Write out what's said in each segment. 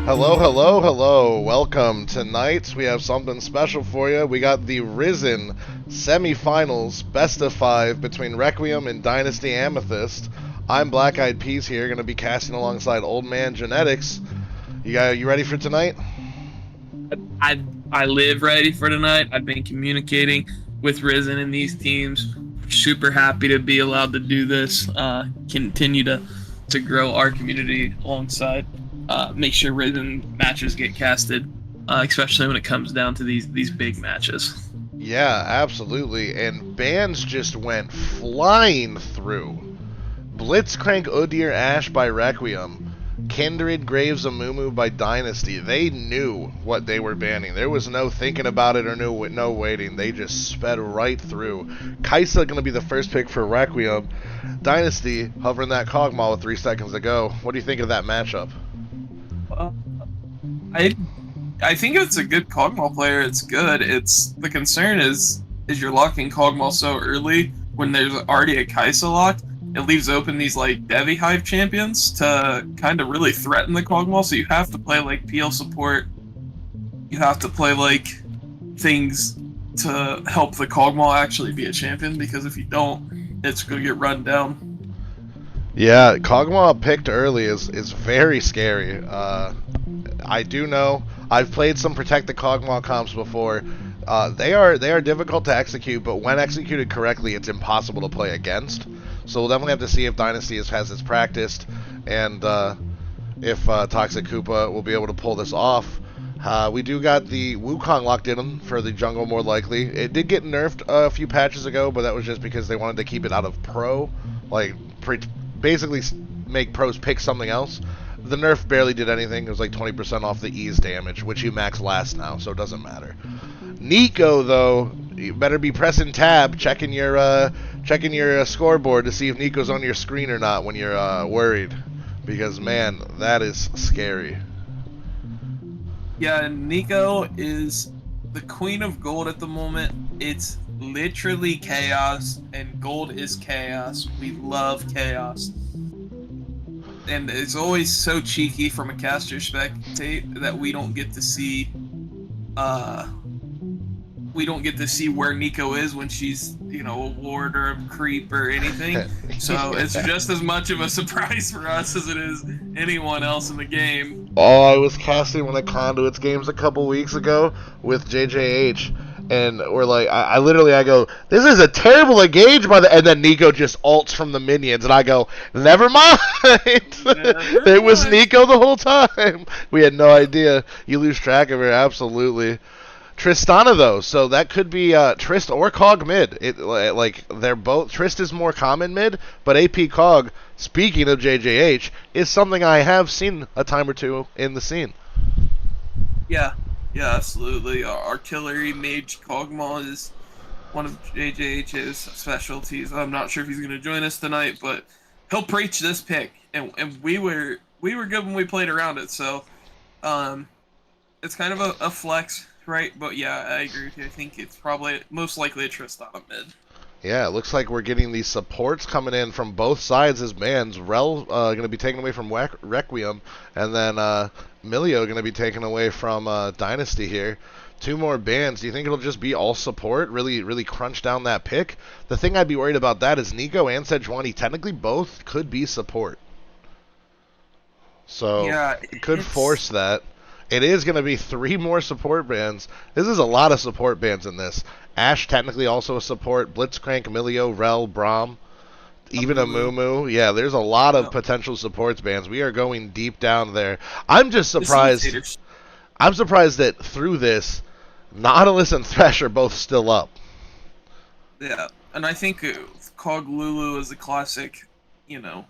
Hello, hello, hello. Welcome. Tonight we have something special for you. We got the Risen semifinals, best of 5 between Requiem and Dynasty Amethyst. I'm Black Eyed Peas here, going to be casting alongside Old Man Genetics. You ready for tonight? I live ready for tonight. I've been communicating with Risen and these teams. Super happy to be allowed to do this. Continue to grow our community alongside. Make sure Risen matches get casted, especially when it comes down to these big matches. Yeah, absolutely. And bands just went flying through. Blitzcrank Udyr Ash by Requiem. Kindred Graves of Mumu by Dynasty. They knew what they were banning. There was no thinking about it or no waiting. They just sped right through. Kaisa going to be the first pick for Requiem. Dynasty hovering that Kog'Maw with 3 seconds to go. What do you think of that matchup? Uh, I I think it's a good Kog'Maw player. It's good. It's the concern is you're locking Kog'Maw so early when there's already a Kaisa locked. It leaves open these like Devi Hive champions to kind of really threaten the Kog'Maw. So you have to play like PL support. You have to play like things to help the Kog'Maw actually be a champion, because if you don't, it's gonna get run down. Yeah, Kog'Maw picked early is very scary. I do know. I've played some Protect the Kog'Maw comps before. They are difficult to execute, but when executed correctly, it's impossible to play against. So we'll definitely have to see if Dynasty has its practiced, and if Toxic Koopa will be able to pull this off. We do got the Wukong locked in for the jungle, more likely. It did get nerfed a few patches ago, but that was just because they wanted to keep it out of pro, like basically make pros pick something else. The nerf barely did anything. It was like 20% off the ease damage, which you max last now, so it doesn't matter. Nico, though, you better be pressing tab, checking your scoreboard to see if Nico's on your screen or not when you're worried, because man, that is scary. Yeah, Nico is the queen of gold at the moment. It's literally chaos, and gold is chaos. We love chaos. And it's always so cheeky from a caster spectate that uh we don't get to see where Nico is when she's, a ward or a creep or anything. So it's just as much of a surprise for us as it is anyone else in the game. Oh, I was casting one of Conduit's games a couple weeks ago with JJH, and we're like, I go, this is a terrible engage by the, and then Nico just ults from the minions, and I go, never mind. It was Nico the whole time. We had no idea. You lose track of her, absolutely. Tristana though, so that could be Trist or Cog mid. They're both. Trist is more common mid, but AP Cog, speaking of JJH, is something I have seen a time or two in the scene. Yeah, yeah, absolutely. Our artillery mage Kog'Maw is one of JJH's specialties. I'm not sure if he's going to join us tonight, but he'll preach this pick, and we were good when we played around it. So, it's kind of a flex, right? But yeah, I agree with you. I think it's probably most likely a Tristana mid. Yeah, it looks like we're getting these supports coming in from both sides as bands. Rel going to be taken away from Requiem, and then Milio going to be taken away from Dynasty here. 2 more bands. Do you think it'll just be all support? Really, really crunch down that pick? The thing I'd be worried about that is Nico and Sejuani technically both could be support. So Yeah, it could it's force that. It is going to be 3 more support bands. This is a lot of support bands in this. Ash technically also a support. Blitzcrank, Emilio, Rel, Braum, a even a Moo. Moo. Yeah, there's a lot of No, potential supports bands. We are going deep down there. I'm just surprised. facilitators. I'm surprised that through this, Nautilus and Thresh are both still up. Yeah, and I think Cog Lulu is a classic, you know,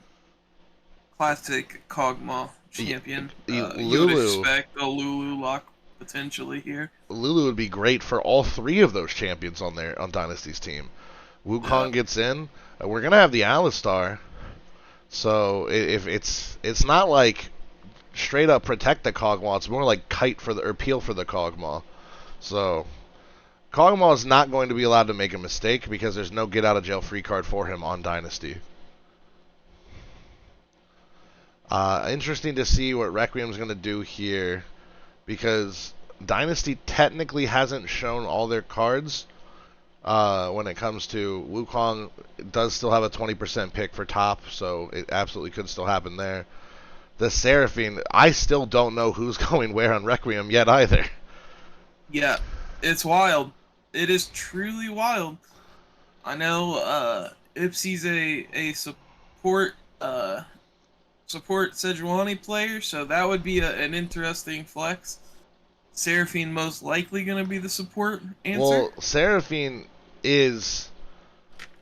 classic Kog'Maw champion. You would Lulu, expect a Lulu lock potentially here. Lulu would be great for all 3 of those champions on Dynasty's team. Yeah. Wukong gets in. We're gonna have the Alistar. So if it's not like straight up protect the Kog'Maw, it's more like kite for the or peel for the Kog'Maw. So Kog'Maw is not going to be allowed to make a mistake because there's no get out of jail free card for him on Dynasty. Interesting to see what Requiem's going to do here, because Dynasty technically hasn't shown all their cards. When it comes to Wukong, it does still have a 20% pick for top, so it absolutely could still happen there. The Seraphine, I still don't know who's going where on Requiem yet either. Yeah, it's wild. It is truly wild. I know Ipsy's a support Sejuani player, so that would be an interesting flex. Seraphine most likely going to be the support answer. Well, Seraphine is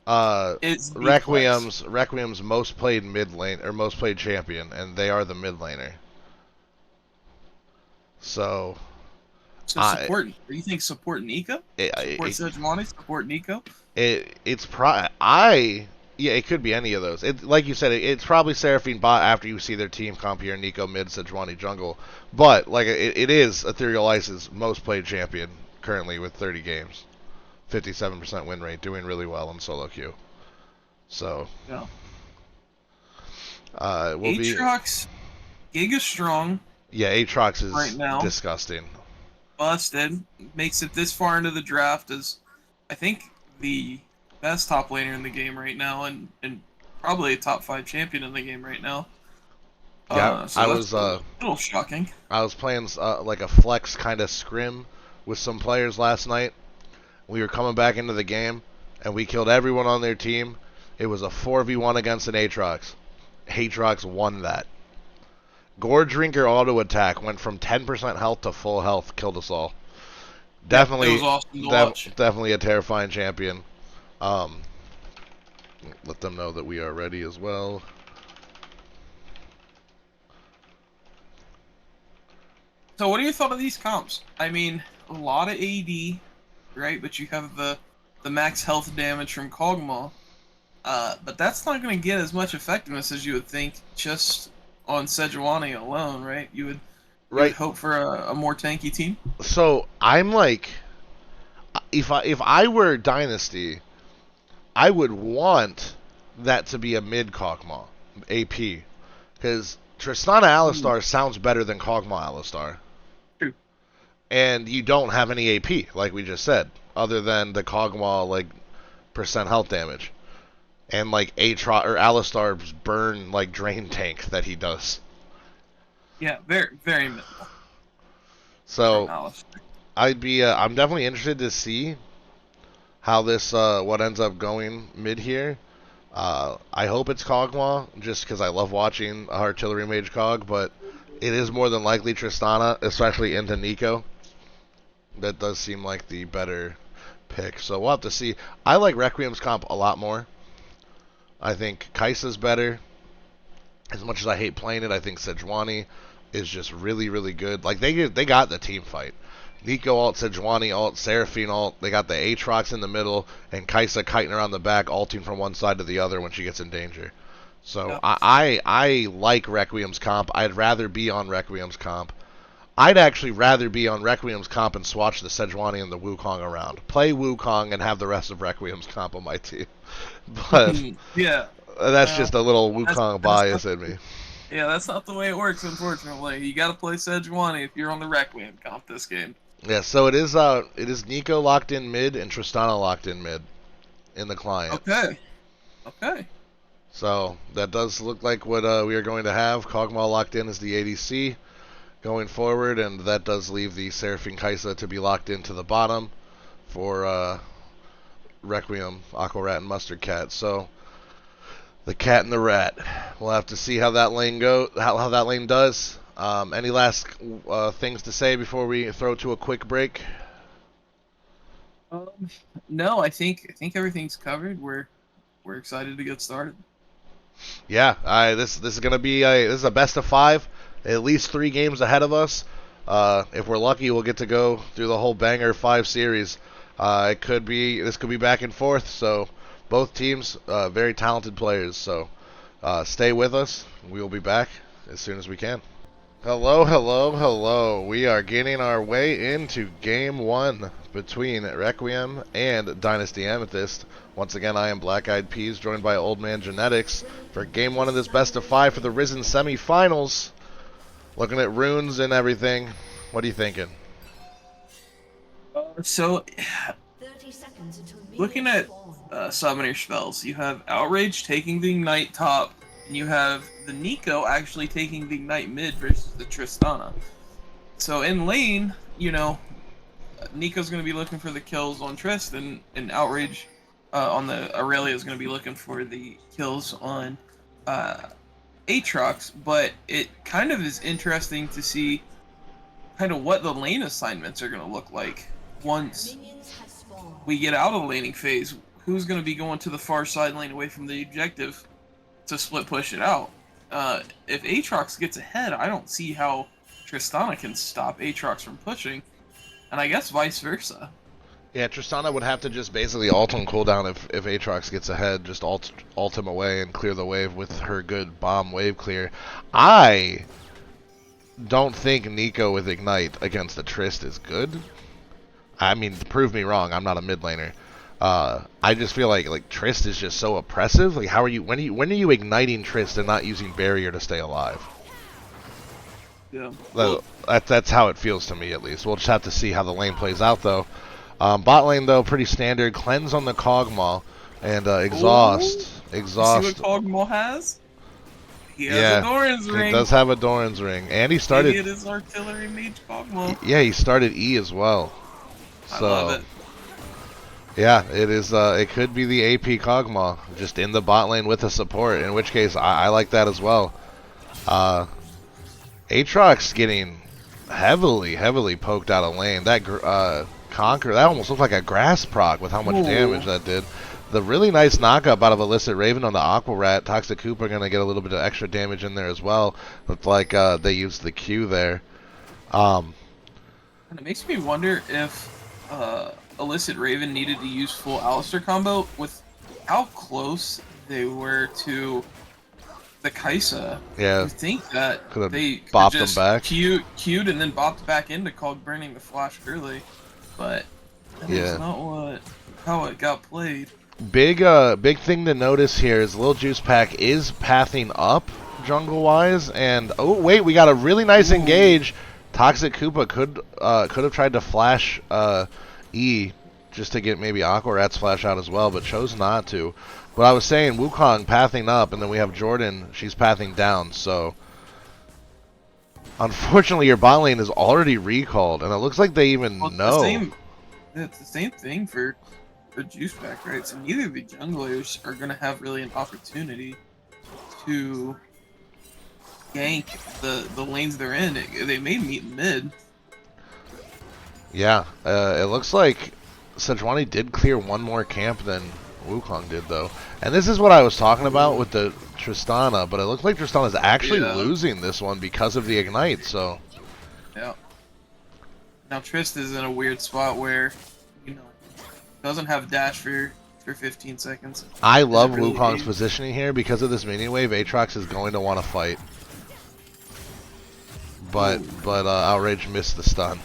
It's the Requiem's most played mid lane or most played champion, and they are the mid laner. So support. Do you think support Nico? Support Sejuani? Support Nico? Yeah, it could be any of those. Like you said, it's probably Seraphine bot after you see their team comp here: Nico mid, Sejuani jungle. But like it is Ethereal Ice's most played champion currently with 30 games, 57% win rate, doing really well in solo queue. So yeah, we'll Aatrox, Giga strong. Yeah, Aatrox is right now disgusting. Busted. Makes it this far into the draft as I think the best top laner in the game right now, and probably a top 5 champion in the game right now. Yeah, so I was a little shocking. I was playing like a flex kind of scrim with some players last night. We were coming back into the game, and we killed everyone on their team. It was a 4v1 against an Aatrox. Aatrox won that. Gore Drinker auto attack went from 10% health to full health, killed us all. Definitely, it was awesome to watch. Definitely a terrifying champion. Let them know that we are ready as well. So what are your thoughts of these comps? I mean, a lot of AD, right? But you have the max health damage from Kog'Maw. But that's not going to get as much effectiveness as you would think just on Sejuani alone, right? You would hope for a more tanky team. So I'm like, if I were Dynasty, I would want that to be a mid Kog'Maw AP, because Tristana Alistar sounds better than Kog'Maw Alistar. True. And you don't have any AP, like we just said, other than the Kog'Maw like percent health damage, and like Alistar's burn like drain tank that he does. Yeah, very very minimal. So I'm definitely interested to see how this what ends up going mid here. I hope it's Kog'Maw, just because I love watching a artillery mage Cog, but it is more than likely Tristana, especially into Nico. That does seem like the better pick, so we'll have to see. I like Requiem's comp a lot more. I think Kai'Sa's better. As much as I hate playing it, I think Sejuani is just really, really good. Like, they got the team fight. Nico alt, Sejuani alt, Seraphine alt. They got the Aatrox in the middle, and Kai'Sa kiting around the back, alting from one side to the other when she gets in danger. So yeah. I like Requiem's comp. I'd rather be on Requiem's comp. I'd actually rather be on Requiem's comp and swatch the Sejuani and the Wukong around. Play Wukong and have the rest of Requiem's comp on my team. But yeah, that's just a little Wukong bias in me. Yeah, that's not the way it works, unfortunately. You got to play Sejuani if you're on the Requiem comp this game. Yeah, so it is Nico locked in mid and Tristana locked in mid in the client. Okay. So that does look like what we are going to have. Kog'Maw locked in as the ADC going forward, and that does leave the Seraphine Kai'Sa to be locked into the bottom for Requiem, Aqua Rat, and Mustard Cat. So the cat and the rat. We'll have to see how that lane how that lane does. Any last things to say before we throw to a quick break? No, I think everything's covered. We're excited to get started. Yeah, this is gonna be this is a best of 5. At least 3 games ahead of us. If we're lucky, we'll get to go through the whole Banger 5 series. This could be back and forth. So both teams, very talented players. So stay with us. We will be back as soon as we can. Hello. We are getting our way into Game 1. between Requiem and Dynasty Amethyst. Once again, I am Black Eyed Peas, joined by Old Man Genetics for Game 1 of this best of 5 for the Risen semifinals. Looking at runes and everything. What are you thinking? So, looking at summoner spells, you have Outrage taking the Ignite top, and you have the Nico actually taking the Ignite mid versus the Tristana. So in lane, you know, Nico's going to be looking for the kills on Trist, and Outrage on the Aurelia is going to be looking for the kills on Aatrox. But it kind of is interesting to see kind of what the lane assignments are going to look like once we get out of the laning phase. Who's going to be going to the far side lane away from the objective to split push it out? If Aatrox gets ahead, I don't see how Tristana can stop Aatrox from pushing, and I guess vice versa. Yeah, Tristana would have to just basically ult on cooldown if Aatrox gets ahead, just ult him away and clear the wave with her good bomb wave clear. I don't think Nico with Ignite against the Trist is good. I mean, prove me wrong, I'm not a mid laner. I just feel like Trist is just so oppressive. Like, how are you when are you igniting Trist and not using barrier to stay alive? Yeah. That's how it feels to me, at least. We'll just have to see how the lane plays out, though. Bot lane, though, pretty standard. Cleanse on the Kog'Maw and Exhaust. Exhaust. See what Kog'Maw has? He has a Doran's ring. He does have a Doran's ring, and he started. It is artillery mage Kog'Maw. Yeah, he started E as well. So, I love it. Yeah, it is. It could be the AP Kog'Maw just in the bot lane with a support. In which case, I like that as well. Aatrox getting heavily poked out of lane. That Conquer, that almost looked like a grass proc with how much damage that did. The really nice knockup out of Illicit Raven on the Aqua Rat. Toxic Cooper going to get a little bit of extra damage in there as well. Looked like they used the Q there. And it makes me wonder if Illicit Raven needed to use full Alistar combo with how close they were to the Kaisa. Yeah. You think that they bopped just them back. Queued and then bopped back into Cog burning the flash early, but that is not how it got played. Big thing to notice here is Lil Juice Pack is pathing up jungle wise, and oh wait, we got a really nice engage. Toxic Koopa could have tried to flash E just to get maybe Aqua Rat's flash out as well, but chose not to. But I was saying Wukong pathing up, and then we have Jordan, she's pathing down, so unfortunately your bot lane is already recalled, and it looks like they even know. It's the same thing for Juice Pack, right? So neither of the junglers are going to have really an opportunity to gank the lanes they're in. They may meet mid. Yeah, it looks like Sejuani did clear one more camp than Wukong did, though. And this is what I was talking about with the Tristana, but it looks like Tristana's actually losing this one because of the Ignite, so... Yeah. Now Trist is in a weird spot where, you know, doesn't have dash for 15 seconds. I love Wukong's positioning here. Because of this minion wave, Aatrox is going to want to fight. But Outrage missed the stun.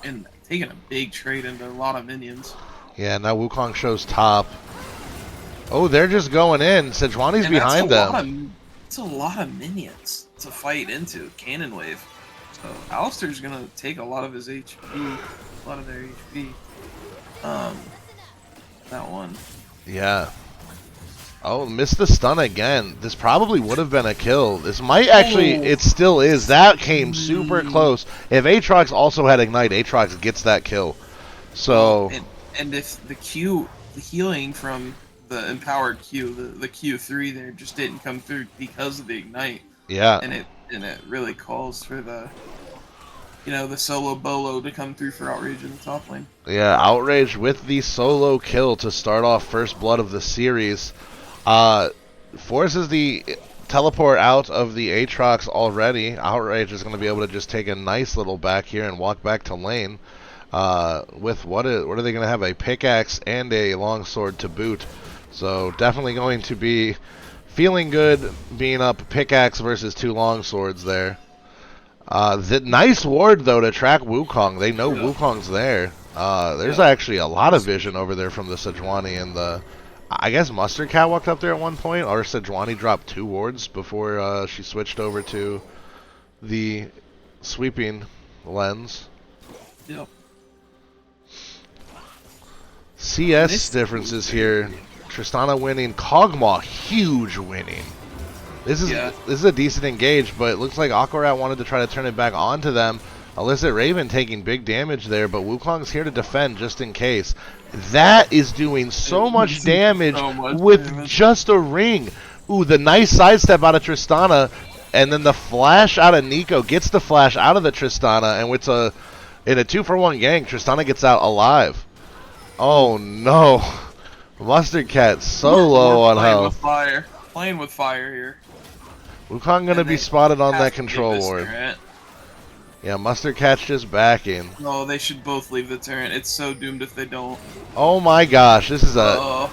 And taking a big trade into a lot of minions. Yeah, now Wukong shows top. Oh, they're just going in. Sejuani's behind them. It's a lot of minions to fight into Cannon Wave. So Alistar's gonna take a lot of his HP, a lot of their HP. That one. Yeah. Oh, missed the stun again. This probably would have been a kill. This might actually, it still is. That came super close. If Aatrox also had Ignite, Aatrox gets that kill. So. And if the Q, the healing from the empowered Q, the Q3 there just didn't come through because of the Ignite. Yeah. And it really calls for the, you know, the solo bolo to come through for Outrage in the top lane. Yeah, Outrage with the solo kill to start off first blood of the series. Forces the teleport out of the Aatrox already. Outrage is going to be able to just take a nice little back here and walk back to lane. With what are they going to have? A pickaxe and a longsword to boot. So definitely going to be feeling good being up pickaxe versus two longswords there. The nice ward though to track Wukong. They know Wukong's there. There's actually a lot of vision over there from the Sejuani and the. I guess Mustard Cat walked up there at one point, or Sejuani dropped 2 wards before she switched over to the sweeping lens. Yep. CS differences here. Tristana winning, Kog'Maw huge winning. This is a decent engage, but it looks like Aquarat wanted to try to turn it back onto them. Illicit Raven taking big damage there, but Wukong's here to defend just in case. That is doing so much damage with just a ring. Ooh, the nice sidestep out of Tristana, and then the flash out of Nico gets the flash out of the Tristana, and with in a 2-for-1 gank, Tristana gets out alive. Oh no. Mustard Cat so low on health. Playing with fire here. Wukong gonna be spotted on that control ward. Yeah, Mustard Cat's just backing. No, they should both leave the turret. It's so doomed if they don't. Oh my gosh, this is a...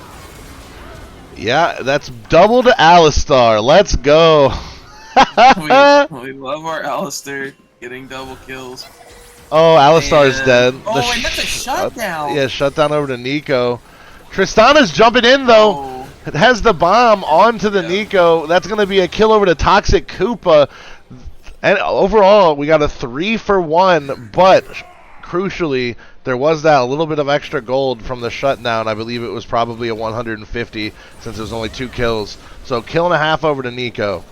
Yeah, that's double to Alistar. Let's go. we love our Alistar getting double kills. Oh, Alistar's dead. Oh, and that's a shutdown. Yeah, shutdown over to Nico. Tristana's jumping in though. It has the bomb onto the Nico. That's going to be a kill over to Toxic Koopa. And overall, we got a 3-for-1, but crucially, there was that a little bit of extra gold from the shutdown. I believe it was probably a 150 since it was only 2 kills. So kill and a half over to Nico.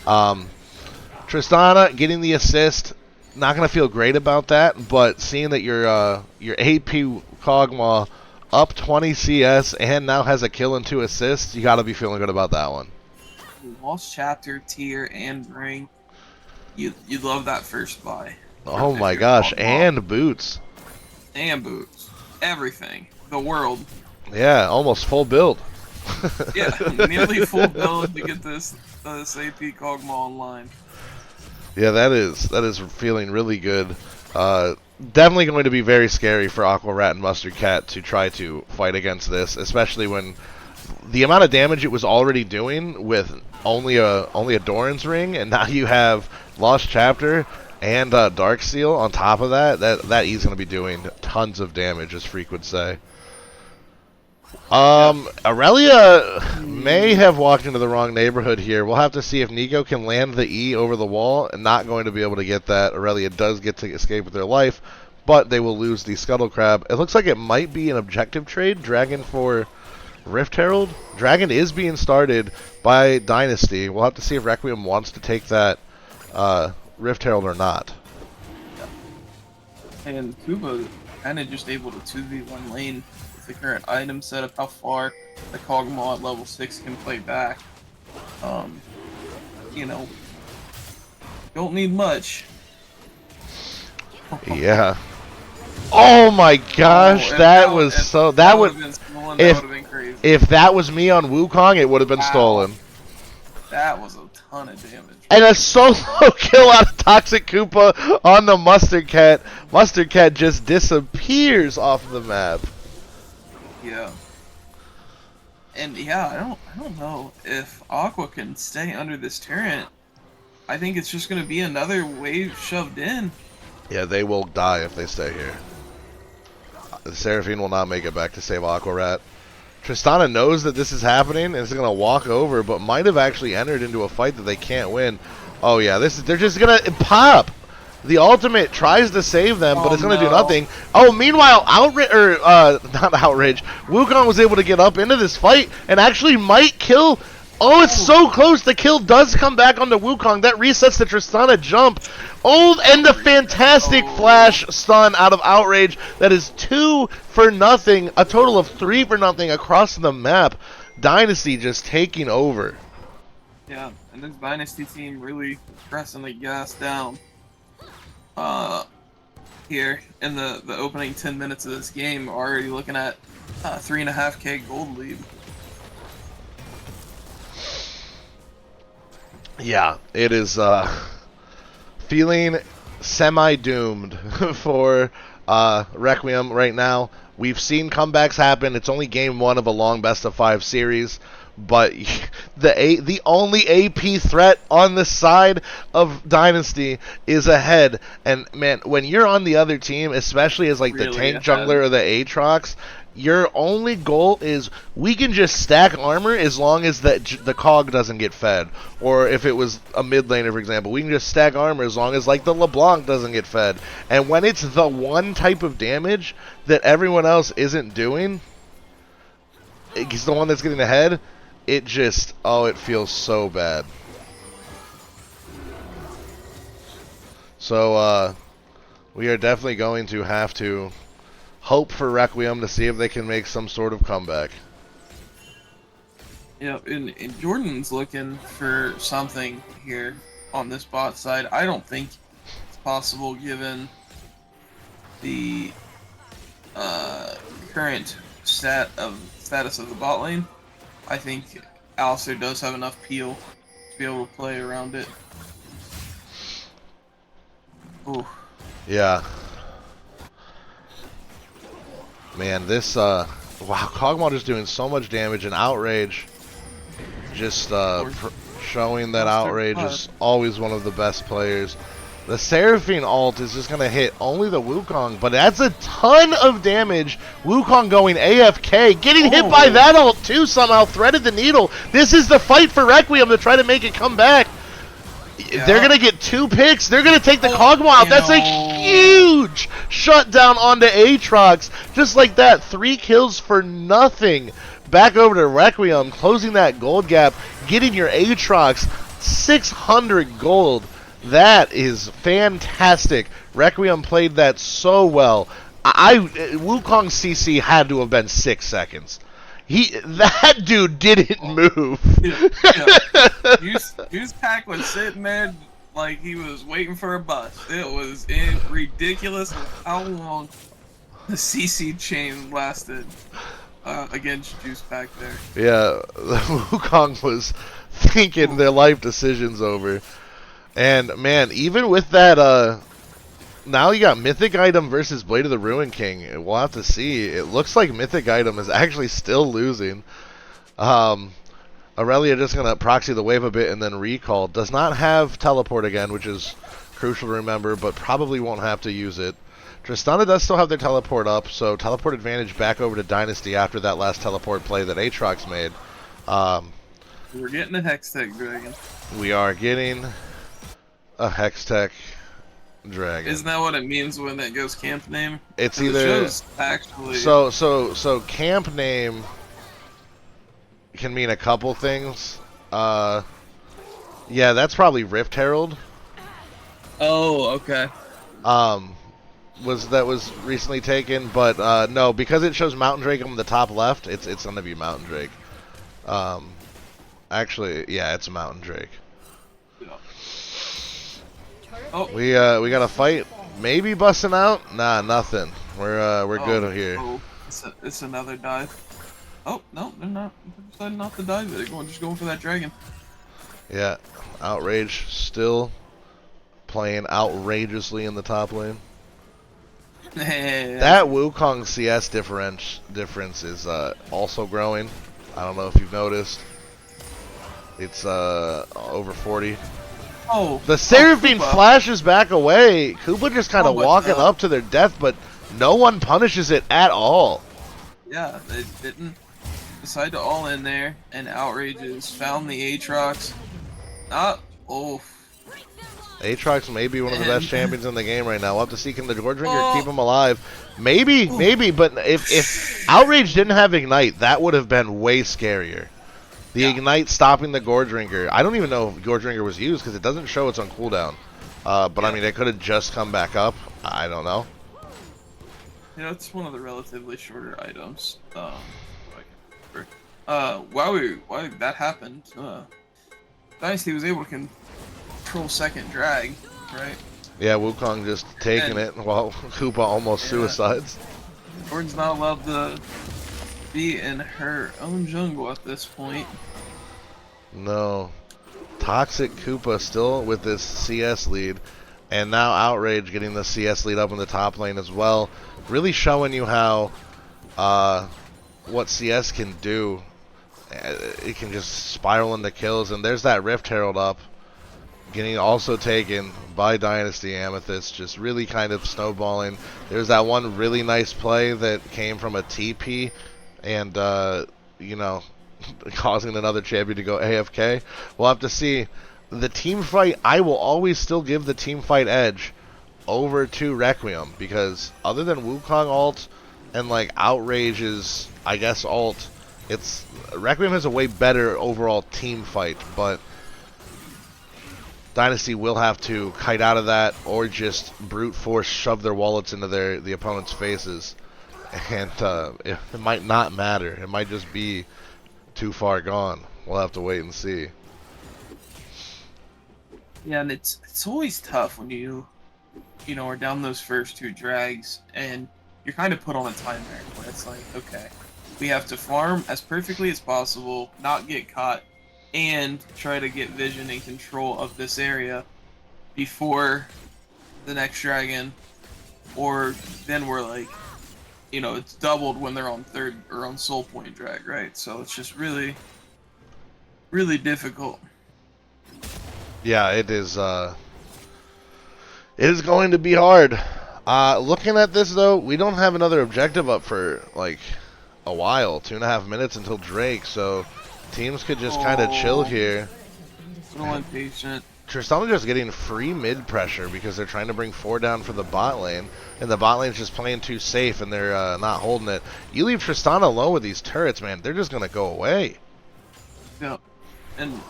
Tristana getting the assist. Not going to feel great about that, but seeing that your AP Kog'Maw up 20 CS and now has a kill and 2 assists, you got to be feeling good about that one. Lost chapter, tier, and ring. You'd love that first buy. Oh my gosh, and boots. And boots. Everything. The world. Yeah, almost full build. Yeah, nearly full build to get this AP Kog'Maw online. Yeah, that is feeling really good. Definitely going to be very scary for Aquarat and Mustard Cat to try to fight against this, especially when the amount of damage it was already doing with only a Doran's ring, and now you have Lost Chapter and Darksteel on top of that. That E's going to be doing tons of damage, as Freak would say. Aurelia may have walked into the wrong neighborhood here. We'll have to see if Nico can land the E over the wall. And not going to be able to get that. Aurelia does get to escape with their life, but they will lose the Scuttle Crab. It looks like it might be an objective trade. Dragon for Rift Herald. Dragon is being started by Dynasty. We'll have to see if Requiem wants to take that Rift Herald or not. And Kuba kind of just able to 2v1 lane with the current item setup, how far the Kog'Maw at level 6 can play back. You know, don't need much. Yeah. Oh my gosh, that was so. That would if that was me on Wukong, it would have been stolen. That was a ton of damage. And a solo kill out of Toxic Koopa on the Mustard Cat. Mustard Cat just disappears off the map. Yeah. And yeah, I don't know if Aqua can stay under this turret. I think it's just going to be another wave shoved in. Yeah, they will die if they stay here. The Seraphine will not make it back to save Aquarat. Tristana knows that this is happening and is going to walk over, but might have actually entered into a fight that they can't win. Oh yeah, they're just going to pop. The ultimate tries to save them, but it's going to do nothing. Oh, meanwhile, not Outrage. Wukong was able to get up into this fight and actually might kill. Oh, it's so close. The kill does come back onto Wukong. That resets the Tristana jump. Oh, and the fantastic flash stun out of Outrage. That is 2 for nothing. A total of 3 for nothing across the map. Dynasty just taking over. Yeah, and this Dynasty team really pressing the gas down. Here in the opening 10 minutes of this game, already looking at 3.5k gold lead. Yeah, it is feeling semi-doomed for Requiem right now. We've seen comebacks happen. It's only game 1 of a long best-of-5 series, but the only AP threat on the side of Dynasty is ahead. And man, when you're on the other team, especially as like the Really tank ahead. jungler or the Aatrox, your only goal is we can just stack armor as long as the cog doesn't get fed. Or if it was a mid laner, for example, we can just stack armor as long as like the LeBlanc doesn't get fed. And when it's the one type of damage that everyone else isn't doing, it's the one that's getting ahead, it just, oh, it feels so bad. So, we are definitely going to have to hope for Requiem to see if they can make some sort of comeback. Yeah, and Jordan's looking for something here on this bot side. I don't think it's possible given the current status of the bot lane. I think Alistair does have enough peel to be able to play around it. Ooh. Yeah. Man, this, wow, Kog'Maw just doing so much damage, and Outrage just showing that Outrage is always one of the best players. The Seraphine ult is just going to hit only the Wukong, but that's a ton of damage. Wukong going AFK, getting hit by that ult too somehow, threaded the needle. This is the fight for Requiem to try to make it come back. Yeah. They're going to get 2 picks. They're going to take the Kog'Maw out. That's a huge shutdown onto Aatrox. Just like that, 3 kills for nothing. Back over to Requiem, closing that gold gap, getting your Aatrox 600 gold. That is fantastic. Requiem played that so well. Wukong CC had to have been 6 seconds. That dude didn't move. Juice Pack was sitting there like he was waiting for a bus. It was ridiculous how long the CC chain lasted against Juice Pack there. Yeah, Wukong was thinking their life decisions over. And man, even with that, now you got Mythic Item versus Blade of the Ruin King. We'll have to see. It looks like Mythic Item is actually still losing. Aurelia just going to proxy the wave a bit and then recall. Does not have teleport again, which is crucial to remember, but probably won't have to use it. Tristana does still have their teleport up, so teleport advantage back over to Dynasty after that last teleport play that Aatrox made. We're getting a Hextech Dragon. We are getting a Hextech Dragon. Isn't that what it means when it goes camp name? It's either actually. So camp name can mean a couple things. Yeah, that's probably Rift Herald. Oh, okay. Was recently taken, but no, because it shows Mountain Drake on the top left, it's gonna be Mountain Drake. Actually, yeah, it's Mountain Drake. Oh. We got a fight. Maybe busting out. Nah, nothing. We're good here. Oh, it's another dive. Oh no, they're not. They're deciding not to dive. They're just going for that dragon. Yeah, Outrage still playing outrageously in the top lane. That Wukong CS difference is also growing. I don't know if you've noticed. It's over 40. Oh, the Seraphine flashes back away. Koopa just kind of walking up to their death, but no one punishes it at all. Yeah, they didn't decide to all in there, and Outrages found the Aatrox. Aatrox may be one of the best champions in the game right now. We'll have to see, can the Goredrinker keep him alive? Maybe, but if Outrage didn't have Ignite, that would have been way scarier. The Ignite stopping the Goredrinker. I don't even know if Goredrinker was used because it doesn't show it's on cooldown. But I mean, it could have just come back up. I don't know. You know, it's one of the relatively shorter items. Why that happened? Dynasty was able to control second drag, right? Yeah, Wukong just taking it while Koopa almost suicides. Jordan's not allowed to be in her own jungle at this point. No. Toxic Koopa still with this CS lead. And now Outrage getting the CS lead up in the top lane as well. Really showing you how what CS can do. It can just spiral into kills. And there's that Rift Herald up. Getting also taken by Dynasty Amethyst. Just really kind of snowballing. There's that one really nice play that came from a TP. And, you know, causing another champion to go AFK. We'll have to see. The team fight, I will always still give the team fight edge over to Requiem, because other than Wukong ult and like Outrage's, I guess, ult, it's Requiem has a way better overall team fight, but Dynasty will have to kite out of that or just brute force shove their wallets into the opponent's faces, and it might not matter. It might just be too far gone. We'll have to wait and see. Yeah, and it's always tough when you know, are down those first 2 drags, and you're kind of put on a timer where it's like, okay, we have to farm as perfectly as possible, not get caught, and try to get vision and control of this area before the next dragon, or then we're like, you know, it's doubled when they're on 3rd or on soul point drag, right? So it's just really, really difficult. Yeah, it is going to be hard. Looking at this, though, we don't have another objective up for, like, a while. 2.5 minutes until Drake, so teams could just kind of chill here. A little impatient. Tristana just getting free mid pressure because they're trying to bring 4 down for the bot lane, and the bot lane's just playing too safe, and they're not holding it. You leave Tristana alone with these turrets, man, they're just going to go away. Yeah, and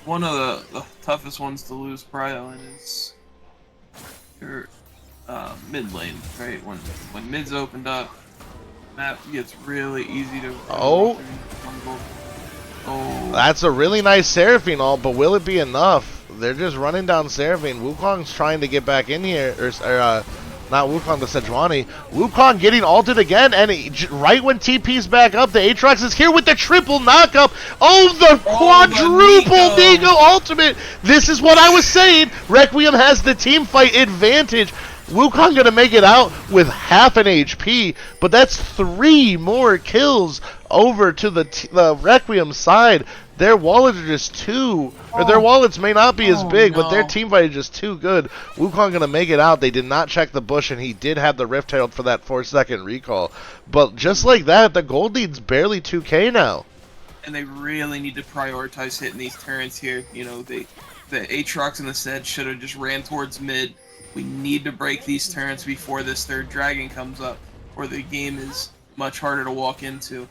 one of the toughest ones to lose prio in is your mid lane, right? When mid's opened up, map gets really easy to. Oh, that's a really nice Seraphine ult, but will it be enough? They're just running down Seraphine. Wukong's trying to get back in here, or not Wukong, the Sejuani. Wukong getting ulted again, and right when TP's back up, the Aatrox is here with the triple knockup. Oh, the quadruple Nico ultimate! This is what I was saying. Requiem has the team fight advantage. Wukong gonna make it out with half an HP, but that's 3 more kills over to the Requiem side. Their wallets are just too, or their wallets may not be as big, but their team fight is just too good. Wukong gonna make it out. They did not check the bush, and he did have the Rift Herald for that 4-second recall. But just like that, the gold lead's barely 2k now. And they really need to prioritize hitting these turrets here. You know, the Aatrox and the Sedge should have just ran towards mid. We need to break these turrets before this 3rd dragon comes up, or the game is much harder to walk into.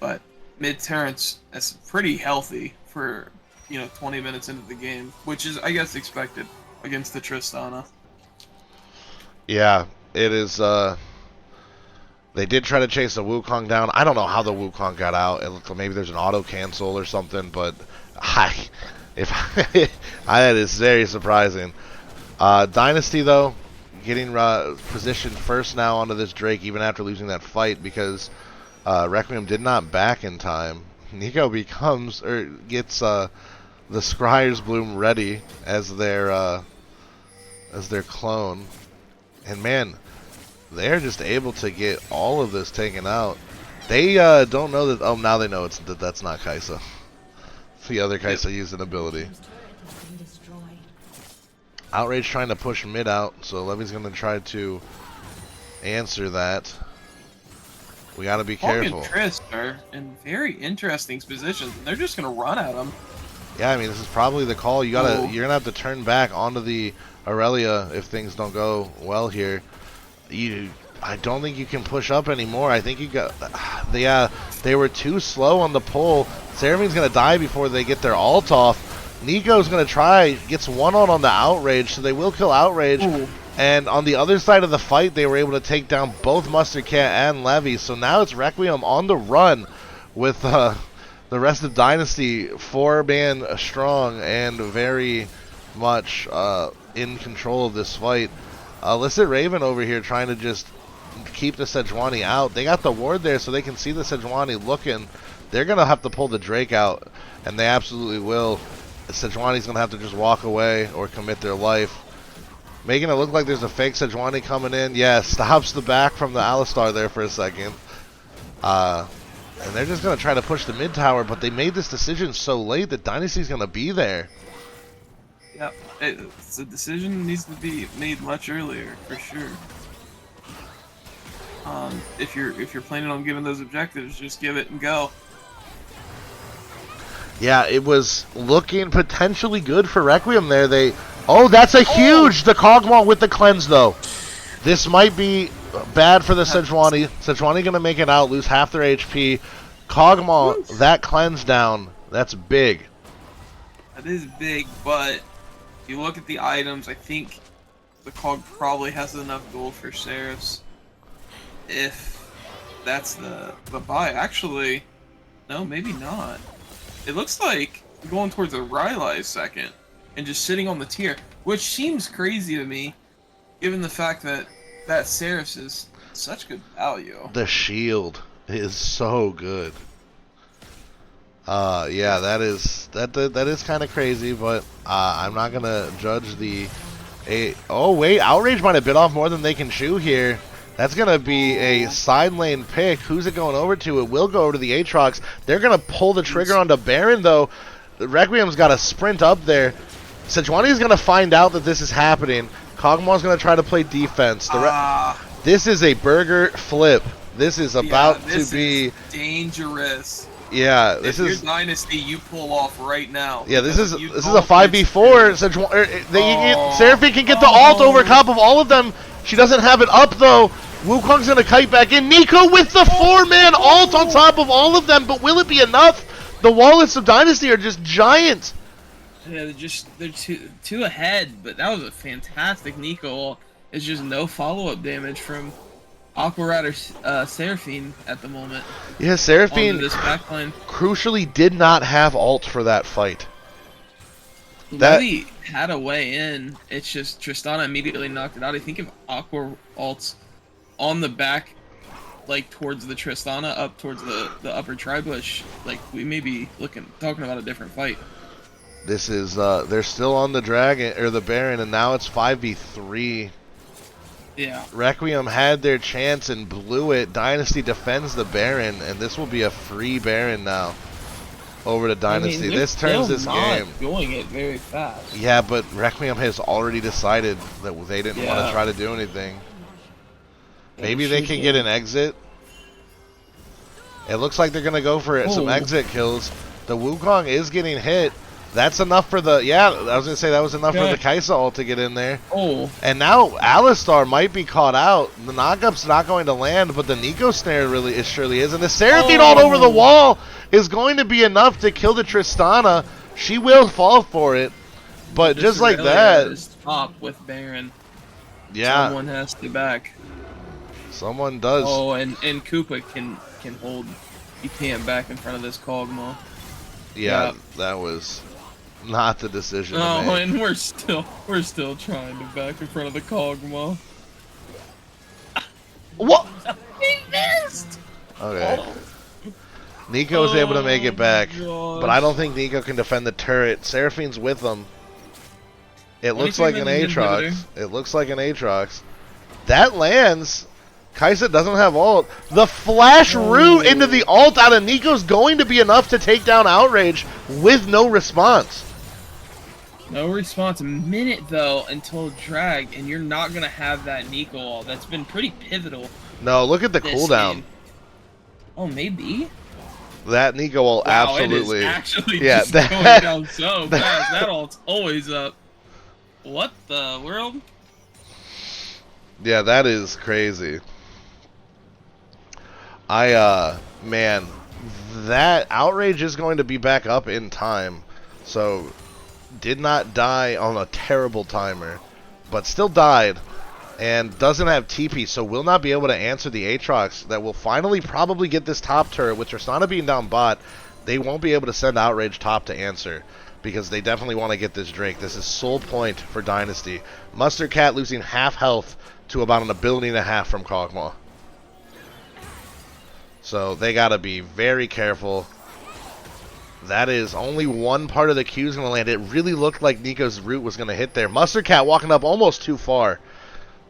But mid turrets, that's pretty healthy for, you know, 20 minutes into the game, which is, I guess, expected against the Tristana. Yeah, it is. They did try to chase the Wukong down. I don't know how the Wukong got out. It looked like maybe there's an auto cancel or something, but that is very surprising. Dynasty, though, getting positioned first now onto this Drake, even after losing that fight, because Requiem did not back in time. Nico becomes, or gets the Scryer's Bloom ready as their clone, and man, they're just able to get all of this taken out. They don't know that. Oh, now they know that's not Kai'Sa. The other Kai'Sa used an ability. Outrage trying to push mid out, so Levy's going to try to answer that. We got to be careful. Hog and Trist are in very interesting positions, and they're just going to run at them. Yeah, I mean, this is probably the call. You're going to have to turn back onto the Aurelia if things don't go well here. I don't think you can push up anymore. I think you got... they were too slow on the pull. Seraphine's going to die before they get their ult off. Nico's going to try, gets one on the Outrage, so they will kill Outrage. Ooh. And on the other side of the fight, they were able to take down both Mustard Cat and Levy. So now it's Requiem on the run with the rest of Dynasty 4-man strong and very much in control of this fight. Illicit Raven over here trying to just keep the Sejuani out. They got the ward there so they can see the Sejuani looking. They're going to have to pull the Drake out, and they absolutely will. Sejuani's going to have to just walk away or commit their life. Making it look like there's a fake Sejuani coming in. Yeah, stops the back from the Alistar there for a second. And they're just going to try to push the mid tower, but they made this decision so late that Dynasty's going to be there. Yep, it's a decision that needs to be made much earlier, for sure. If you're planning on giving those objectives, just give it and go. Yeah, it was looking potentially good for Requiem there. Oh, that's a huge the Kog'Maw with the cleanse though. This might be bad for the Sejuani. Sejuani gonna make it out, lose half their HP. Kog'Maw, that cleanse down, that's big. That is big, but if you look at the items, I think the Cog probably has enough gold for Seraphs. If that's the buy. Actually, no, maybe not. It looks like going towards a Rylai second and just sitting on the tier, which seems crazy to me, given the fact that Seraphs is such good value. The shield is so good. Yeah, that is kind of crazy, but I'm not gonna judge the. Oh wait, Outrage might have bit off more than they can chew here. That's going to be a side lane pick. Who's it going over to? It will go over to the Aatrox. They're going to pull the trigger onto Baron, though. Requiem's got to sprint up there. Sejuani's going to find out that this is happening. Kog'Maw's going to try to play defense. This is a burger flip. This is about to be dangerous. Yeah, this is your Dynasty. You pull off right now. Yeah, this is a 5v4. Seraphine can get the ult over top of all of them. She doesn't have it up though. Wukong's gonna kite back in. Nico with the 4-man ult on top of all of them, but will it be enough? The wallets of Dynasty are just giant. Yeah, they're two ahead, but that was a fantastic Nico ult. It's just no follow-up damage from Aqua Rat or Seraphine at the moment. Yeah, Seraphine this backline crucially did not have ult for that fight. He had a way in. It's just Tristana immediately knocked it out. I think if Aqua ults on the back, like towards the Tristana, up towards the upper tri-bush, like we may be talking about a different fight. This is they're still on the dragon or the Baron, and now it's 5v3. Yeah. Requiem had their chance and blew it. Dynasty defends the Baron, and this will be a free Baron now. Over to Dynasty. This turns this game. Going it very fast. Yeah, but Requiem has already decided that they didn't want to try to do anything. Maybe they can get an exit. It looks like they're gonna go for some exit kills. The Wukong is getting hit. That's enough for the I was gonna say that was enough for the Kaisa ult to get in there. And now Alistar might be caught out. The knockup's not going to land, but the Nico snare surely is. And the Seraphine ult over the wall is going to be enough to kill the Tristana. She will fall for it, but just like that. Top with Baron. Yeah. Someone has to back. Someone does. Oh, and Koopa can hold. You can't back in front of this Kog'Maw. Yeah, that was not the decision. Oh, and we're still trying to back in front of the Kog'Maw. What? He missed. Okay. Nico was able to make it back, but I don't think Nico can defend the turret. Seraphine's with them. It looks like an Aatrox. It looks like an Aatrox. That lands. Kaisa doesn't have ult. The flash root into the ult out of Nico's going to be enough to take down Outrage with no response. No response. A minute though until drag, and you're not gonna have that Nico ult. That's been pretty pivotal. No, look at the cooldown. Game. Oh, maybe. That Nico ult absolutely. It is actually just going down so fast. That ult's always up. What the world? Yeah, that is crazy. Man, that Outrage is going to be back up in time. So, did not die on a terrible timer, but still died, and doesn't have TP, so will not be able to answer the Aatrox that will finally probably get this top turret. With Tristana being down bot, they won't be able to send Outrage top to answer, because they definitely want to get this Drake. This is sole point for Dynasty. Mustard Cat losing half health to about an ability and a half from Kog'Maw. So they got to be very careful. That is only one part of the Q's going to land. It really looked like Nico's root was going to hit there. Mustard Cat walking up almost too far,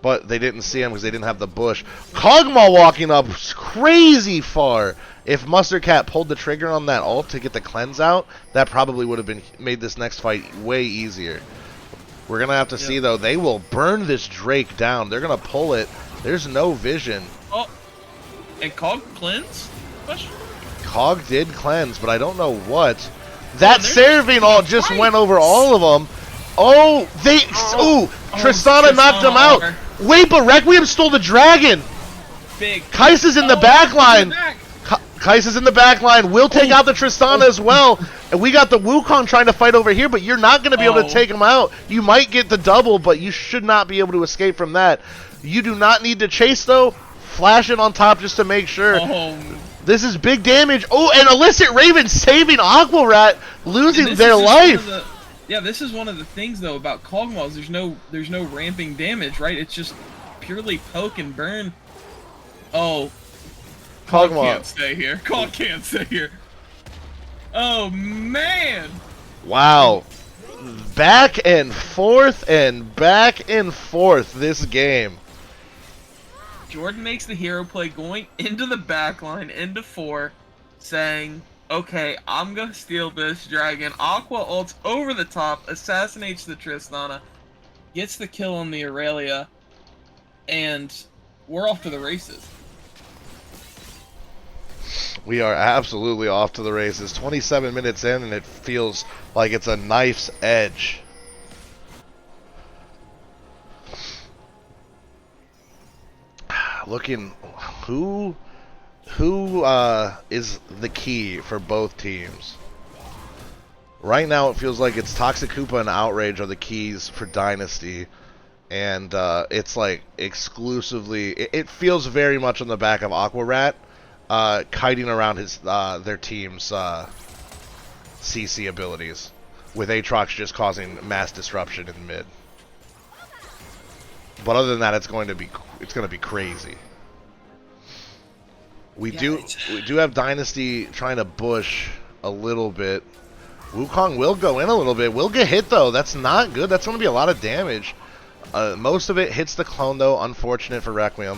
but they didn't see him because they didn't have the bush. Kog'Maw walking up crazy far. If Mustard Cat pulled the trigger on that ult to get the cleanse out, that probably would have made this next fight way easier. We're going to have to see, though. They will burn this Drake down. They're going to pull it. There's no vision. Oh, and Cog cleanse? Question? Cog did cleanse, but I don't know what. That Seraphine ult just went over all of them. Oh, Tristana knocked him out. Wait, but Requiem stole the dragon. Kais is in the back line. Kais is in the back line. We'll take out the Tristana as well. And we got the Wukong trying to fight over here, but you're not going to be able to take him out. You might get the double, but you should not be able to escape from that. You do not need to chase, though. Flash it on top just to make sure. This is big damage. Oh, and Illicit Raven saving Aqua Rat, losing their life. This is one of the things though about Kog'Maw. There's no ramping damage, right? It's just purely poke and burn. Oh, Kog'Maw can't stay here. Cog can't stay here. Oh man! Wow, back and forth this game. Jordan makes the hero play going into the backline, into 4, saying, okay, I'm gonna steal this dragon. Aqua ults over the top, assassinates the Tristana, gets the kill on the Aurelia, and we're off to the races. We are absolutely off to the races. 27 minutes in, and it feels like it's a knife's edge. Looking, who is the key for both teams? Right now, it feels like it's Toxic Koopa and Outrage are the keys for Dynasty, and it's like exclusively. It feels very much on the back of Aqua Rat, kiting around their team's CC abilities, with Aatrox just causing mass disruption in mid. But other than that, it's going to be crazy. We do have Dynasty trying to push a little bit. Wukong will go in a little bit. Will get hit though. That's not good. That's going to be a lot of damage. Most of it hits the clone though. Unfortunate for Requiem.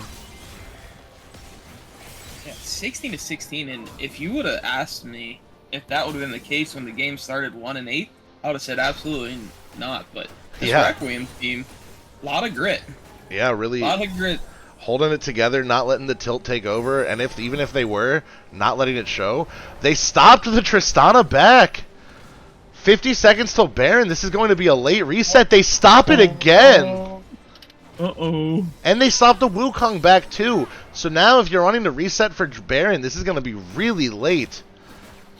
Yeah, 16-16, and if you would have asked me if that would have been the case when the game started 1-8, I would have said absolutely not. But this Requiem team. A lot of grit. Yeah, really. A lot of grit. Holding it together, not letting the tilt take over, and even if they were, not letting it show. They stopped the Tristana back. 50 seconds till Baron. This is going to be a late reset. They stop it again. Uh-oh. And they stopped the Wukong back too. So now if you're wanting to reset for Baron, this is going to be really late.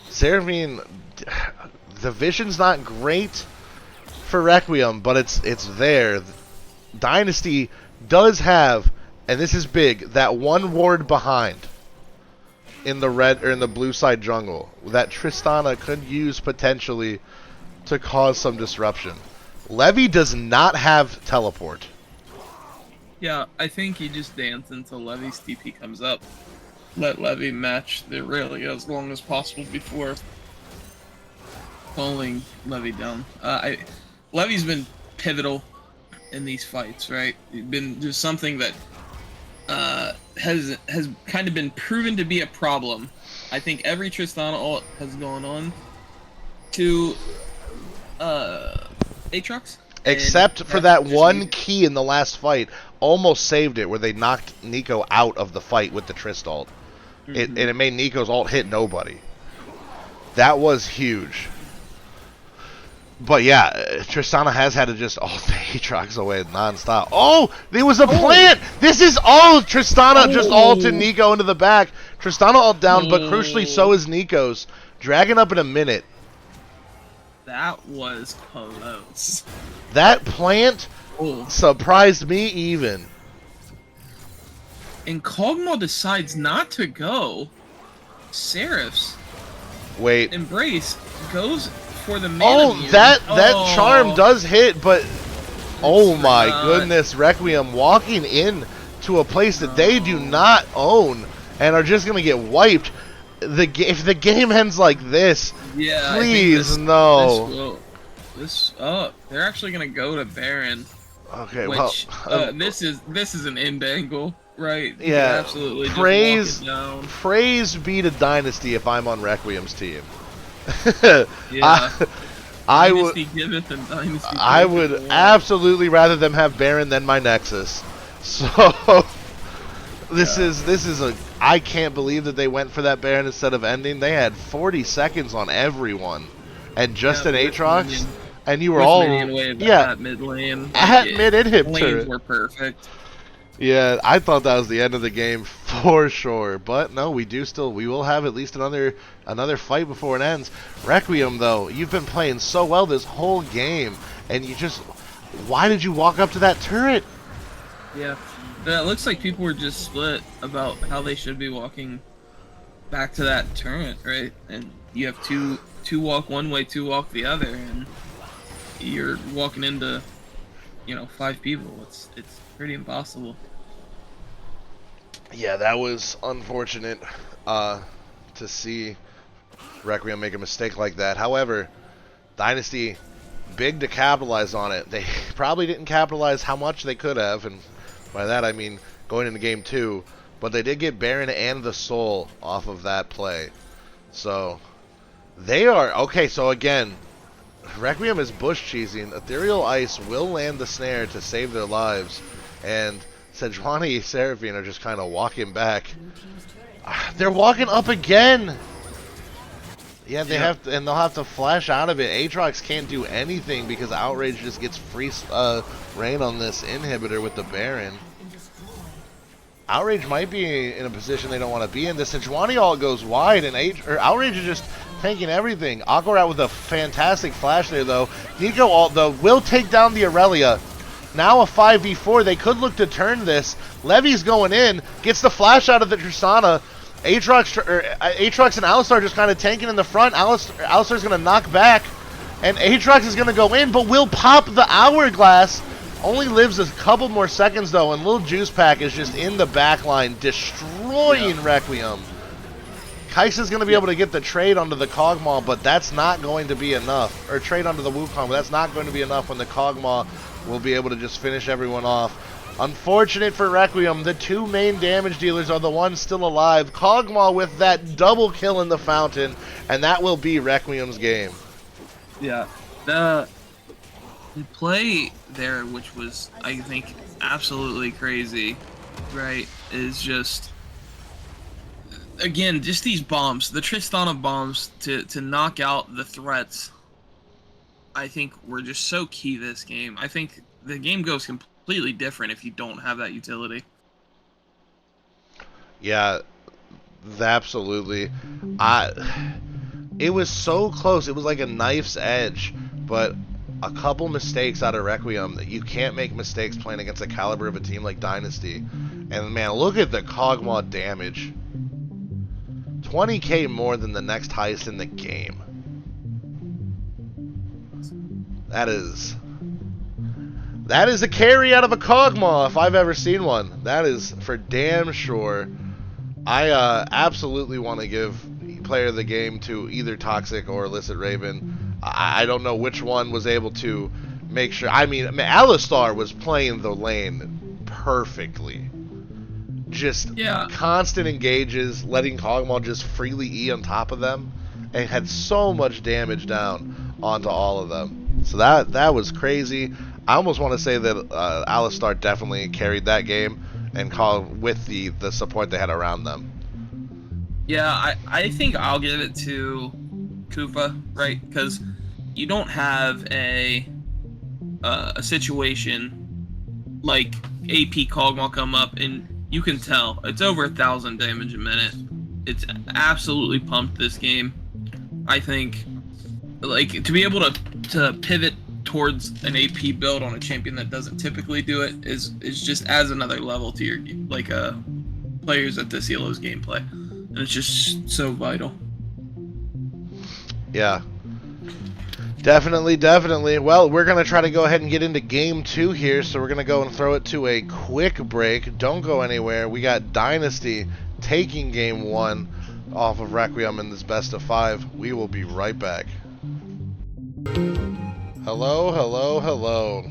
Seraphine, the vision's not great for Requiem, but it's there. Dynasty does have, and this is big, that one ward behind in the red or in the blue side jungle that Tristana could use potentially to cause some disruption. Levy does not have teleport. Yeah, I think you just dance until Levy's TP comes up. Let Levy match the Aurelia as long as possible before pulling Levy down. Levy's been pivotal in these fights, right? Been just something that has kind of been proven to be a problem. I think every Tristana ult has gone on to Aatrox. Except for that one key in the last fight, almost saved it, where they knocked Nico out of the fight with the Trist ult. And it made Nico's ult hit nobody. That was huge. But yeah, Tristana has had to just ult the Aatrox away non-stop. Oh, there was a plant! This is all Tristana just ulted Nico into the back. Tristana ult down, but crucially so is Nico's. Dragon up in a minute. That was close. That plant surprised me even. And Kog'Maw decides not to go. Seraph's Embrace goes for the mana. That charm does hit, but oh my goodness, Requiem walking in to a place that they do not own and are just gonna get wiped. if the game ends like this, Yeah, please I think no. They're actually gonna go to Baron, Okay, which well, this is an end angle, right? You yeah. can absolutely just walk it down. Praise be to Dynasty if I'm on Requiem's team. Yeah. I would. Dynasty giveth and Dynasty I taketh would away. absolutely rather them have Baron than my Nexus. So this is a. I can't believe that they went for that Baron instead of ending. They had 40 seconds on everyone, and just an with Aatrox, minion- and you were with all minion wave at mid lane. at mid inhib Lanes turret. were perfect. Yeah, I thought that was the end of the game for sure. But no, we will have at least another fight before it ends. Requiem though, you've been playing so well this whole game, and why did you walk up to that turret? Yeah. It looks like people were just split about how they should be walking back to that turret, right? And you have two walk one way, two walk the other, and you're walking into 5 people. It's pretty impossible. Yeah, that was unfortunate to see Requiem make a mistake like that. However, Dynasty, big to capitalize on it. They probably didn't capitalize how much they could have, and by that I mean going into game 2. But they did get Baron and the Soul off of that play. So, they are... Okay, so again, Requiem is bush cheesing. Ethereal Ice will land the snare to save their lives. And Sejuani, Seraphine are just kind of walking back. They're walking up again! Yeah, they'll have to flash out of it. Aatrox can't do anything because Outrage just gets free reign on this inhibitor with the Baron. Outrage might be in a position they don't want to be in. The Sejuani all goes wide, and Outrage is just tanking everything. Aquarat with a fantastic flash there, though. Nico ult, though, will take down the Aurelia. Now a 5v4. They could look to turn this. Levy's going in, gets the flash out of the Tristana. Aatrox and Alistar just kind of tanking in the front. Alistar's going to knock back, and Aatrox is going to go in, but will pop the Hourglass. Only lives a couple more seconds, though, and Lil Juice Pack is just in the back line, destroying Requiem. Kai'Sa's going to be able to get the trade onto the Kog'Maw, but that's not going to be enough. Or trade onto the Wukong, but that's not going to be enough when the Kog'Maw will be able to just finish everyone off. Unfortunate for Requiem, the 2 main damage dealers are the ones still alive. Kog'Maw with that double kill in the fountain, and that will be Requiem's game. Yeah. The play there, which was, I think, absolutely crazy, right, is just, again, just these bombs, the Tristana bombs to knock out the threats, I think were just so key this game. I think the game goes completely different if you don't have that utility. Yeah, absolutely. It was so close. It was like a knife's edge, but a couple mistakes out of Requiem. That you can't make mistakes playing against the caliber of a team like Dynasty. And man, look at the Kog'Maw damage. 20k more than the next highest in the game. That is a carry out of a Kog'Maw if I've ever seen one. That is for damn sure. I absolutely want to give player of the game to either Toxic or Illicit Raven. I don't know which one was able to make sure. I mean, Alistar was playing the lane perfectly. Just constant engages, letting Kog'Maw just freely E on top of them, and had so much damage down onto all of them. So that was crazy. I almost want to say that Alistar definitely carried that game and with the support they had around them. Yeah, I think I'll give it to Kufa, right? Because you don't have a situation like AP Kog'Maw come up, and you can tell it's over 1,000 damage a minute. It's absolutely pumped this game. I think, like, to be able to pivot towards an AP build on a champion that doesn't typically do it is just adds another level to your players at this ELO's gameplay, and it's just so vital. Yeah, definitely. Well, we're gonna try to go ahead and get into game 2 here, so we're gonna go and throw it to a quick break. Don't go anywhere. We got Dynasty taking game 1. off of Requiem in this best of 5. We will be right back. Hello, hello, hello.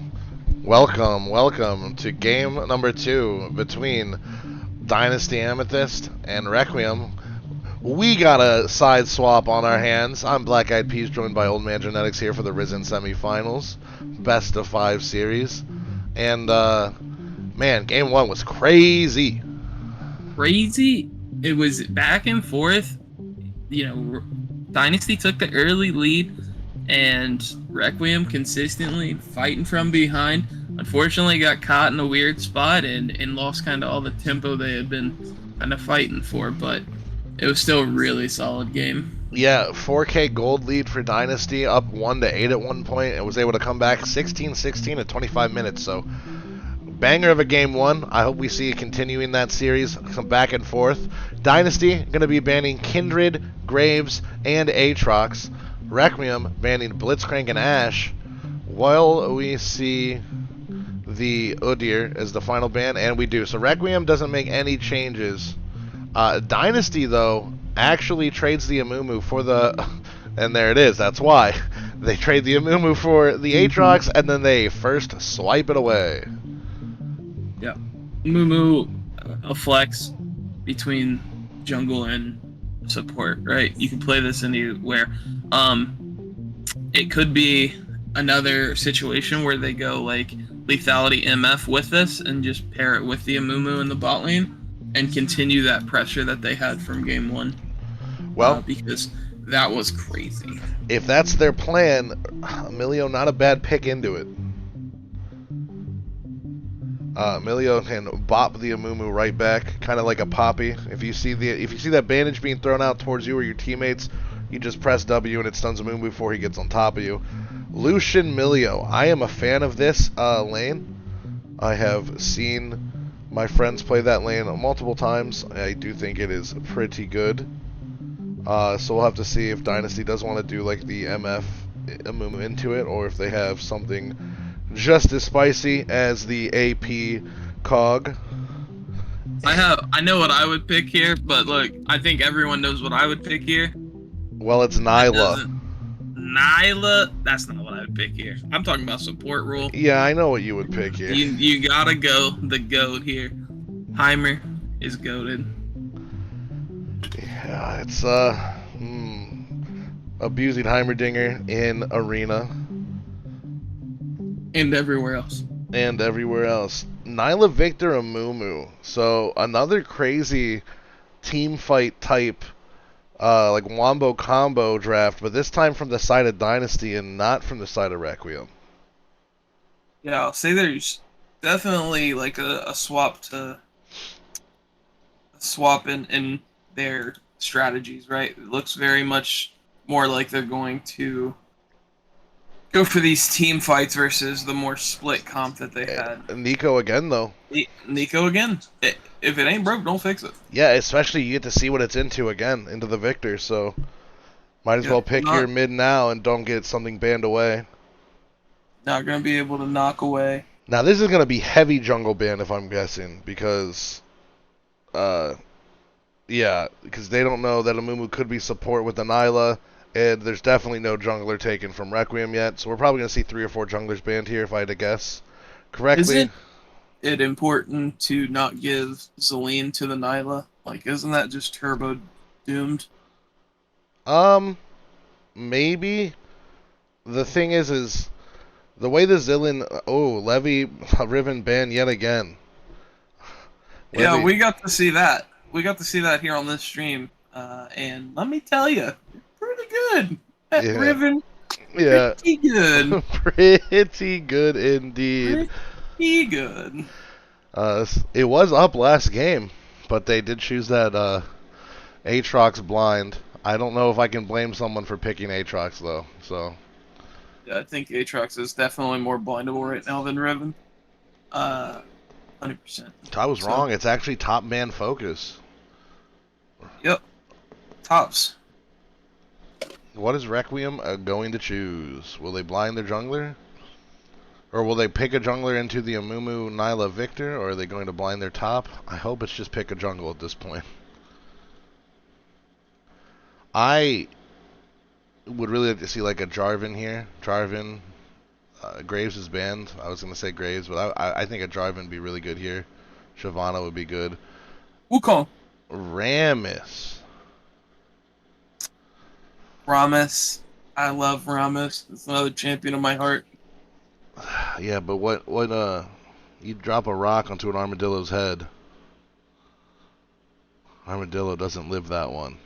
Welcome to game number 2 between Dynasty Amethyst and Requiem. We got a side swap on our hands. I'm Black Eyed Peas, joined by Old Man Genetics here for the Risen semifinals, best of 5 series. And man, game 1 was crazy. It was back and forth. Dynasty took the early lead, and Requiem consistently fighting from behind. Unfortunately, got caught in a weird spot and lost kind of all the tempo they had been kind of fighting for, but it was still a really solid game. Yeah, 4K gold lead for Dynasty, up 1-8 at one point, and was able to come back 16-16 at 25 minutes, so banger of a game 1. I hope we see continuing that series, some back and forth. Dynasty going to be banning Kindred, Graves, and Aatrox. Requiem banning Blitzcrank and Ashe, while we see the Udyr as the final ban, and we do. So Requiem doesn't make any changes. Dynasty, though, actually trades the Amumu for the... And there it is, that's why. They trade the Amumu for the Aatrox, and then they first swipe it away. Yeah. Mumu, a flex between jungle and support, right? You can play this anywhere. It could be another situation where they go like lethality MF with this and just pair it with the Amumu in the bot lane and continue that pressure that they had from game 1. Well, because that was crazy. If that's their plan, Emilio, not a bad pick into it. Emilio can bop the Amumu right back, kind of like a Poppy. If you see that bandage being thrown out towards you or your teammates, you just press W and it stuns Amumu before he gets on top of you. Lucian Milio, I am a fan of this lane. I have seen my friends play that lane multiple times. I do think it is pretty good. So we'll have to see if Dynasty does want to do like the MF Amumu into it, or if they have something just as spicy as the AP Cog. I know what I would pick here, but look, I think everyone knows what I would pick here. Well, it's Nyla. Nyla, that's not what I would pick here. I'm talking about support role. Yeah, I know what you would pick here. You gotta go the GOAT here. Heimer is goated. Yeah, it's abusing Heimerdinger in Arena. And everywhere else. Nyla Victor Amumu. So another crazy team fight type like Wombo combo draft, but this time from the side of Dynasty and not from the side of Requiem. Yeah, I'll say there's definitely like a swap in their strategies, right? It looks very much more like they're going to go for these team fights versus the more split comp that they had. Nico again, though. Nico again. If it ain't broke, don't fix it. Yeah, especially you get to see what it's into again, into the Victor, so might as well pick your mid now and don't get something banned away. Not going to be able to knock away. Now, this is going to be heavy jungle ban, if I'm guessing, because, yeah, because they don't know that Amumu could be support with the Nyla, and there's definitely no jungler taken from Requiem yet, so we're probably going to see 3 or 4 junglers banned here, if I had to guess correctly. Isn't it important to not give Zelene to the Nyla? Like, isn't that just turbo doomed? Maybe. The thing is the way the Zillion... Oh, Levy Riven ban yet again. Levy. Yeah, we got to see that. We got to see that here on this stream. And let me tell you, pretty good. That Riven, pretty good. Pretty good indeed. Pretty good. It was up last game, but they did choose that Aatrox blind. I don't know if I can blame someone for picking Aatrox, though. So. Yeah, I think Aatrox is definitely more blindable right now than Riven. 100%. I was wrong. It's actually top man focus. Yep. Tops. What is Requiem going to choose? Will they blind their jungler? Or will they pick a jungler into the Amumu Nyla Victor? Or are they going to blind their top? I hope it's just pick a jungle at this point. I would really like to see like a Jarvan here. Jarvan, Graves is banned. I was gonna say Graves, but I think a Jarvan would be really good here. Shyvana would be good. Wukong. Rammus. Rammus. I love Rammus. It's another champion of my heart. Yeah, but what you drop a rock onto an armadillo's head. Armadillo doesn't live that one.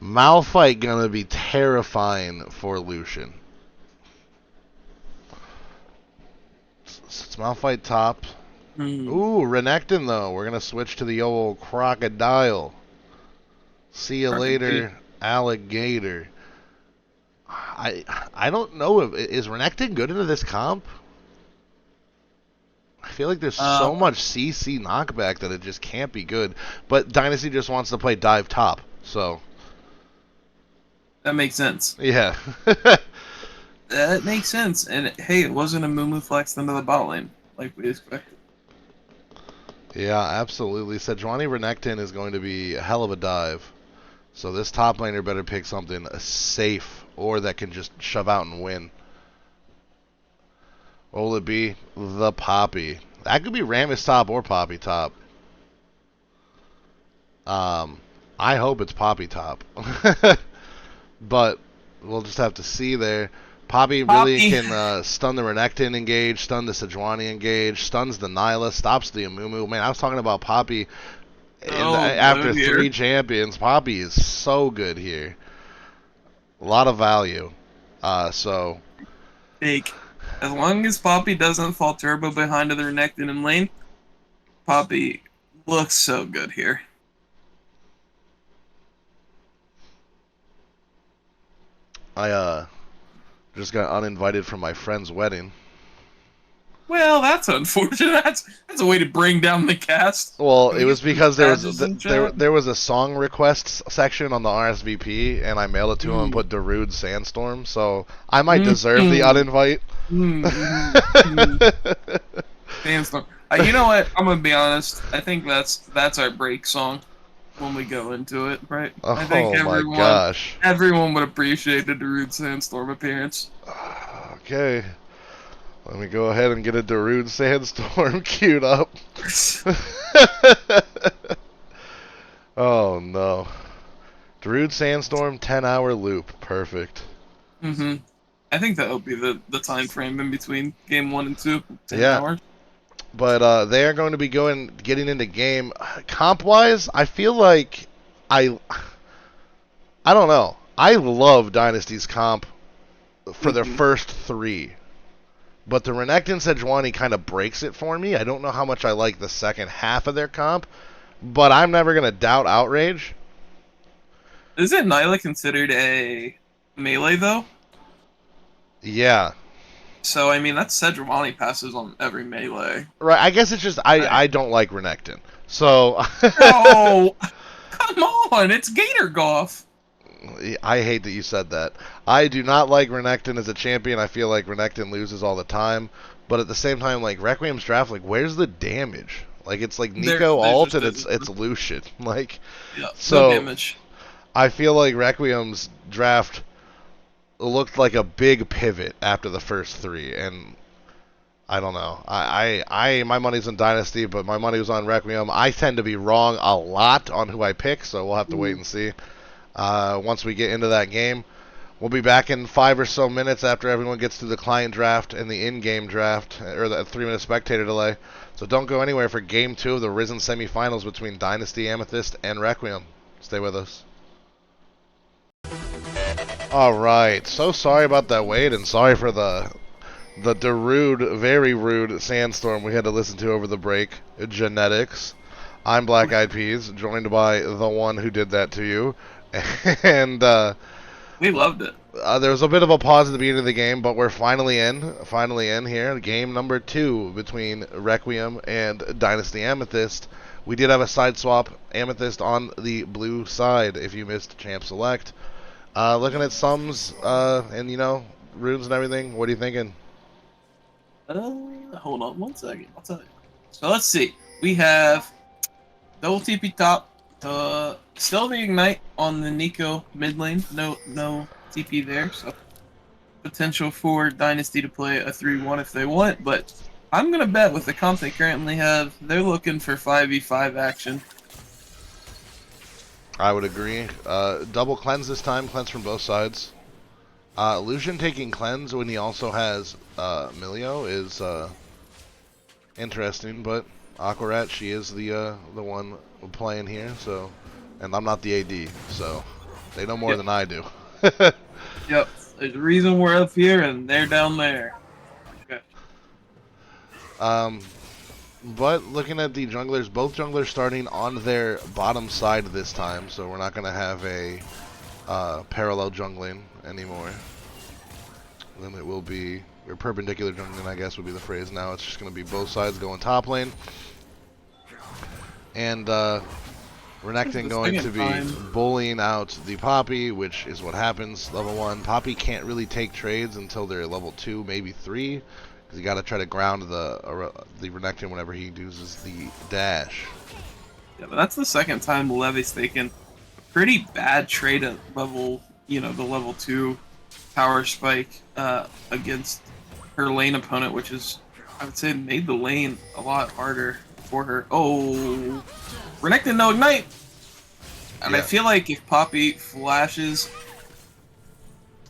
Malphite gonna be terrifying for Lucian. It's Malphite top. Ooh, Renekton though. We're gonna switch to the old crocodile. See you later, alligator. I don't know if is Renekton good into this comp. I feel like there's so much CC knockback that it just can't be good. But Dynasty just wants to play dive top, so that makes sense. Yeah. That makes sense. And hey, it wasn't a Mumu flex into the bot lane like we expected. Yeah, absolutely. Sejuani Renekton is going to be a hell of a dive. So this top laner better pick something safe or that can just shove out and win. What will it be? The Poppy. That could be Rammus top or Poppy top. I hope it's Poppy top. But we'll just have to see there. Poppy really can stun the Renekton engage, stun the Sejuani engage, stuns the Nyla, stops the Amumu. Man, I was talking about Poppy after 3 champions. Poppy is so good here. A lot of value. So Fake. As long as Poppy doesn't fall turbo behind the Renekton in lane, Poppy looks so good here. I just got uninvited from my friend's wedding. Well, that's unfortunate. That's a way to bring down the cast. Well, it was because there was a song requests section on the RSVP, and I mailed it to him and put Darude Sandstorm, so I might deserve the uninvite. Sandstorm. You know what? I'm gonna be honest. I think that's our break song when we go into it, right? I think my gosh. Everyone would appreciate the Darude Sandstorm appearance. Okay. Let me go ahead and get a Darude Sandstorm queued up. Oh no. Darude Sandstorm 10-hour loop. Perfect. I think that would be the time frame in between game 1 and 2. 10 yeah. hours. But they are going to be getting into game. Comp-wise, I feel like I don't know. I love Dynasty's comp for their first 3. But the Renekton Sejuani kind of breaks it for me. I don't know how much I like the second half of their comp, but I'm never going to doubt Outrage. Isn't Nyla considered a melee, though? Yeah. So, I mean, that's Sejuani passes on every melee. Right, I guess it's just I don't like Renekton. So... Oh, come on, it's Gator Golf. I hate that you said that. I do not like Renekton as a champion. I feel like Renekton loses all the time. But at the same time, like, Requiem's draft, like, where's the damage? Like, it's like Nico ult and it's Lucian. Like, yeah, so no damage. I feel like Requiem's draft looked like a big pivot after the first 3. And I don't know. My money's on Dynasty, but my money was on Requiem. I tend to be wrong a lot on who I pick, so we'll have to wait and see. Once we get into that game, we'll be back in 5 or so minutes after everyone gets through the client draft and the in-game draft, or the 3-minute spectator delay. So don't go anywhere for Game 2 of the Risen semifinals between Dynasty, Amethyst, and Requiem. Stay with us. Alright, so sorry about that wait, and sorry for the Darude, very rude Sandstorm we had to listen to over the break. Genetics. I'm Black Eyed Peas, joined by the one who did that to you. And we loved it. There was a bit of a pause at the beginning of the game, but we're finally in here. Game number 2 between Requiem and Dynasty Amethyst. We did have a side swap, Amethyst on the blue side, if you missed Champ Select. Looking at sums and, runes and everything, what are you thinking? Hold on 1 second, I'll tell you. So let's see. We have double TP top, Still the Ignite on the Nico mid lane. No TP there, so potential for Dynasty to play a 3-1 if they want, but I'm going to bet with the comp they currently have, they're looking for 5v5 action. I would agree. Double cleanse this time, cleanse from both sides. Lucian taking cleanse when he also has Milio is interesting, but Aquarat, she is the one playing here, so, and I'm not the AD, so they know more than I do. Yep, there's a reason we're up here and they're down there. Okay. But looking at the junglers, both junglers starting on their bottom side this time, so we're not going to have a parallel jungling anymore. Then it will be, or perpendicular jungling, I guess would be the phrase now. It's just going to be both sides going top lane. And Renekton going to be bullying out the Poppy, which is what happens. Level 1, Poppy can't really take trades until they're level 2, maybe 3. Because you got to try to ground the Renekton whenever he uses the dash. Yeah, but that's the second time Levy's taken a pretty bad trade at level, the level 2 power spike against her lane opponent, which is, I would say, made the lane a lot harder for her. Oh, Renekton no Ignite! And I feel like if Poppy flashes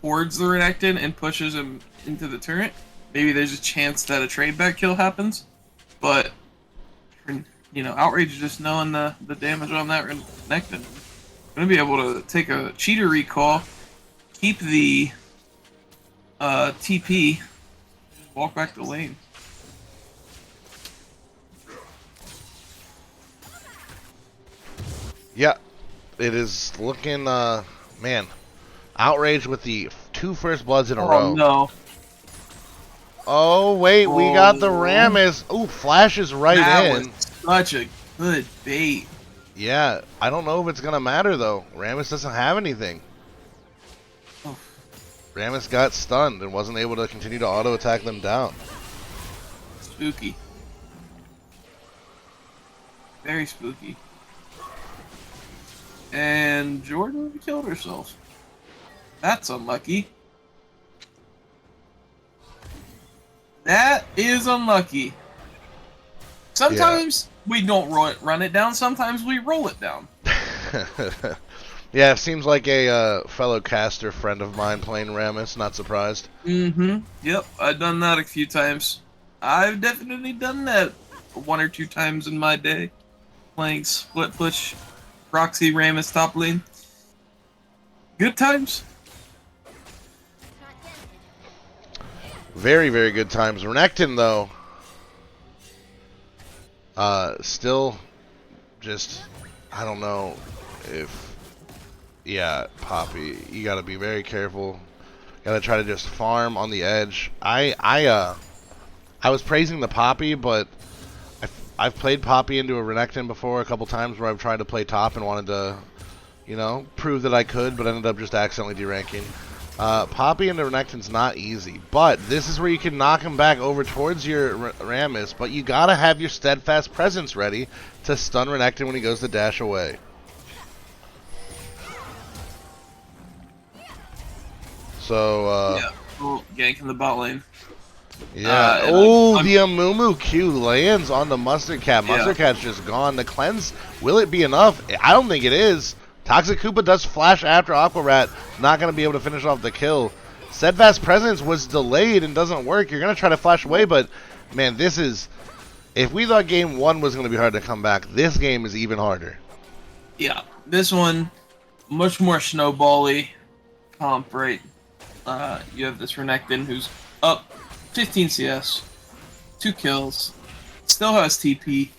towards the Renekton and pushes him into the turret, maybe there's a chance that a trade back kill happens. But, Outrage just knowing the damage on that Renekton. Going to be able to take a cheater recall, keep the TP, walk back to lane. Yeah, it is looking, man, Outrage with the 2 first bloods in a row. Oh, no. Oh, wait, we got the Rammus. Ooh, flashes right in. That was such a good bait. Yeah, I don't know if it's going to matter, though. Rammus doesn't have anything. Oh. Rammus got stunned and wasn't able to continue to auto-attack them down. Spooky. Very spooky. And Jordan killed herself. That's unlucky. That is unlucky. Sometimes we don't run it down, sometimes we roll it down. Yeah, it seems like a fellow caster friend of mine playing Rammus, not surprised. Mm-hmm. Yep, I've done that a few times. I've definitely done that 1 or 2 times in my day. Playing split push, proxy Rammus top lane. Good times. Very, very good times. Renekton, though, still just, I don't know if, yeah, Poppy, you gotta be very careful. Gotta try to just farm on the edge. I was praising the Poppy, but I've played Poppy into a Renekton before a couple times where I've tried to play top and wanted to, prove that I could, but ended up just accidentally deranking. Poppy into Renekton's not easy, but this is where you can knock him back over towards your Rammus, but you gotta have your steadfast presence ready to stun Renekton when he goes to dash away. So, yeah, cool. Gank in the bot lane. Yeah. Oh, the Amumu Q lands on the Mustard Cat. Mustard Cat's just gone. The cleanse, will it be enough? I don't think it is. Toxic Koopa does flash after Aquarat. Not going to be able to finish off the kill. Steadfast Presence was delayed and doesn't work. You're going to try to flash away, but, man, this is... If we thought game 1 was going to be hard to come back, this game is even harder. Yeah, this one, much more snowball-y comp, right? You have this Renekton who's up 15 CS, 2 kills, still has TP.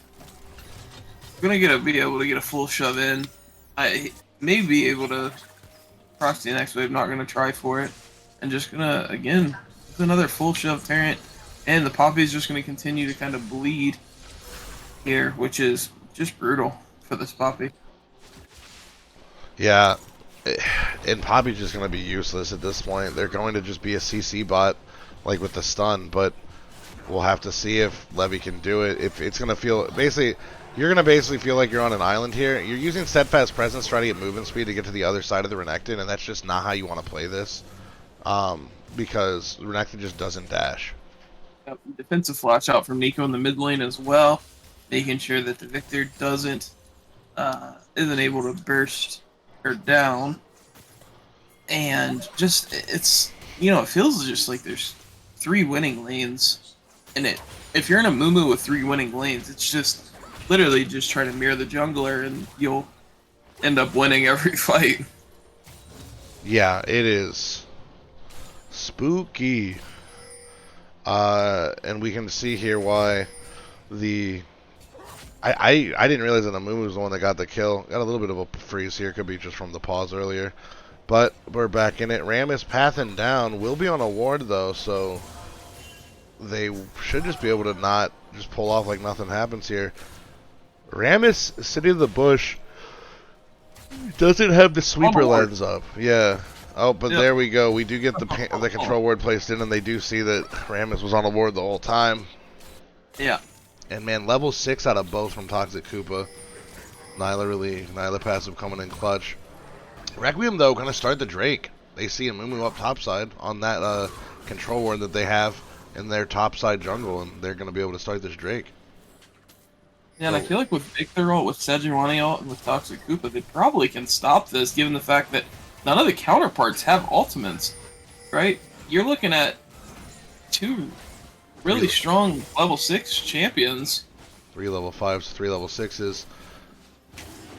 Gonna be able to get a full shove in. I may be able to cross the next wave, not gonna try for it. And just gonna, again, another full shove parent. And the Poppy's just gonna continue to kind of bleed here, which is just brutal for this Poppy. Yeah, and Poppy's just gonna be useless at this point. They're going to just be a CC bot, like with the stun, but we'll have to see if Levy can do it. If it's gonna feel, basically, You're gonna basically feel like you're on an island here. You're using steadfast presence, trying to get movement speed to get to the other side of the Renekton, and that's just not how you want to play this. Because Renekton just doesn't dash. Yep, defensive flash out from Nico in the mid lane as well, making sure that the Victor isn't able to burst her down. And just it feels just like there's 3 winning lanes in it. If you're in a Mumu with 3 winning lanes, it's just literally just try to mirror the jungler and you'll end up winning every fight. Yeah, it is spooky. And we can see here why the I didn't realize that Amumu was the one that got the kill. Got a little bit of a freeze here, could be just from the pause earlier. But we're back in it. Ram is pathing down. Will be on a ward though, so they should just be able to not just pull off like nothing happens here. Ram is City of the Bush doesn't have the sweeper lens up. Yeah. Oh, but there we go. We do get the control ward placed in, and they do see that Rammus was on the ward the whole time. Yeah. And man, level 6 out of both from Toxic Koopa. Nyla passive coming in clutch. Requiem though gonna start the Drake. They see Amumu up topside on that control ward that they have in their topside jungle, and they're gonna be able to start this Drake. Yeah, and I feel like with Victor ult, with Sejuani ult, and with Toxic Koopa, they probably can stop this, given the fact that none of the counterparts have ultimates, right? You're looking at 2 really strong level 6 champions. 3 level 5s, 3 level 6s.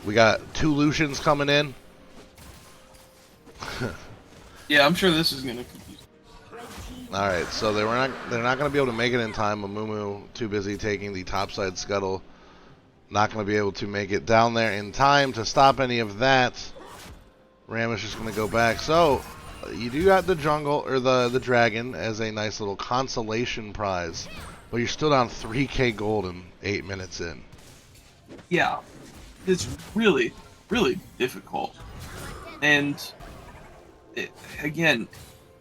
We got 2 Lucians coming in. Yeah, I'm sure this is gonna confuse. Alright, so they're not gonna be able to make it in time. Amumu too busy taking the topside scuttle. Not gonna be able to make it down there in time to stop any of that. Ram is just gonna go back. So you do got the jungle or the dragon as a nice little consolation prize, but you're still down 3k gold in 8 minutes in. Yeah, it's really, really difficult. And again,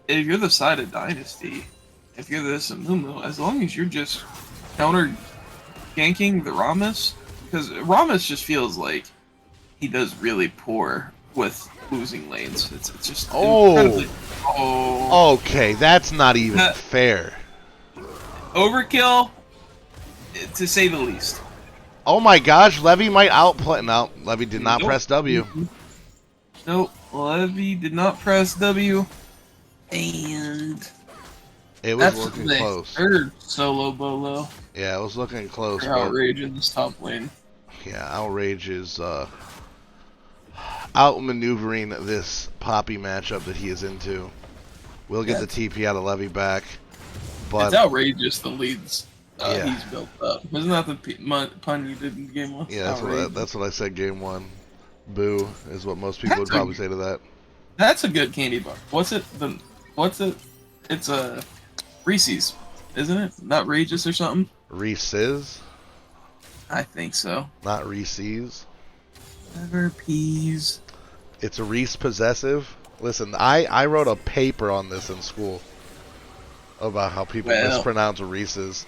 if you're the side of Dynasty, if you're this Amumu, as long as you're just counter ganking the Rammus, because Rammus just feels like he does really poor with losing lanes. It's just incredibly... Okay, that's not even fair. Overkill, to say the least. Oh my gosh, Levy might outplay. No, Levy did not press W. Nope, Levy did not press W, and it was looking close. Third solo bolo. Yeah, it was looking close. Outrage in this top lane. Yeah, Outrage is outmaneuvering this Poppy matchup that he is into. We'll get the TP out of Levy back, but it's outrageous the leads he's built up. Isn't that the pun you did in game 1? Yeah, that's what I said game 1. Boo is what most people would probably say to that. That's a good candy bar. What's it? It's a Reese's, isn't it? Not Regis or something? Reese's? I think so. Not Reese's. Never peas. It's a Reese possessive. Listen, I wrote a paper on this in school about how people mispronounce Reese's.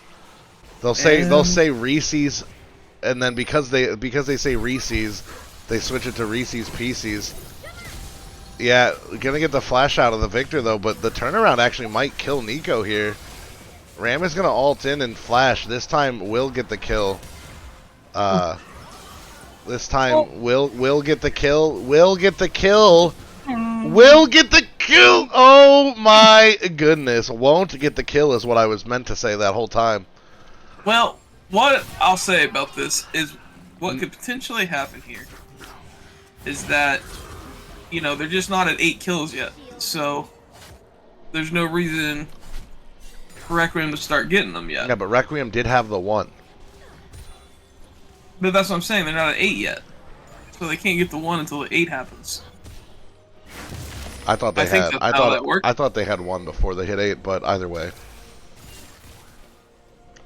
They'll say Reese's, and then because they say Reese's, they switch it to Reese's Pieces. Yeah, gonna get the flash out of the Victor though, but the turnaround actually might kill Nico here. Ram is gonna ult in and flash. This time will get the kill. This time will get the kill. Will get the kill. Will get the kill. Oh my goodness! Won't get the kill is what I was meant to say that whole time. Well, what I'll say about this is what could potentially happen here is that, you know, they're just not at 8 kills yet, so there's no reason for Requiem to start getting them yet. Yeah, but Requiem did have the 1. But that's what I'm saying, they're not at 8 yet. So they can't get the 1 until the 8 happens. I thought they had. I thought they had 1 before they hit 8, but either way.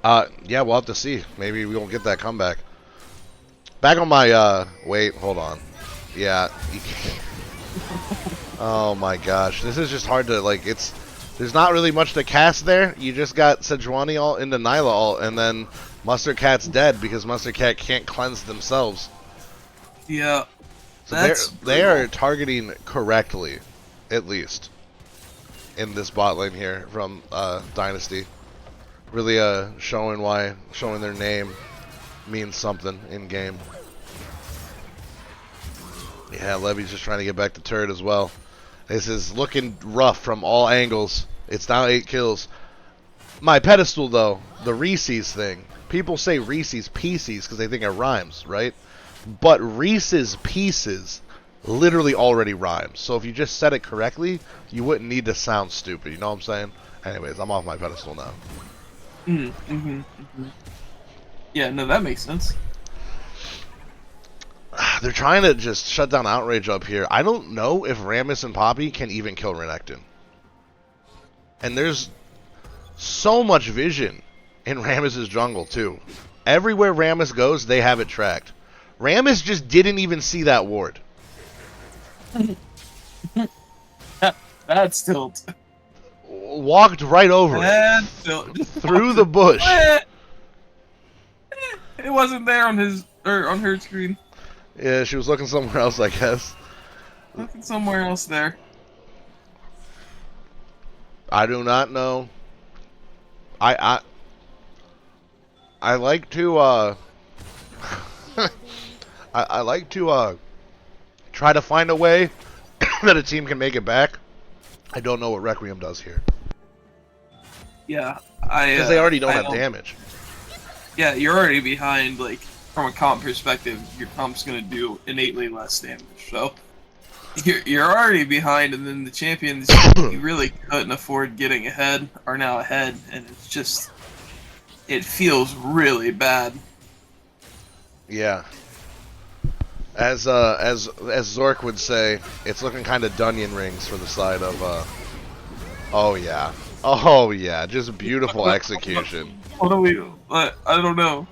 Yeah, we'll have to see. Maybe we won't get that comeback. Back on my wait, hold on. Yeah. Oh my gosh. This is just hard to there's not really much to cast there. You just got Sejuani ult into Nyla ult, and then Mustard Cat's dead because Mustard Cat can't cleanse themselves. Yeah. So That's they are targeting correctly, at least, in this bot lane here from Dynasty. Really showing their name means something in game. Yeah, Levy's just trying to get back to turret as well. This is looking rough from all angles. It's now 8 kills. My pedestal, though, the Reese's thing. People say Reese's Pieces because they think it rhymes, right? But Reese's Pieces literally already rhymes. So if you just said it correctly, you wouldn't need to sound stupid. You know what I'm saying? Anyways, I'm off my pedestal now. Yeah, no, that makes sense. They're trying to just shut down Outrage up here. I don't know if Rammus and Poppy can even kill Renekton. And there's so much vision in Rammus' jungle, too. Everywhere Rammus goes, they have it tracked. Rammus just didn't even see that ward. That's tilt. Walked right over it. Through the bush. It wasn't there on his or on her screen. Yeah, she was looking somewhere else, I guess. Looking somewhere else there. I do not know. I like to I like to try to find a way that a team can make it back. I don't know what Requiem does here. Yeah, because they already don't have damage. Yeah, you're already behind. Like from a comp perspective, your comp's gonna do innately less damage. So you're already behind, and then the champions you really couldn't afford getting ahead are now ahead, and it's just it feels really bad. Yeah. As Zork would say, it's looking kind of Dunyan rings for the side of oh yeah, just beautiful execution. What do we? I don't know.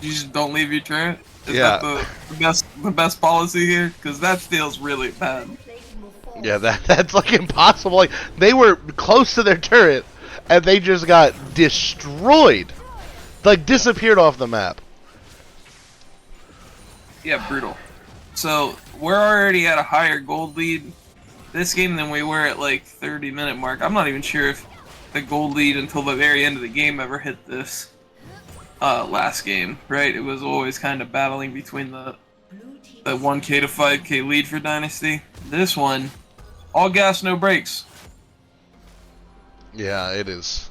You just don't leave your turret. Is that the best policy here? Because that feels really bad. Yeah, that's like impossible. Like they were close to their turret, and they just got destroyed, like disappeared off the map. Yeah, brutal. So we're already at a higher gold lead this game than we were at like 30-minute mark. I'm not even sure if the gold lead until the very end of the game ever hit this last game, right? It was always kind of battling between the 1K to 5K lead for Dynasty. This one, all gas, no brakes. Yeah, it is.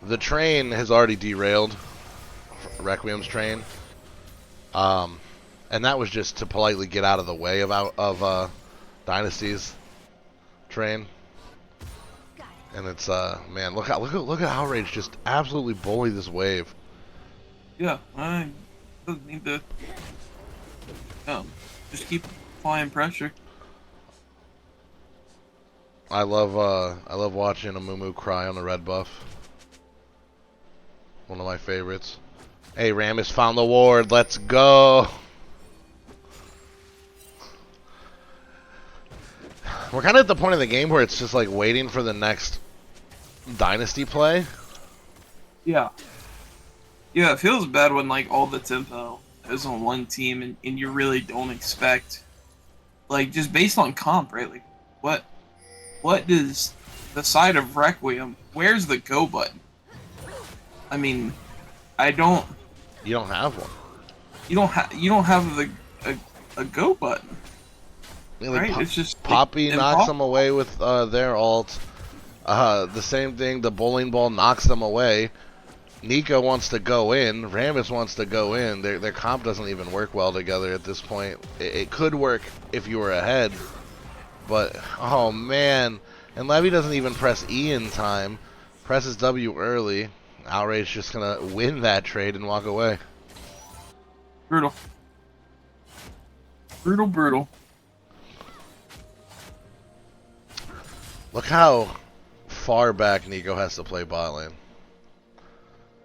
The train has already derailed. Requiem's train. And that was just to politely get out of the way of Dynasty's train. And it's man, look at Outrage just absolutely bully this wave. Yeah, I doesn't need to just keep applying pressure. I love watching a Mumu cry on the red buff. One of my favorites. Hey, Rammus found the ward. Let's go. We're kind of at the point of the game where it's just like waiting for the next Dynasty play. Yeah. Yeah, it feels bad when like all the tempo is on one team and you really don't expect, like, just based on comp, right? Like, what does the side of Requiem, where's the go button? I mean, I don't... You don't have one. You don't have a go button. Yeah, like right? It's just Poppy knocks them away with their ult. The same thing, the bowling ball knocks them away. Nico wants to go in. Rammus wants to go in. Their comp doesn't even work well together at this point. It could work if you were ahead. But, oh man. And Levy doesn't even press E in time. Presses W early. Outrage just going to win that trade and walk away. Brutal. Brutal, brutal. Look how far back Nico has to play bot lane.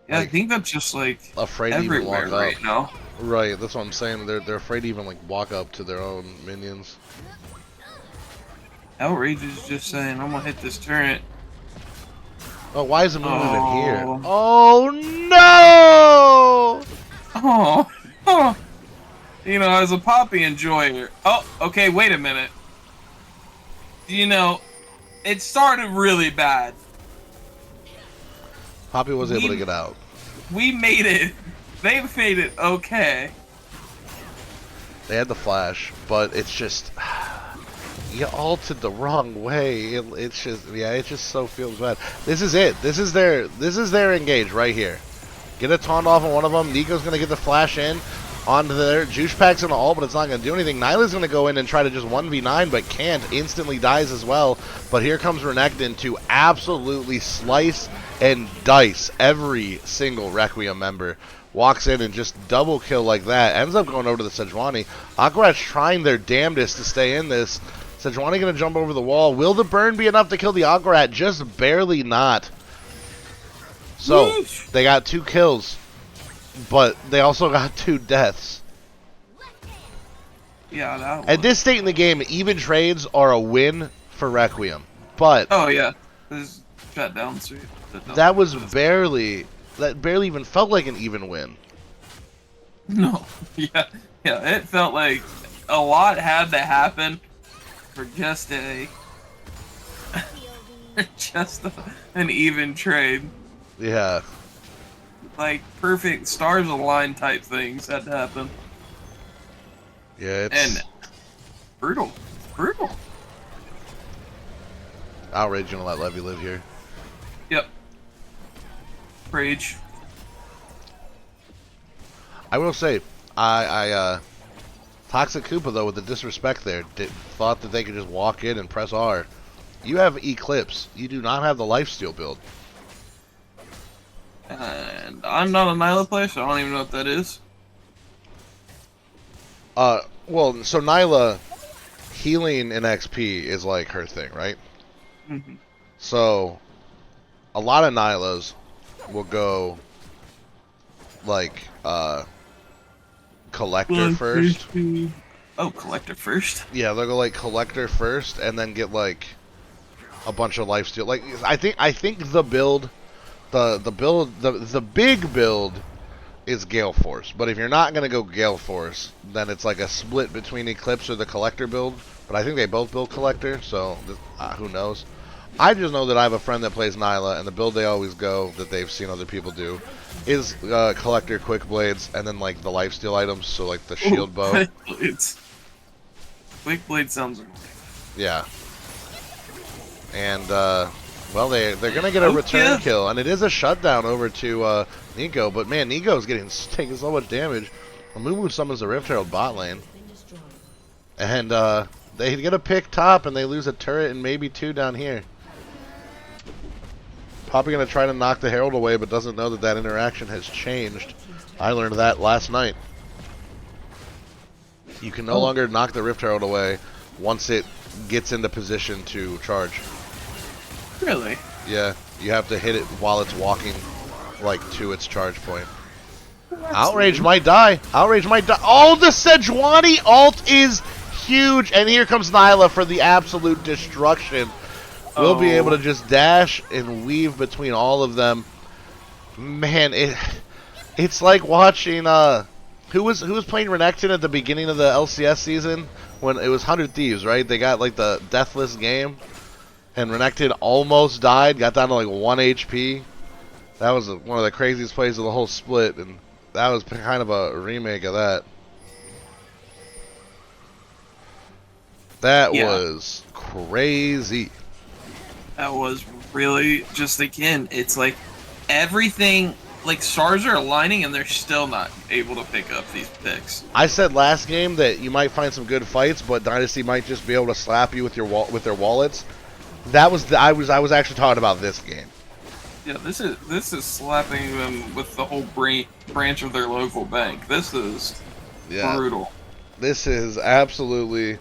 Yeah, Like, I think that's just like afraid to even walk everywhere right up. now. Right, that's what I'm saying. They're afraid to even like walk up to their own minions. Outrage is just saying, I'm gonna hit this turret. Oh, why is the moon even here? Oh. Oh no! Oh. Oh. You know, as a Poppy enjoyer. Oh, okay, wait a minute. You know, it started really bad. Poppy was able to get out. We made it. They made it okay. They had the flash, but it's just you ulted the wrong way. It's just it just so feels bad. This is it. This is their engage right here. Get a taunt off on one of them. Nico's gonna get the flash in onto there. Juice Pack's gonna ult, but it's not gonna do anything. Nyla's gonna go in and try to just 1v9, but can't. Instantly dies as well. But here comes Renekton to absolutely slice and dice every single Requiem member. Walks in and just double kill like that. Ends up going over to the Sejuani. Aquarat's trying their damnedest to stay in this. Sejuani gonna jump over the wall. Will the burn be enough to kill the Aquarat? Just barely not. So, they got 2 kills. But they also got 2 deaths. Yeah, that was... At this state in the game, even trades are a win for Requiem. But... Oh, yeah. This shut down street. That was barely... That barely even felt like an even win. No. Yeah, it felt like a lot had to happen for just an even trade. Yeah. Like perfect stars aligned type things had to happen. Yeah, it's... And brutal. Brutal. Outrage gonna let Levy live here. Yep. Rage. I will say, Toxic Koopa though with the disrespect there thought that they could just walk in and press R. You have Eclipse. You do not have the lifesteal build. And I'm not a Nyla player, so I don't even know what that is. Well, so Nyla healing in XP is like her thing, right? Mm-hmm. So a lot of Nylas will go like Collector first. Oh, Collector first? Yeah, they'll go like Collector first and then get like a bunch of lifesteal. Like I think the build the big build is Gale Force. But if you're not gonna go Gale Force, then it's like a split between Eclipse or the Collector build. But I think they both build Collector, so who knows? I just know that I have a friend that plays Nyla, and the build they always go that they've seen other people do is Collector, Quick Blades, and then like the lifesteal items, so like the shield bow. Quick Blade sounds amazing. Yeah. And well, they're gonna get a return kill, and it is a shutdown over to Nico. But man, Nico's taking so much damage. Amumu summons the Rift Herald bot lane, and they get a pick top, and they lose a turret and maybe 2 down here. Poppy gonna try to knock the Herald away, but doesn't know that that interaction has changed. I learned that last night. You can no longer knock the Rift Herald away once it gets into position to charge. Really? Yeah, you have to hit it while it's walking, like, to its charge point. Outrage might die. Outrage might die. Oh, the Sejuani ult is huge, and here comes Nyla for the absolute destruction. We'll be able to just dash and weave between all of them. Man, it's like watching who was playing Renekton at the beginning of the LCS season when it was 100 Thieves, right? They got like the deathless game, and Renekton almost died, got down to like 1 HP. That was one of the craziest plays of the whole split, and that was kind of a remake of that. That was crazy. That was really just, again, it's like everything, like stars are aligning and they're still not able to pick up these picks. I said last game that you might find some good fights, but Dynasty might just be able to slap you with their wallets. That was I was actually talking about this game. Yeah, this is slapping them with the whole branch of their local bank. This is brutal. This is absolutely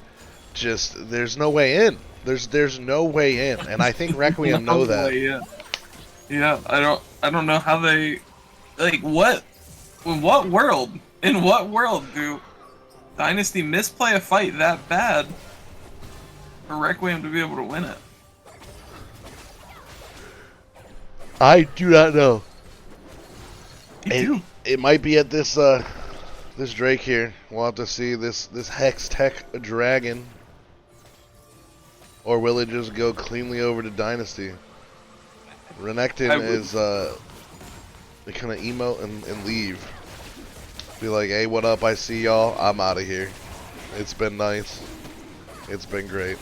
just, there's no way in. There's no way in, and I think Requiem know that. Yeah, I don't know how they, like, in what world do Dynasty misplay a fight that bad for Requiem to be able to win it? I do not know. Me too. It might be at this this Drake here. We'll have to see this Hex Tech Dragon. Or will it just go cleanly over to Dynasty? Renekton is they kind of emote and leave. Be like, hey, what up? I see y'all. I'm out of here. It's been nice. It's been great.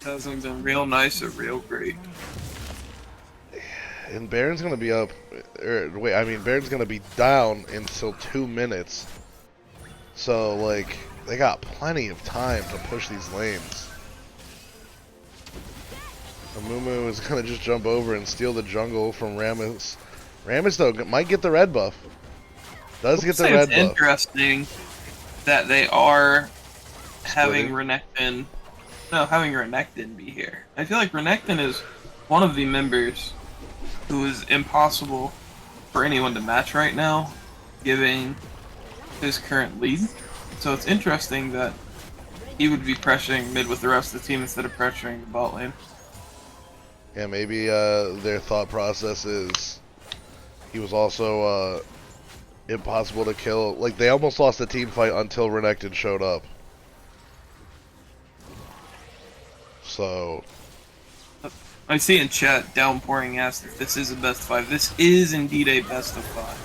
It hasn't been real nice or real great. And Baron's gonna be up. Baron's gonna be down until 2 minutes. So like, they got plenty of time to push these lanes. Amumu is gonna just jump over and steal the jungle from Rammus. Rammus though might get the red buff. Does get the red buff. It's interesting that they are having Renekton. No, having Renekton be here. I feel like Renekton is one of the members who is impossible for anyone to match right now, given his current lead. So it's interesting that he would be pressuring mid with the rest of the team instead of pressuring the bot lane. Yeah, maybe their thought process is he was also impossible to kill. Like, they almost lost the team fight until Renekton showed up. So I see in chat, Downpouring asked if this is a best of 5. This is indeed a best of 5.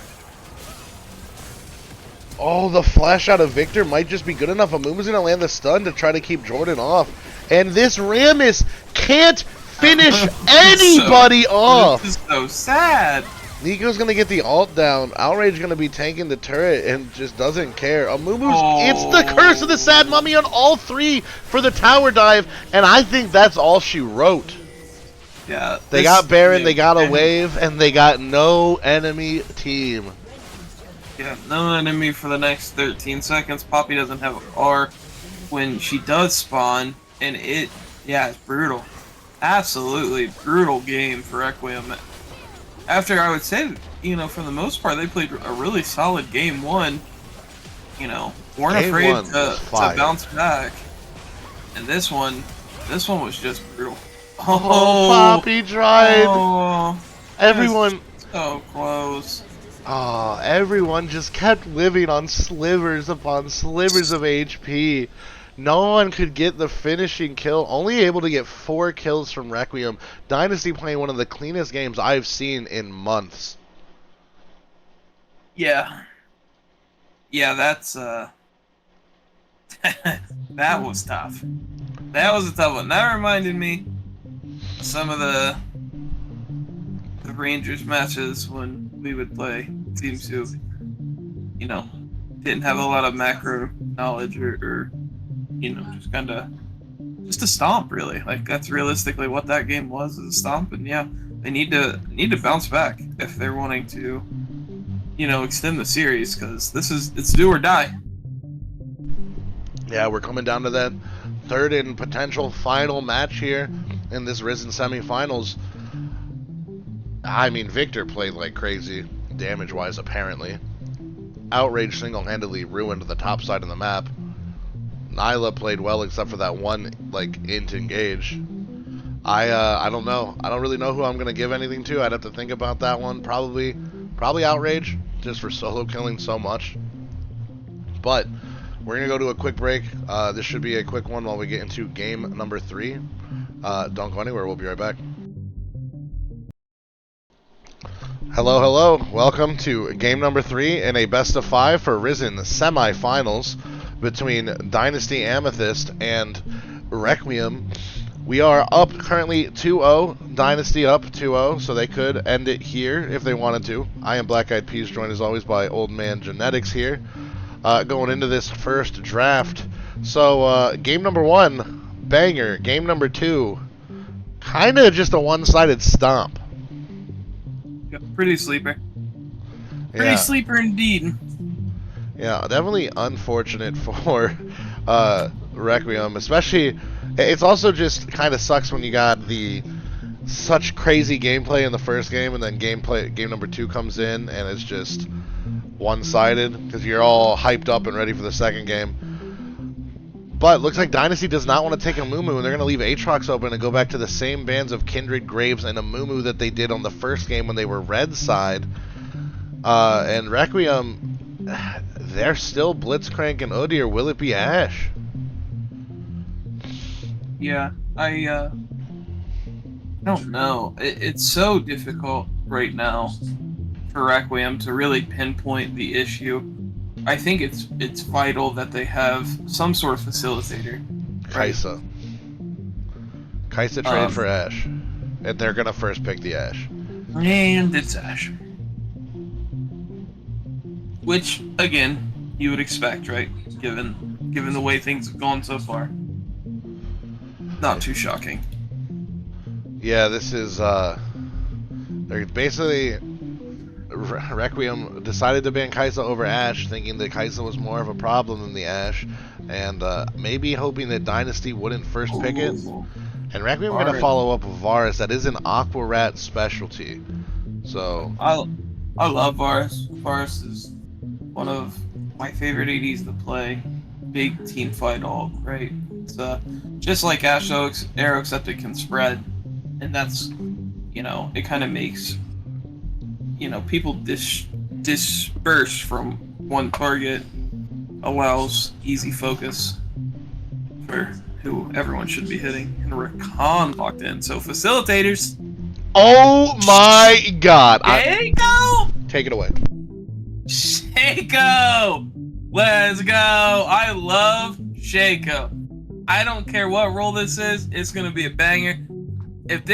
oh, the flash out of Victor might just be good enough. Amumu's gonna land the stun to try to keep Jordan off. And this Rammus can't finish anybody off. This is so sad. Nico's gonna get the ult down. Outrage gonna be tanking the turret and just doesn't care. Amumu's it's the curse of the sad mummy on all 3 for the tower dive, and I think that's all she wrote. Yeah. They got Baron, they got a wave, and they got no enemy team. Yeah, no enemy for the next 13 seconds. Poppy doesn't have a R when she does spawn, and it's brutal. Absolutely brutal game for Requiem. After, I would say, for the most part, they played a really solid game 1. Weren't afraid to bounce back. And this one was just brutal. Oh, Poppy tried. Oh, Everyone. So close. Oh, everyone just kept living on slivers upon slivers of HP. No one could get the finishing kill. Only able to get 4 kills from Requiem. Dynasty playing one of the cleanest games I've seen in months. Yeah. Yeah, that's that was tough. That was a tough one. That reminded me of some of the Rangers matches when we would play teams who, didn't have a lot of macro knowledge or just a stomp, really. Like, that's realistically what that game was, is a stomp. And yeah, they need to bounce back if they're wanting to, extend the series, because it's do or die. Yeah, we're coming down to that third and potential final match here in this Risen semifinals. I mean, Victor played like crazy, damage-wise, apparently. Outrage single-handedly ruined the top side of the map. Nyla played well except for that one, int engage. I don't know. I don't really know who I'm going to give anything to. I'd have to think about that one. Probably Outrage, just for solo killing so much. But we're going to go to a quick break. This should be a quick one while we get into game number 3. Don't go anywhere. We'll be right back. Hello. Welcome to game number 3 in a best of 5 for Risen semifinals between Dynasty Amethyst and Requiem. We are up currently 2-0. Dynasty up 2-0, so they could end it here if they wanted to. I am Black Eyed Peas, joined as always by Old Man Genetics here. Going into this first draft. So, game number 1, banger. Game number 2, kind of just a one-sided stomp. Yep, pretty sleeper. Pretty sleeper indeed. Yeah, definitely unfortunate for Requiem, especially. It's also just kind of sucks when you got such crazy gameplay in the first game, and then game number 2 comes in, and it's just one-sided because you're all hyped up and ready for the second game. But looks like Dynasty does not want to take a Mumu, and they're going to leave Aatrox open and go back to the same bands of Kindred, Graves, and a Mumu that they did on the first game when they were red side. And Requiem, they're still Blitzcrank and Udyr. Will it be Ashe? Yeah, I don't know. It's so difficult right now for Requiem to really pinpoint the issue. I think it's vital that they have some sort of facilitator. Right? Kai'Sa. Kai'Sa trade for Ashe. And they're going to first pick the Ashe. And it's Ashe. Which, again, you would expect, right? Given the way things have gone so far. Not too shocking. Yeah, this is, they're basically, Requiem decided to ban Kai'Sa over Ashe, thinking that Kai'Sa was more of a problem than the Ashe, and maybe hoping that Dynasty wouldn't first pick it. And Requiem going to follow up with Varus. That is an Aqua Rat specialty. So I love Varus. Varus is one of my favorite ADs to play. Big team fight all, right? It's just like Ashe Arrow, except it can spread. And that's, it kind of makes, people disperse from one target, allows easy focus for who everyone should be hitting. And Rakan locked in. So facilitators. Oh my god. Shaco! Take it away. Shaco! Let's go! I love Shaco. I don't care what role this is, it's gonna be a banger. If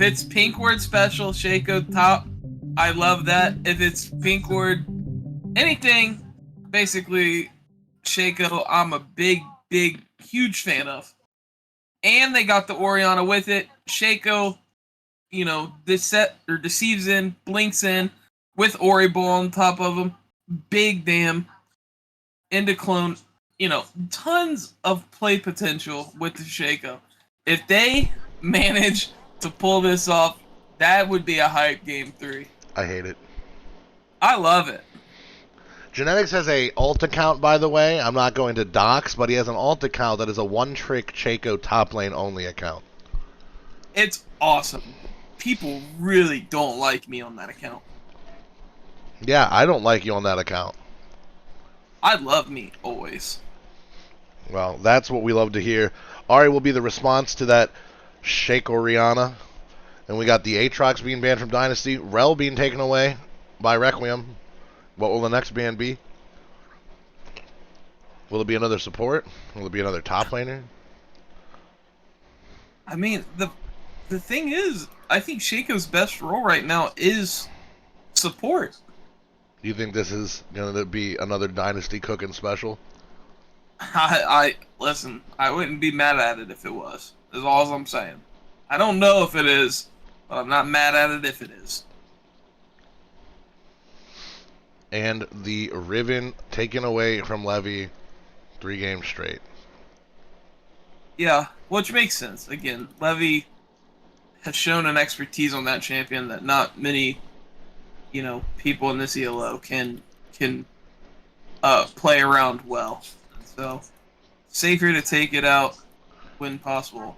it's Pink Ward special, Shaco top, I love that. If it's Pink Ward anything, basically Shaco, I'm a big, huge fan of. And they got the Orianna with it. Shaco, deceives in, blinks in, with Ori Ball on top of him. Big damn. Into clone. Tons of play potential with the Shaco. If they manage to pull this off, that would be a hype game 3. I hate it. I love it. Genetics has a alt account, by the way. I'm not going to dox, but he has an alt account that is a one-trick Shaco top lane only account. It's awesome. People really don't like me on that account. Yeah, I don't like you on that account. I love me, always. Well, that's what we love to hear. Ari will be the response to that Shaco Rihanna. And we got the Aatrox being banned from Dynasty. Rel being taken away by Requiem. What will the next ban be? Will it be another support? Will it be another top laner? I mean, the thing is, I think Shaco's best role right now is support. Do you think this is going to be another Dynasty cooking special? Listen, I wouldn't be mad at it if it was. Is all I'm saying. I don't know if it is, but I'm not mad at it if it is. And the Riven taken away from Levy 3 games straight. Yeah, which makes sense. Again, Levy has shown an expertise on that champion that not many, people in this ELO can play around well. So, safer to take it out when possible.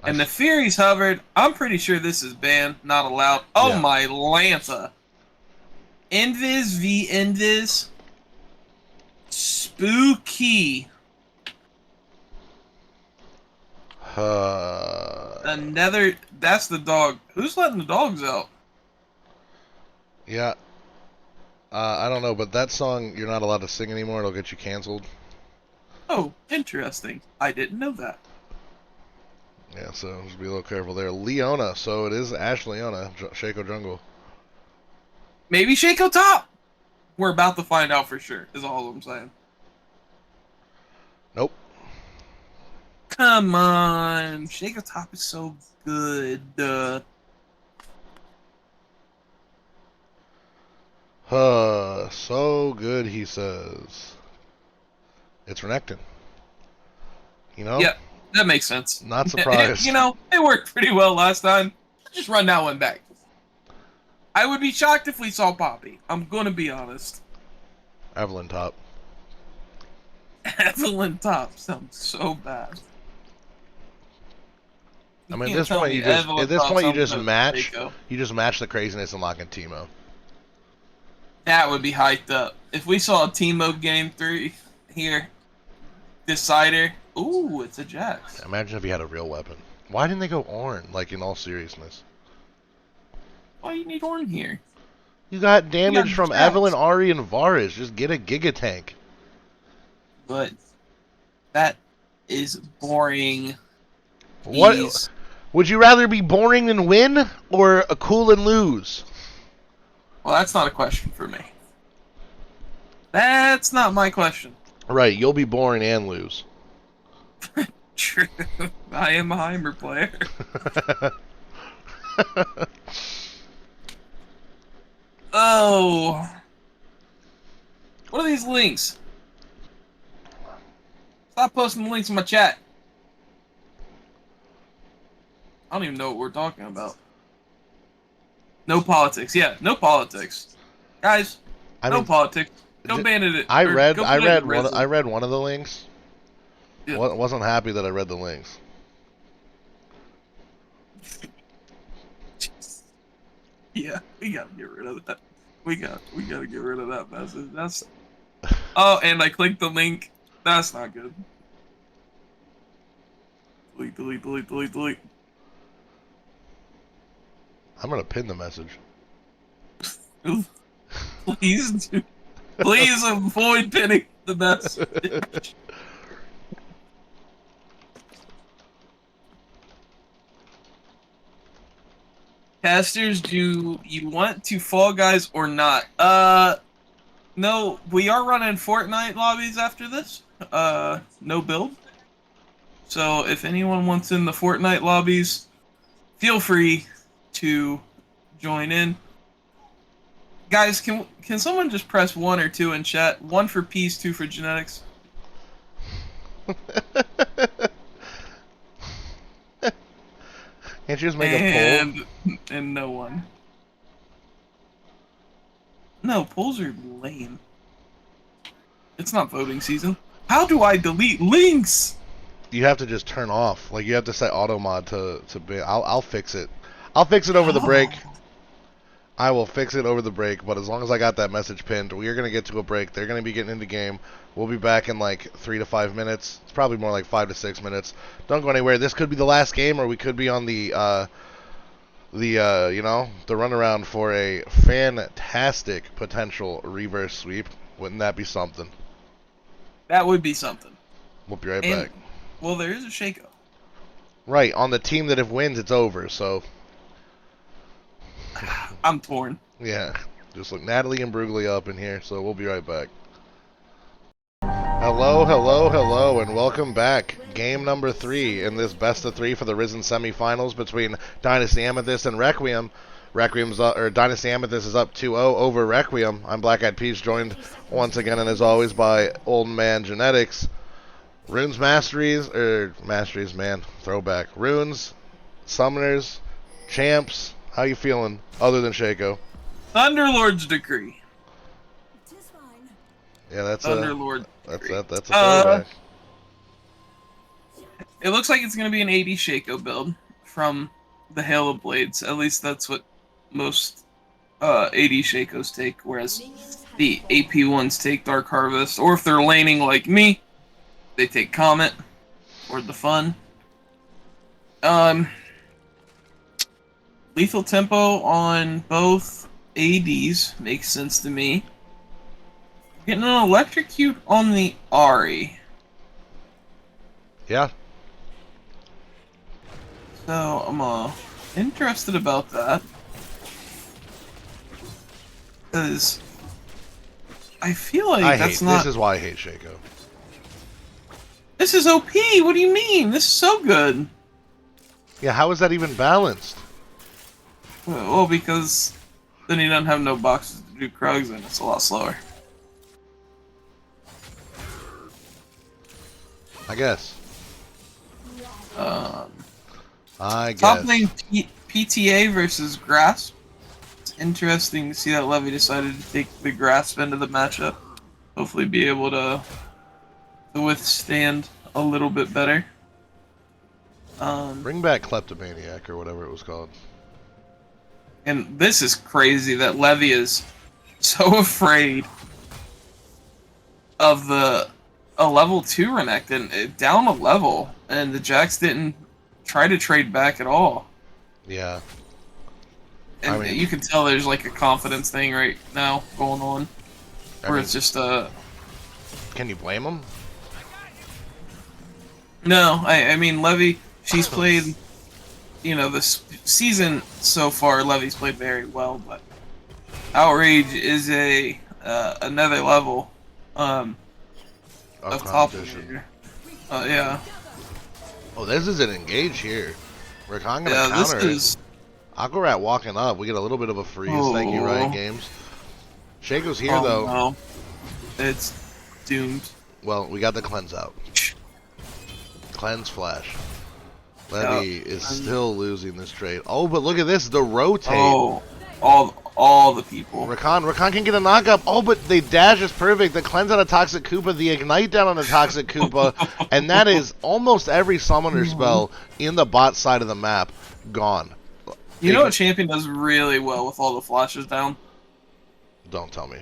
And the Furies hovered. I'm pretty sure this is banned, not allowed. Oh yeah. My Lanta. Invis v Invis. Spooky. Another. That's the dog. Who's letting the dogs out? Yeah. I don't know, but that song you're not allowed to sing anymore. It'll get you canceled. Oh, interesting. I didn't know that. Yeah, so just be a little careful there. Leona, so it is Ashe Leona, Shaco jungle. Maybe Shaco top. We're about to find out for sure, is all I'm saying. Nope. Come on. Shaco top is so good. So good, he says. It's Renekton. Yep, that makes sense. Not surprised. It worked pretty well last time. Just run that one back. I would be shocked if we saw Poppy. I'm gonna be honest. Evelyn top. Evelyn top sounds so bad. I mean, at can't this tell point, me you just Evelyn top sounds better than Shaco. you just match the craziness and lock in Teemo. That would be hyped up. If we saw a Teemo game 3 here, decider. Ooh, it's a Jax. Imagine if he had a real weapon. Why didn't they go Ornn? Like, in all seriousness, Why do you need Ornn here? you got damage from Jax. Evelyn, Ahri, and Varus. Just get a Giga Tank. But that is boring. What? Ease. Would you rather be boring and win, or a cool and lose? Well, that's not a question for me. That's not my question. Right, you'll be boring and lose. True. I am a Heimer player. Oh. What are these links? Stop posting the links in my chat. I don't even know what we're talking about. No politics. Yeah, no politics. Guys, no politics. Go ban it. I read I read one of the links. Yeah. Wasn't happy that I read the links. Yeah, we gotta get rid of that. We gotta get rid of that message. That's. Oh, and I clicked the link. That's not good. Delete, delete, delete, delete, delete. I'm gonna pin the message. Please do. Please avoid pinning the message. Casters, do you want to Fall Guys or not? No, we are running Fortnite lobbies after this. No build. So if anyone wants in the Fortnite lobbies, feel free to join in. Guys, can someone just press 1 or 2 in chat? 1 for peace, 2 for genetics. Can't you just make a poll? And no one. No, polls are lame. It's not voting season. How do I delete links? You have to just turn off. Like, you have to set auto mod to be. I'll fix it. I'll fix it over the break. I will fix it over the break, but as long as I got that message pinned, we are going to get to a break. They're going to be getting into game. We'll be back in like 3 to 5 minutes. It's probably more like 5 to 6 minutes. Don't go anywhere. This could be the last game, or we could be on the runaround for a fantastic potential reverse sweep. Wouldn't that be something? That would be something. We'll be right back. Well, there is a shakeup. Right, on the team that if wins, it's over, so... I'm torn. Yeah, just look Natalie and Bruglia up in here, so we'll be right back. Hello, hello, hello, and welcome back. Game number 3 in this best of 3 for the Risen semifinals between Dynasty Amethyst and Requiem. Dynasty Amethyst is up 2-0 over Requiem. I'm Black Eyed Peas, joined once again and as always by Old Man Genetics. Runes Masteries, man, throwback. Runes, Summoners, Champs. How you feeling, other than Shaco? Thunderlord's Decree. Yeah, that's Thunderlord. That's a throwback. It looks like it's going to be an 80 Shaco build from the Hail of Blades. At least that's what most 80 Shacos take, whereas the AP ones take Dark Harvest, or if they're laning like me, they take Comet, or the fun. Lethal tempo on both ADs makes sense to me. Getting an electrocute on the Ahri. Yeah. So I'm interested about that. Because I feel like this is why I hate Shaco. This is OP! What do you mean? This is so good! Yeah, how is that even balanced? Well, because then he doesn't have no boxes to do Krugs and it's a lot slower. I guess. I guess. Top lane PTA versus Grasp. It's interesting to see that Levy decided to take the Grasp into the matchup. Hopefully be able to to withstand a little bit better. Bring back Kleptomaniac or whatever it was called. And this is crazy that Levy is so afraid of a level 2 Renekton down a level, and the Jax didn't try to trade back at all. Yeah. And I mean, you can tell there's like a confidence thing right now going on, where it's just Can you blame him? No, I mean Levy. She's played, this season so far. Levy's played very well, but Outrage is another level of top competition. yeah. Oh, this is an engage here. We're kind of Yeah, counter this is. Aquarat walking up. We get a little bit of a freeze. Thank you, Riot Games. Shaco's here, though. No. It's doomed. Well, we got the cleanse out. Cleanse flash. Levy is still losing this trade. Oh, but look at this. The rotate. Oh, all the people. Rakan can get a knockup. Oh, but the dash is perfect. The cleanse on a Toxic Koopa, the ignite down on a Toxic Koopa, and that is almost every summoner spell in the bot side of the map gone. You know what champion does really well with all the flashes down? Don't tell me.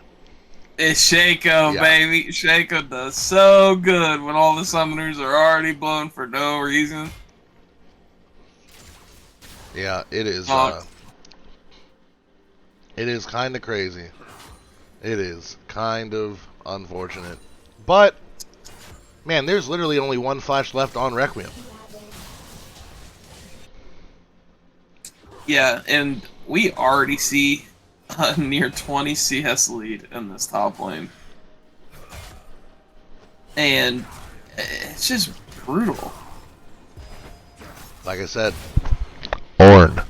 It's Shaco, baby. Shaco does so good when all the summoners are already blown for no reason. Yeah, it is. It is kind of crazy. It is kind of unfortunate. But, man, there's literally only one flash left on Requiem. Yeah, and we already see a near 20 CS lead in this top lane. And it's just brutal. Like I said, Ornn.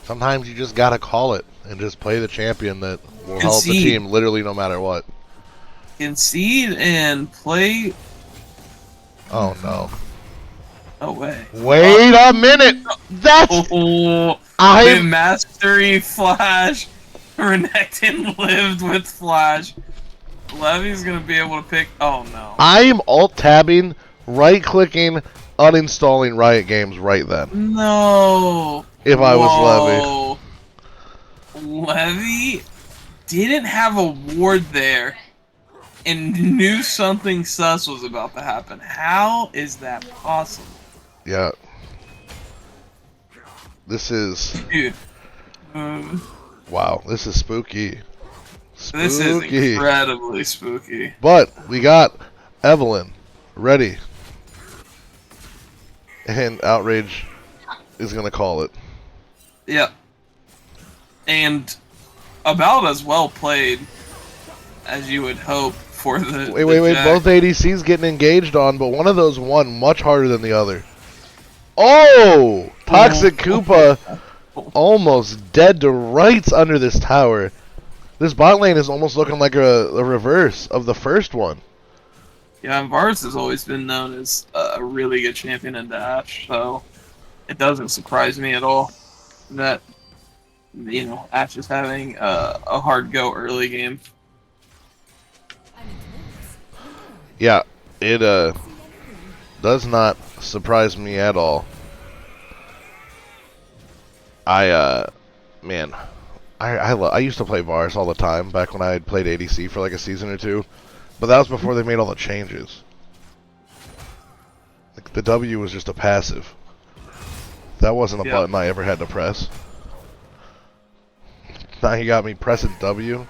Sometimes you just gotta call it and just play the champion that will help the team literally no matter what. Concede and play. Oh no. No way. Wait a minute! That's... The mastery flash. Renekton lived with flash. Levy's gonna be able to pick... Oh no. I am alt-tabbing, right-clicking, uninstalling Riot Games right then. No. If I was Levy. Levy didn't have a ward there and knew something sus was about to happen. How is that possible? Yeah. This is... Dude. Wow, this is spooky. This is incredibly spooky. But we got Evelyn ready. And Outrage is going to call it. Yep. And about as well played as you would hope for the... Wait. Both ADCs getting engaged on, but one of those won much harder than the other. Oh! Toxic Koopa almost dead to rights under this tower. This bot lane is almost looking like a reverse of the first one. Yeah, and Varus has always been known as a really good champion in Dash, so it doesn't surprise me at all that, Ash is having a hard go early game. Yeah, it does not surprise me at all. I used to play Varus all the time back when I had played ADC for like a season or two, but that was before they made all the changes. Like, the W was just a passive. That wasn't a button I ever had to press. Now he got me pressing W.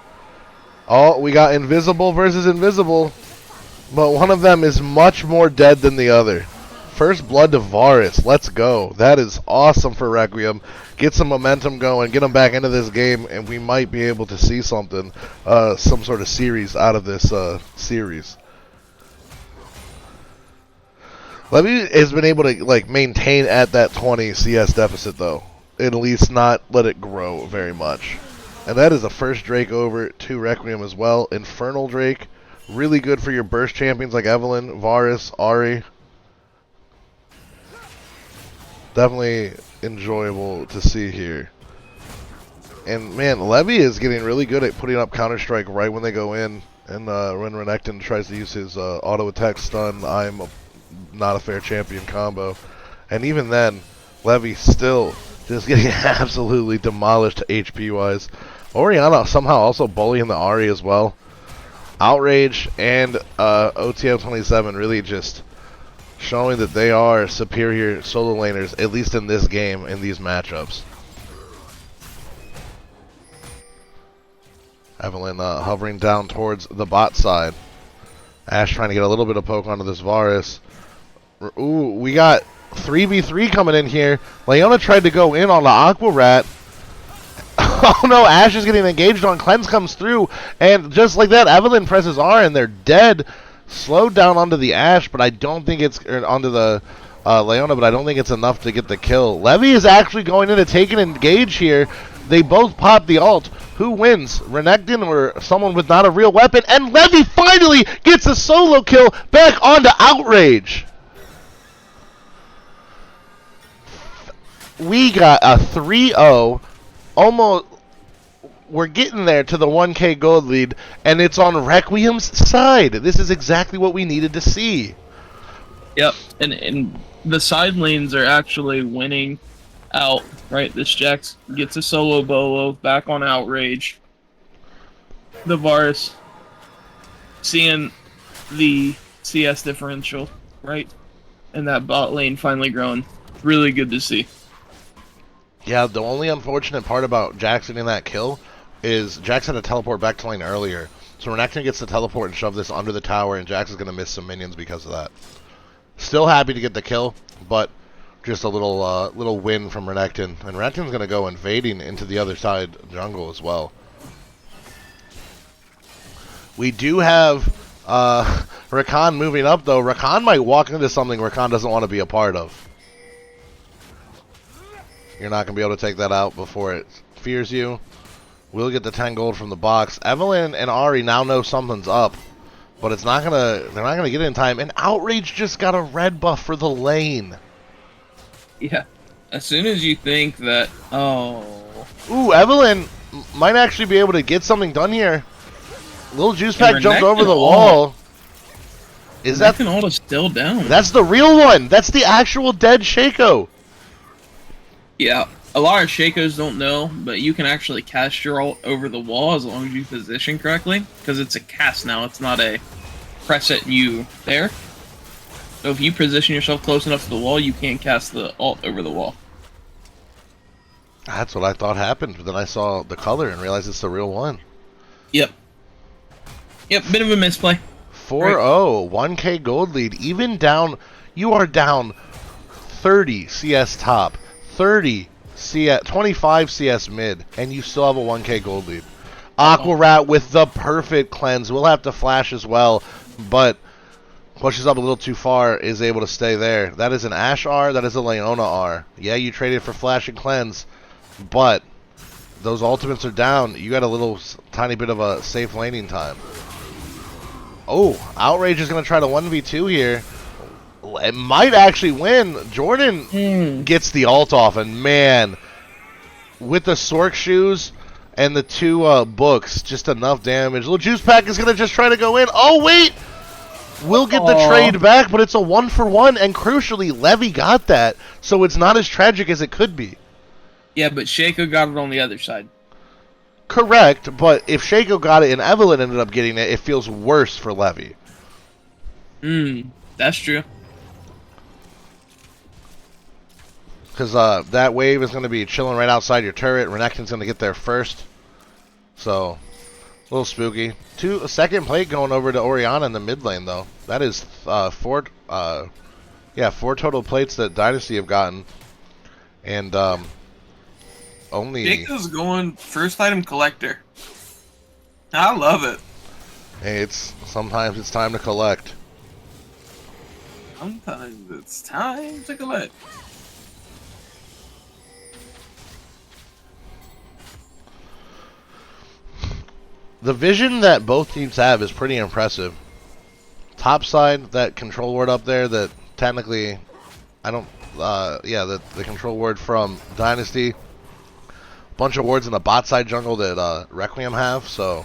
Oh, we got invisible versus invisible, but one of them is much more dead than the other. First blood to Varus. Let's go. That is awesome for Requiem. Get some momentum going. Get them back into this game, and we might be able to see something, some sort of series out of this series. Levy has been able to maintain at that 20 CS deficit, though. At least not let it grow very much. And that is the first Drake over to Requiem as well. Infernal Drake. Really good for your burst champions like Evelyn, Varus, Ahri. Definitely enjoyable to see here. And man, Levy is getting really good at putting up Counter-Strike right when they go in And when Renekton tries to use his auto attack stun, I'm not a fair champion combo. And even then, Levy's still just getting absolutely demolished HP wise. Orianna somehow also bullying the Ahri as well. Outrage and OTM 27 really just showing that they are superior solo laners, at least in this game, in these matchups. Evelyn hovering down towards the bot side. Ashe trying to get a little bit of poke onto this Varus. Ooh, we got 3v3 coming in here. Leona tried to go in on the Aqua Rat. Oh no, Ashe is getting engaged on. Cleanse comes through. And just like that, Evelyn presses R and they're dead. Slowed down onto the Ashe, but I don't think it's onto the Leona, but I don't think it's enough to get the kill. Levy is actually going in to take an engage here. They both pop the ult. Who wins? Renekton or someone with not a real weapon? And Levy finally gets a solo kill back onto Outrage. We got a 3-0. Almost. We're getting there to the 1K gold lead, and it's on Requiem's side. This is exactly what we needed to see. Yep, and the side lanes are actually winning out, right? This Jax gets a solo bolo back on Outrage. The Varus seeing the CS differential, right? And that bot lane finally growing. Really good to see. Yeah, the only unfortunate part about Jax getting that kill is Jax had to teleport back to lane earlier. So Renekton gets to teleport and shove this under the tower, and Jax is going to miss some minions because of that. Still happy to get the kill, but just a little win from Renekton. And Renekton's going to go invading into the other side jungle as well. We do have Rakan moving up, though. Rakan might walk into something Rakan doesn't want to be a part of. You're not going to be able to take that out before it fears you. We'll get the 10 gold from the box. Evelyn and Ahri now know something's up, but it's not they're not gonna get it in time. And Outrage just got a red buff for the lane. Yeah. As soon as you think that, oh. Ooh, Evelyn might actually be able to get something done here. Little Juice Pack jumped over the wall. Is that ult is still down? That's the real one. That's the actual dead Shaco. Yeah. A lot of Shakos don't know, but you can actually cast your ult over the wall as long as you position correctly, because it's a cast now, it's not a press it and you there. So if you position yourself close enough to the wall, you can cast the ult over the wall. That's what I thought happened, but then I saw the color and realized it's the real one. Yep. Yep, bit of a misplay. 4-0, 1K gold lead, even down, you are down 30 CS top, 30 CS, 25 CS mid, and you still have a 1K gold lead. Aqua Rat with the perfect cleanse. We'll have to flash as well, but pushes up a little too far, is able to stay there. That is an Ashe R, that is a Leona R. Yeah, you traded for flash and cleanse, but those ultimates are down. You got a little tiny bit of a safe laning time. Oh, Outrage is going to try to 1v2 here. It might actually win. Jordan gets the ult off, and man, with the Sork shoes and the two books, just enough damage. Little Juice Pack is going to just try to go in. Oh, wait! We'll get the trade back, but it's a 1-for-1, and crucially, Levy got that, so it's not as tragic as it could be. Yeah, but Shaco got it on the other side. Correct, but if Shaco got it and Evelyn ended up getting it, it feels worse for Levy. That's true. Because that wave is going to be chilling right outside your turret. Renekton's going to get there first. So, a little spooky. A second plate going over to Orianna in the mid lane, though. That is four total plates that Dynasty have gotten. And only... Jacob's going first item collector. I love it. Hey, sometimes it's time to collect. Sometimes it's time to collect. The vision that both teams have is pretty impressive. Top side, that control ward up there that technically, the control ward from Dynasty. Bunch of wards in the bot side jungle that Requiem have, so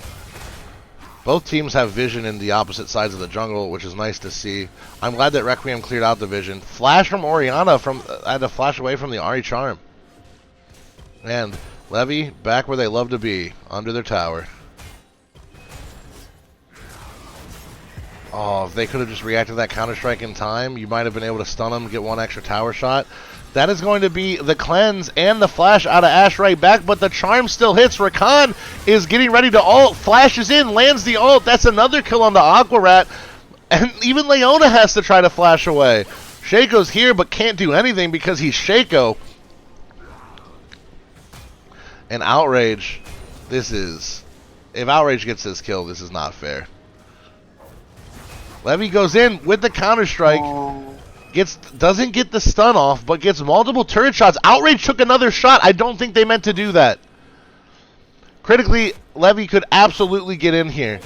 Both teams have vision in the opposite sides of the jungle, which is nice to see. I'm glad that Requiem cleared out the vision. Flash from Orianna had to flash away from the Ahri Charm. And Levy back where they love to be, under their tower. Oh, if they could have just reacted to that Counter-Strike in time, you might have been able to stun them, get one extra tower shot. That is going to be the cleanse and the flash out of Ashe right back, but the charm still hits. Rakan is getting ready to ult, flashes in, lands the ult. That's another kill on the Aqua Rat, and even Leona has to try to flash away. Shaco's here, but can't do anything because he's Shaco. And Outrage, if Outrage gets this kill, this is not fair. Levy goes in with the Counter-Strike. Doesn't get the stun off, but gets multiple turret shots. Outrage took another shot. I don't think they meant to do that. Critically, Levy could absolutely get in here.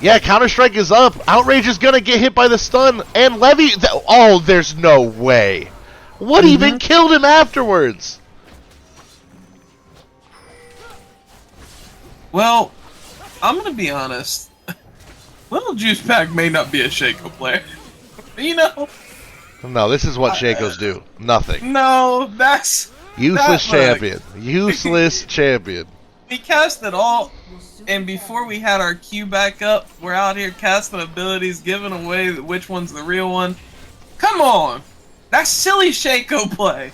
Yeah, Counter-Strike is up. Outrage is going to get hit by the stun. And Levy... oh, there's no way. What even killed him afterwards? Well, I'm going to be honest. Little Juice Pack may not be a Shaco player. You know? No, this is what Shakos do. Nothing. No, that's... Useless champion. Useless champion. We cast it all, and before we had our Q back up, we're out here casting abilities, giving away which one's the real one. Come on! That's silly Shaco play.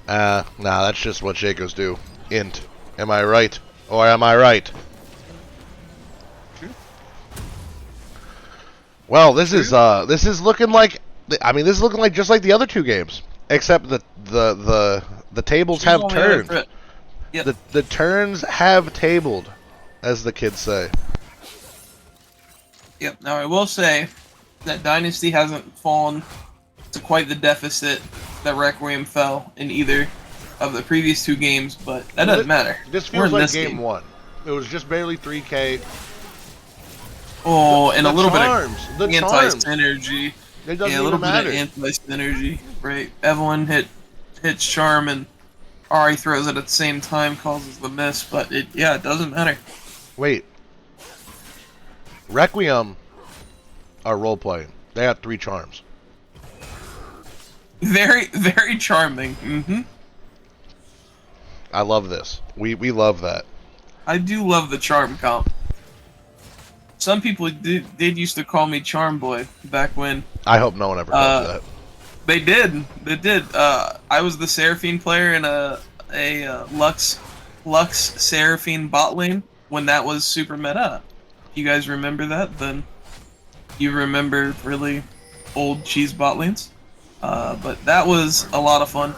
Nah, that's just what Shakos do. Int. Am I right? Or am I right? Well, this is looking like, this is looking like just like the other two games, except the tables have turned. Yep. The turns have tabled, as the kids say. Yep. Now I will say that Dynasty hasn't fallen to quite the deficit that Requiem fell in either of the previous two games, but that doesn't matter. This feels like game one. It was just barely 3K. Oh, and a little charms, bit of anti-synergy. It doesn't a little even matter. bit of anti-synergy, right? Evelyn hits charm and Ahri throws it at the same time, causes the miss, but it doesn't matter. Wait. Requiem are role-playing. They have 3 charms. Very, very charming. I love this. We love that. I do love the charm comp. Some people did used to call me Charm Boy back when. I hope no one ever calls you that. They did. They did. I was the Seraphine player in a Lux Seraphine bot lane when that was super meta. If you guys remember that, then you remember really old cheese bot lanes. But that was a lot of fun.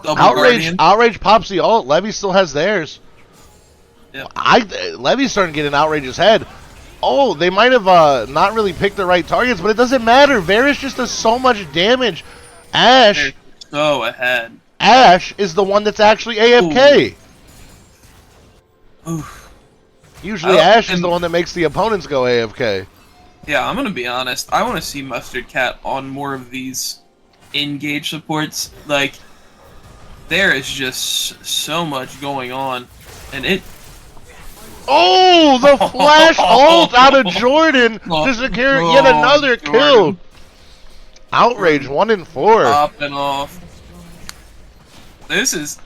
Outrage pops the ult. Levy still has theirs. Yep. Levy's starting to get in Outrage's head. Oh, they might have not really picked the right targets, but it doesn't matter. Varus just does so much damage. Ashe. They're so ahead. Ashe is the one that's actually AFK. Oof. Usually Ashe is the one that makes the opponents go AFK. Yeah, I'm gonna be honest. I want to see Mustard Cat on more of these engage supports. Like, there is just so much going on, and it. Oh, the flash ult out of Jordan to secure yet another kill. Outrage 1 in 4. Popping off. This is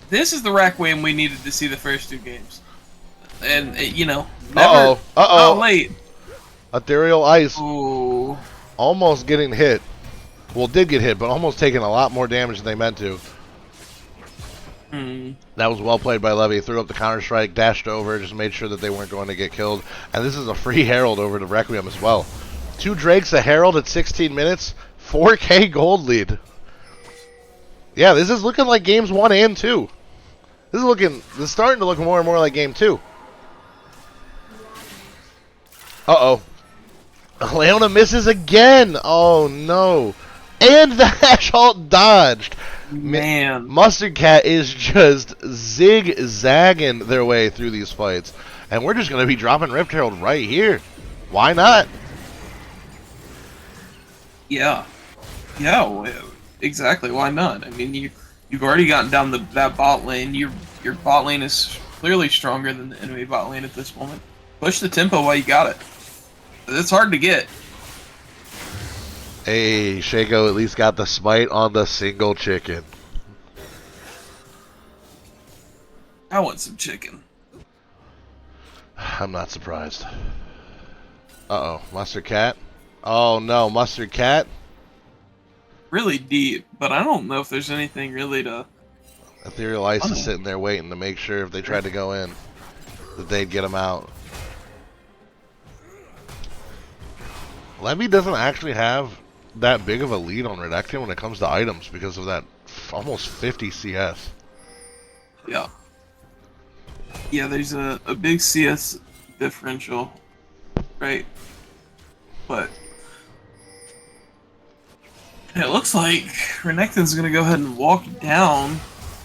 the Requiem we needed to see the first 2 games, and never. Oh, late. Ethereal Ice. Ooh. Almost getting hit. Well, did get hit, but almost taking a lot more damage than they meant to. That was well played by Levy. Threw up the Counter-Strike, dashed over, just made sure that they weren't going to get killed. And this is a free Herald over to Requiem as well. 2 Drakes, a Herald at 16 minutes, 4K gold lead. Yeah, this is looking like games 1 and 2. This is starting to look more and more like game 2. Uh-oh. Leona misses again. Oh, no. And the Ashe ult dodged. Man. Mustard Cat is just zigzagging their way through these fights. And we're just going to be dropping Rift Herald right here. Why not? Yeah. Yeah, exactly. Why not? I mean, You've already gotten down that bot lane. Your bot lane is clearly stronger than the enemy bot lane at this moment. Push the tempo while you got it. It's hard to get. Hey, Shaco at least got the smite on the single chicken. I want some chicken. I'm not surprised. Uh-oh, Mustard Cat? Oh no, Mustard Cat? Really deep, but I don't know if there's anything really to... Ethereal Ice is sitting there waiting to make sure if they tried to go in, that they'd get him out. Levy doesn't actually have that big of a lead on Requiem when it comes to items because of that almost 50 CS. Yeah. Yeah, there's a big CS differential, right? But it looks like Renekton's going to go ahead and walk down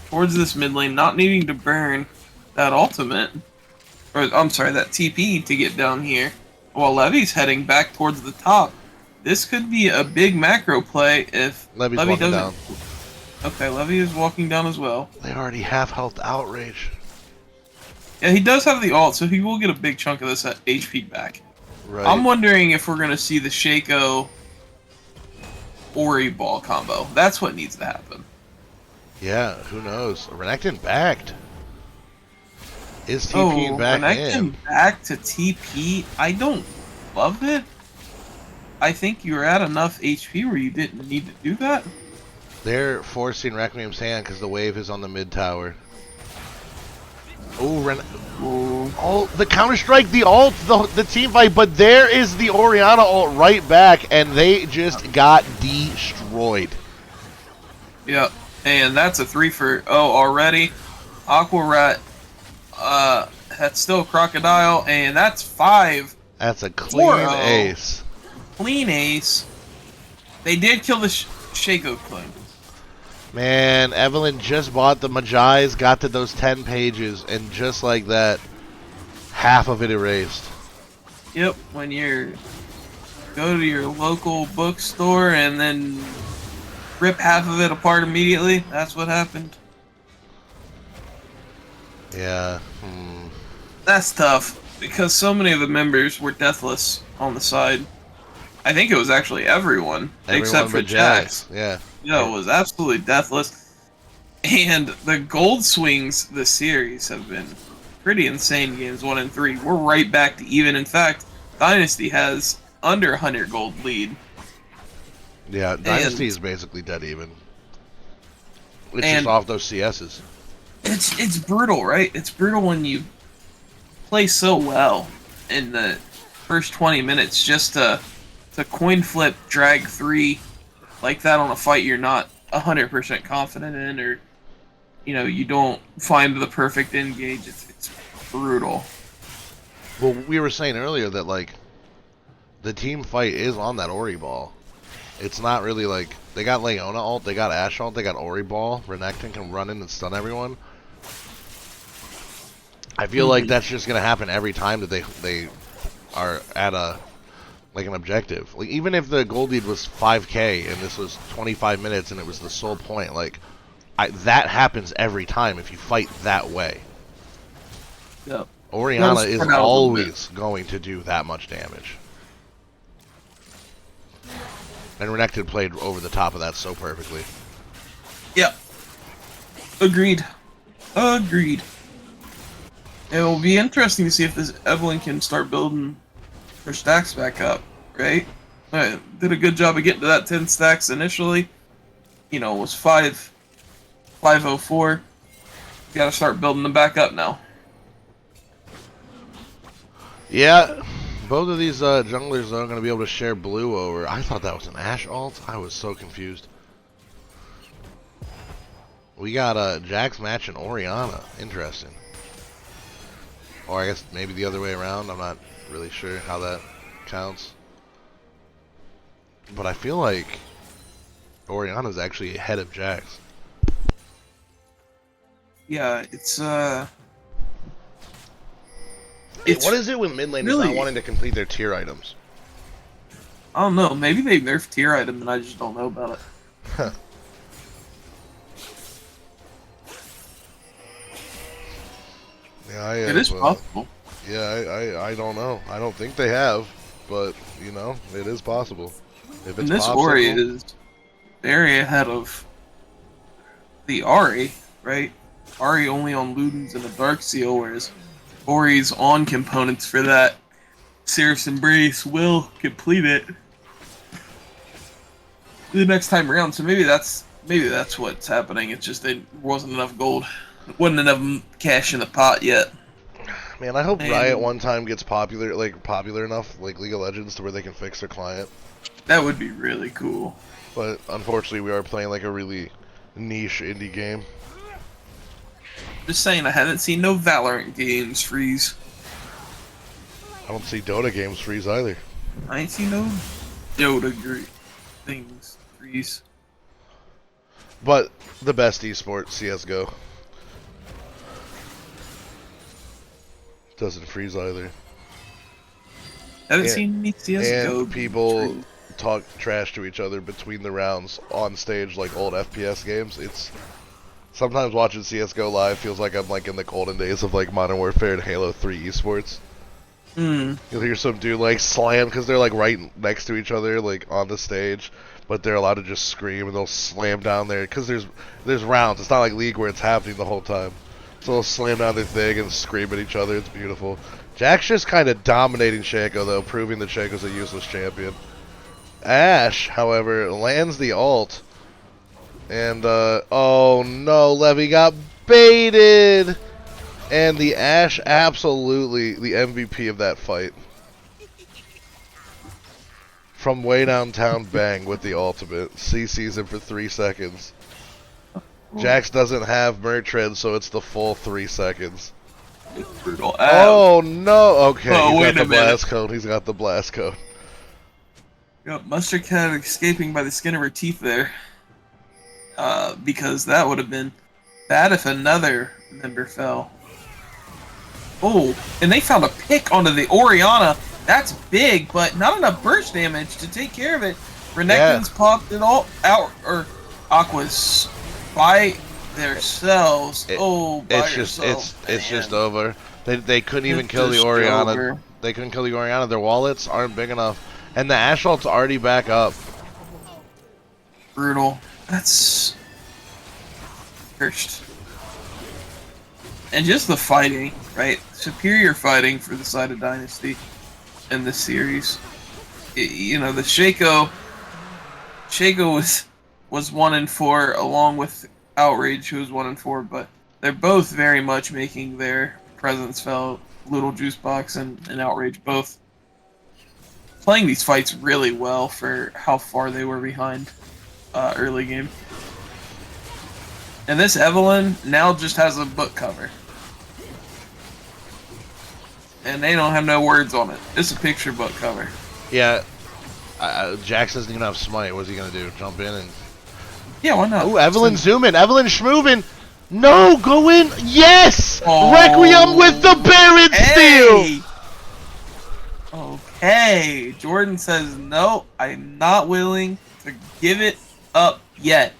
towards this mid lane, not needing to burn that ultimate, or I'm sorry, that TP to get down here, while Levy's heading back towards the top. This could be a big macro play if Levy's Levy walking doesn't. down. Okay, Levy is walking down as well. They already have health outrage. Yeah, he does have the ult, so he will get a big chunk of this HP back. Right. I'm wondering if we're going to see the Shaco Ori ball combo. That's what needs to happen. Yeah, who knows? Renekton backed. Is TP back Renekton in? back to TP. I don't love it. I think you're at enough HP where you didn't need to do that. They're forcing Requiem's hand because the wave is on the mid tower. Oh, the counter strike, the ult, the team fight, but there is the Orianna ult right back, and they just got destroyed. Yep, and that's a 3 for already. Aqua Rat, that's still Crocodile, and that's 5. That's a clean 4-0. ace. Clean ace. They did kill the Shaco clone. Man, Evelyn just bought the Magi's, got to those 10 pages, and just like that, half of it erased. Yep, when you go to your local bookstore and then rip half of it apart immediately, that's what happened. Yeah. That's tough, because so many of the members were deathless on the side. I think it was actually everyone except for but Jax. Yeah. Yeah, it was absolutely deathless. And the gold swings this series have been pretty insane. Games 1 and 3. We're right back to even. In fact, Dynasty has under 100 gold lead. Yeah, Dynasty is basically dead even. It's just off those CSs. It's brutal, right? It's brutal when you play so well in the first 20 minutes just to coin flip drag 3 like that on a fight you're not 100% confident in, or you don't find the perfect engage. It's brutal. Well, we were saying earlier that like the team fight is on that Ori ball. It's not really like they got Leona ult, they got Ashe ult, they got Ori ball. Renekton can run in and stun everyone. I feel like that's just gonna happen every time that they are at an objective. Like even if the gold lead was 5k and this was 25 minutes and it was the sole point, like that happens every time if you fight that way. Yep. Orianna is always going to do that much damage. And Renekton played over the top of that so perfectly. Yep. Agreed. Agreed. It will be interesting to see if this Evelyn can start building her stacks back up, right? Did a good job of getting to that 10 stacks initially. It was 504. Got to start building them back up now. Yeah, both of these junglers are going to be able to share blue over. I thought that was an Ashe ult. I was so confused. We got Jax matching Orianna. Interesting. Or I guess maybe the other way around. I'm not really sure how that counts. But I feel like Orianna's actually ahead of Jax. Yeah, it's What is it with mid laners really not wanting to complete their tier items? I don't know. Maybe they nerfed tier item and I just don't know about it. Huh. Yeah, I It have, is possible. yeah, I don't know. I don't think they have, but you know, it is possible. If And it's this Ori popsicle, is very ahead of the Ari, right? Ari only on Ludens and the Dark Seal, whereas Ori's on components for that. Seraph's Embrace will complete it the next time around. So maybe that's what's happening. It's just there wasn't enough gold, wasn't enough cash in the pot yet. man, I hope Riot And one time gets popular enough, like League of Legends, to where they can fix their client. that would be really cool. But unfortunately, we are playing like a really niche indie game. Just saying, I haven't seen no Valorant games freeze. I don't see Dota games freeze either. I ain't seen no Dota things freeze. But the best esport, CS:GO, doesn't freeze either. Haven't seen any CS:GO. And people talk trash to each other between the rounds on stage like old FPS games. It's sometimes watching CS:GO live feels like I'm like in the golden days of like Modern Warfare and Halo 3 esports. You'll hear some dude like slam because they're like right next to each other like on the stage, but they're allowed to just scream and they'll slam down there because there's rounds. It's not like League where it's happening the whole time. So they'll slam down their thing and scream at each other. It's beautiful. Jack's just kind of dominating Shaco though, proving that Shaco's a useless champion. Ash, however, lands the ult. And, oh no, Levy got baited! And the Ash, absolutely the MVP of that fight. From way downtown, bang, with the ultimate. CC's him for 3 seconds. Jax doesn't have Murtred, so it's the full 3 seconds. It's brutal. Oh no! Okay, oh, he's wait got a the minute. blast code. He's got the blast code. Yep, Mustard Cat escaping by the skin of her teeth there. Because that would have been bad if another member fell. Oh, and they found a pick onto the Orianna. That's big, but not enough burst damage to take care of it. Renekton's popped it all out, or Aqua's by themselves. It's just over. They couldn't even kill the just Orianna. over. They couldn't kill the Orianna. Their wallets aren't big enough, and the Ash ult's already back up. Brutal. That's cursed. And just the fighting, right? Superior fighting for the side of Dynasty in this series. You know, the Shaco was 1-4 along with Outrage, who was 1-4, but they're both very much making their presence felt. Little Juice Box and Outrage both playing these fights really well for how far they were behind early game. And this Evelynn now just has a book cover. And they don't have no words on it. It's a picture book cover. Yeah, Jax doesn't even have smite. What's he gonna do? Jump in and... Yeah, why not? Ooh, Evelynn zooming. Evelynn schmoovin'. No, go in. Yes! Oh, Requiem with the Baron steal! Okay. Jordan says, no, I'm not willing to give it up yet.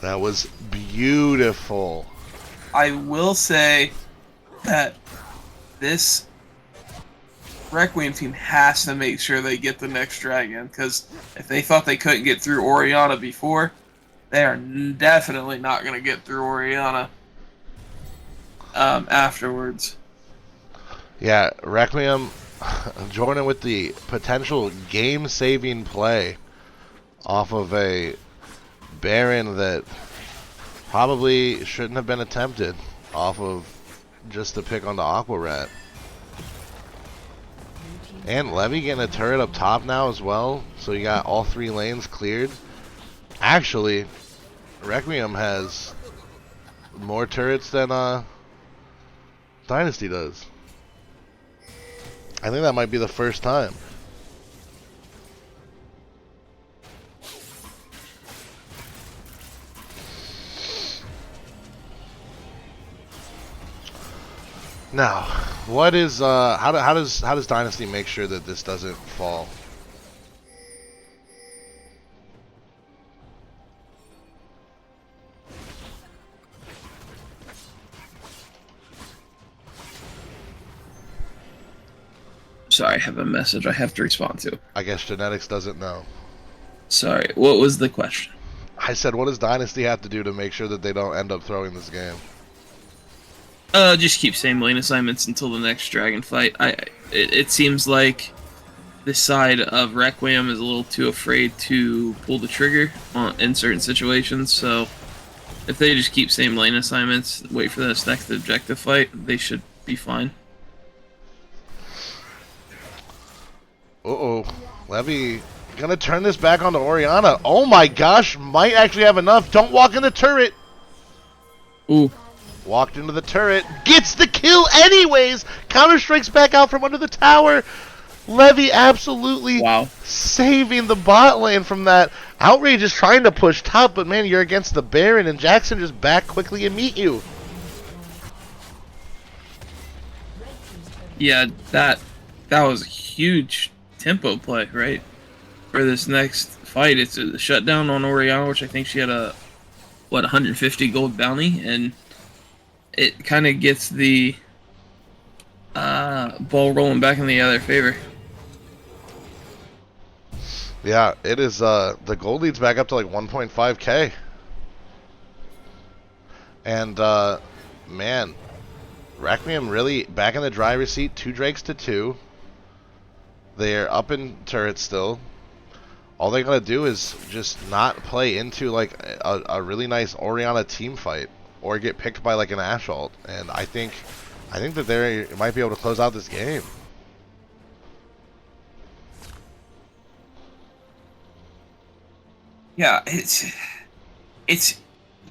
That was beautiful. I will say that this Requiem team has to make sure they get the next dragon, because if they thought they couldn't get through Orianna before, they are definitely not going to get through Orianna afterwards. Yeah, Requiem joining with the potential game-saving play off of a Baron that probably shouldn't have been attempted off of just the pick on the Aqua Rat. And Levy getting a turret up top now as well, so you got all 3 lanes cleared. Actually, Requiem has more turrets than Dynasty does. I think that might be the first time. Now, what is how does Dynasty make sure that this doesn't fall? Sorry, I have a message I have to respond to. I guess Genetics doesn't know. Sorry, what was the question? I said, what does Dynasty have to do to make sure that they don't end up throwing this game? Just keep same lane assignments until the next dragon fight. It seems like this side of Requiem is a little too afraid to pull the trigger in certain situations, so if they just keep same lane assignments, wait for this next objective fight, they should be fine. Uh-oh. Levy gonna turn this back onto Orianna. Oh my gosh, might actually have enough. Don't walk in the turret. Ooh. Walked into the turret. Gets the kill anyways. Counter strikes back out from under the tower. Levy absolutely saving the bot lane from that. Outrage is trying to push top, but man, you're against the Baron, and Jackson just back quickly and meet you. Yeah, that was a huge tempo play, right? For this next fight, it's a shutdown on Orianna, which I think she had a 150 gold bounty, and it kind of gets the ball rolling back in the other favor. Yeah, it is. The gold leads back up to like 1.5k, and man, Requiem really back in the driver's seat. 2 Drakes to 2. They're up in turret still. All they gotta do is just not play into like a really nice Orianna team fight, or get picked by like an Ashe ult, and I think that they might be able to close out this game. Yeah, it's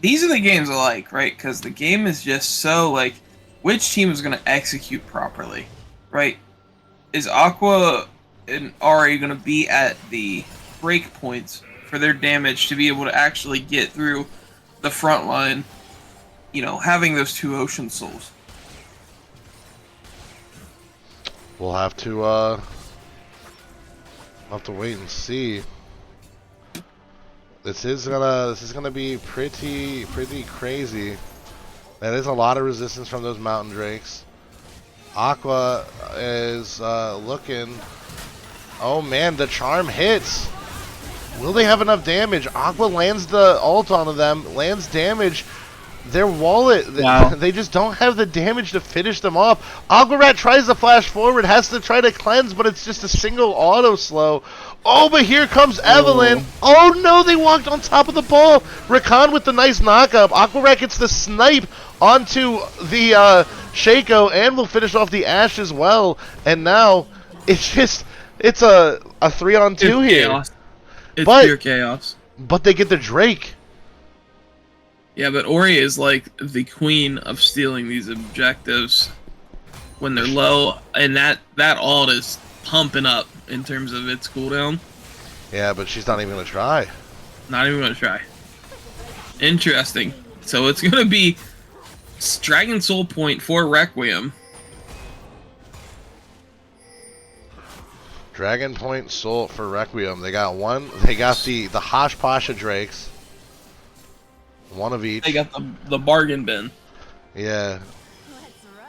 these are the games I like, right? Because the game is just so like, which team is going to execute properly, right? Is Aqua and Ari going to be at the break points for their damage to be able to actually get through the front line? You know, having those 2 Ocean Souls. We'll have to wait and see. This is gonna be pretty crazy. That is a lot of resistance from those Mountain Drakes. Aqua is looking. Oh man, the charm hits. Will they have enough damage? Aqua lands the ult onto them, lands damage. Their wallet, they just don't have the damage to finish them off. Aquarat tries to flash forward, has to try to cleanse, but it's just a single auto slow. Oh, but here comes Evelyn. Oh no, they walked on top of the ball. Rakan with the nice knockup. Aquarat gets the snipe onto the Shaco and will finish off the Ashe as well. And now it's a 3-on-2 here. Chaos. It's pure chaos. But they get the Drake. Yeah, but Ori is like the queen of stealing these objectives when they're low, and that ult is pumping up in terms of its cooldown. Yeah, but she's not even gonna try. Not even gonna try. Interesting. So it's gonna be Dragon Soul point for Requiem. Dragon Point Soul for Requiem. They got one. They got the Hosh Pasha Drakes. One of each. They got the bargain bin. Yeah.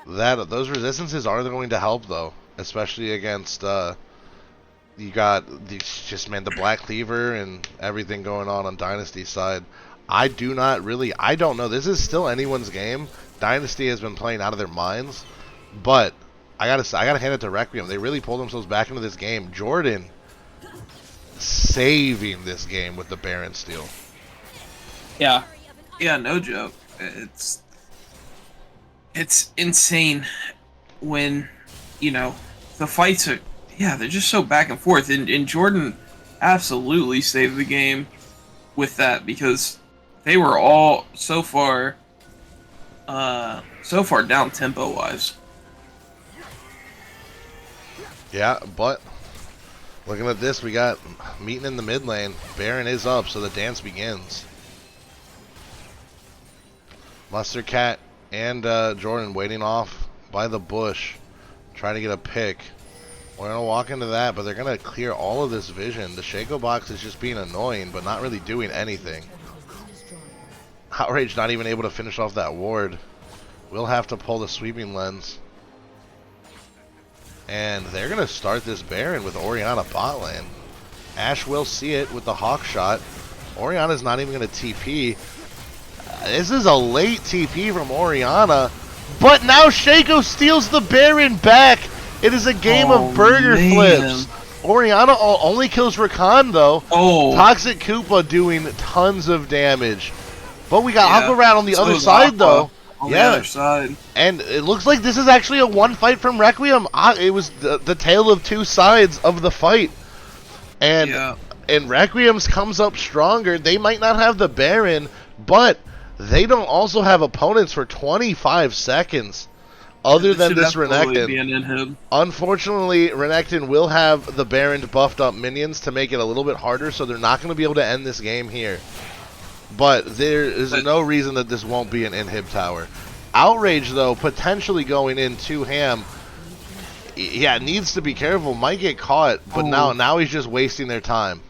Those resistances are going to help though, especially against you got the Black Cleaver and everything going on Dynasty side. I don't know. This is still anyone's game. Dynasty has been playing out of their minds, but I gotta hand it to Requiem. They really pulled themselves back into this game. Jordan saving this game with the Baron steal. Yeah. Yeah, no joke. It's insane when, you know, the fights are, they're just so back and forth. And Jordan absolutely saved the game with that, because they were all so far down tempo wise. Yeah, but looking at this, we got meeting in the mid lane. Baron is up, so the dance begins. Mustard Cat and Jordan waiting off by the bush, trying to get a pick. We're going to walk into that, but they're going to clear all of this vision. The Shaco box is just being annoying, but not really doing anything. Outrage not even able to finish off that ward. We'll have to pull the sweeping lens. And they're going to start this Baron with Orianna bot lane. Ashe will see it with the Hawk shot. Orianna's not even going to TP. This is a late TP from Orianna. But now Shaco steals the Baron back. It is a game of burger flips. Orianna only kills Rakan though. Toxic Koopa doing tons of damage. But we got Aqua Rat on the other side though. On the other side. And it looks like this is actually a one fight from Requiem. It was the tale of two sides of the fight. And Requiem's comes up stronger. They might not have the Baron, but they don't also have opponents for 25 seconds other than this Renekton. Unfortunately, Renekton will have the Baron buffed up minions to make it a little bit harder, so they're not going to be able to end this game here. But there is no reason that this won't be an inhib tower. Outrage, though, potentially going in to Ham. Yeah, needs to be careful. Might get caught, but now he's just wasting their time,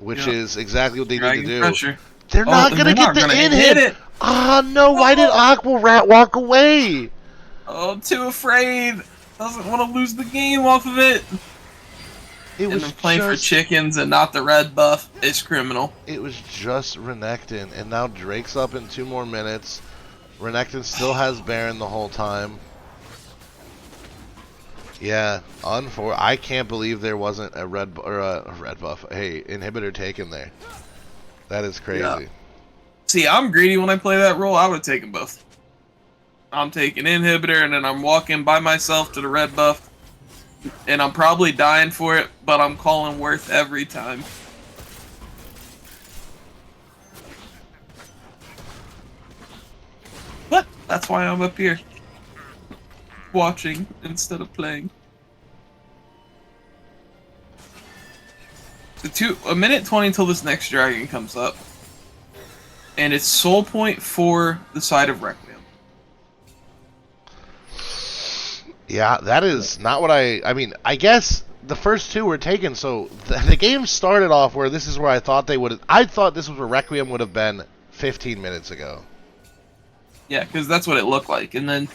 which is exactly what they need to do. Pressure. They're not going to get the inhib. Ah, no. Why did Aqua Rat walk away? Oh, I'm too afraid. Doesn't want to lose the game off of it. It was playing for chickens and not the red buff is criminal. It was just Renekton, and now Drake's up in 2 more minutes. Renekton still has Baron the whole time. Yeah, I can't believe there wasn't a red buff, hey, inhibitor taken there. That is crazy. Yeah. See, I'm greedy when I play that role. I would have taken both. I'm taking inhibitor, and then I'm walking by myself to the red buff. And I'm probably dying for it, but I'm calling worth every time. But that's why I'm up here. Watching instead of playing. So 1:20 till this next dragon comes up. And it's soul point for the side of Requiem. Yeah, that is not what I mean, I guess the first 2 were taken, so the game started off where this is where I thought they would have. I thought this was where Requiem would have been 15 minutes ago. Yeah, because that's what it looked like. And then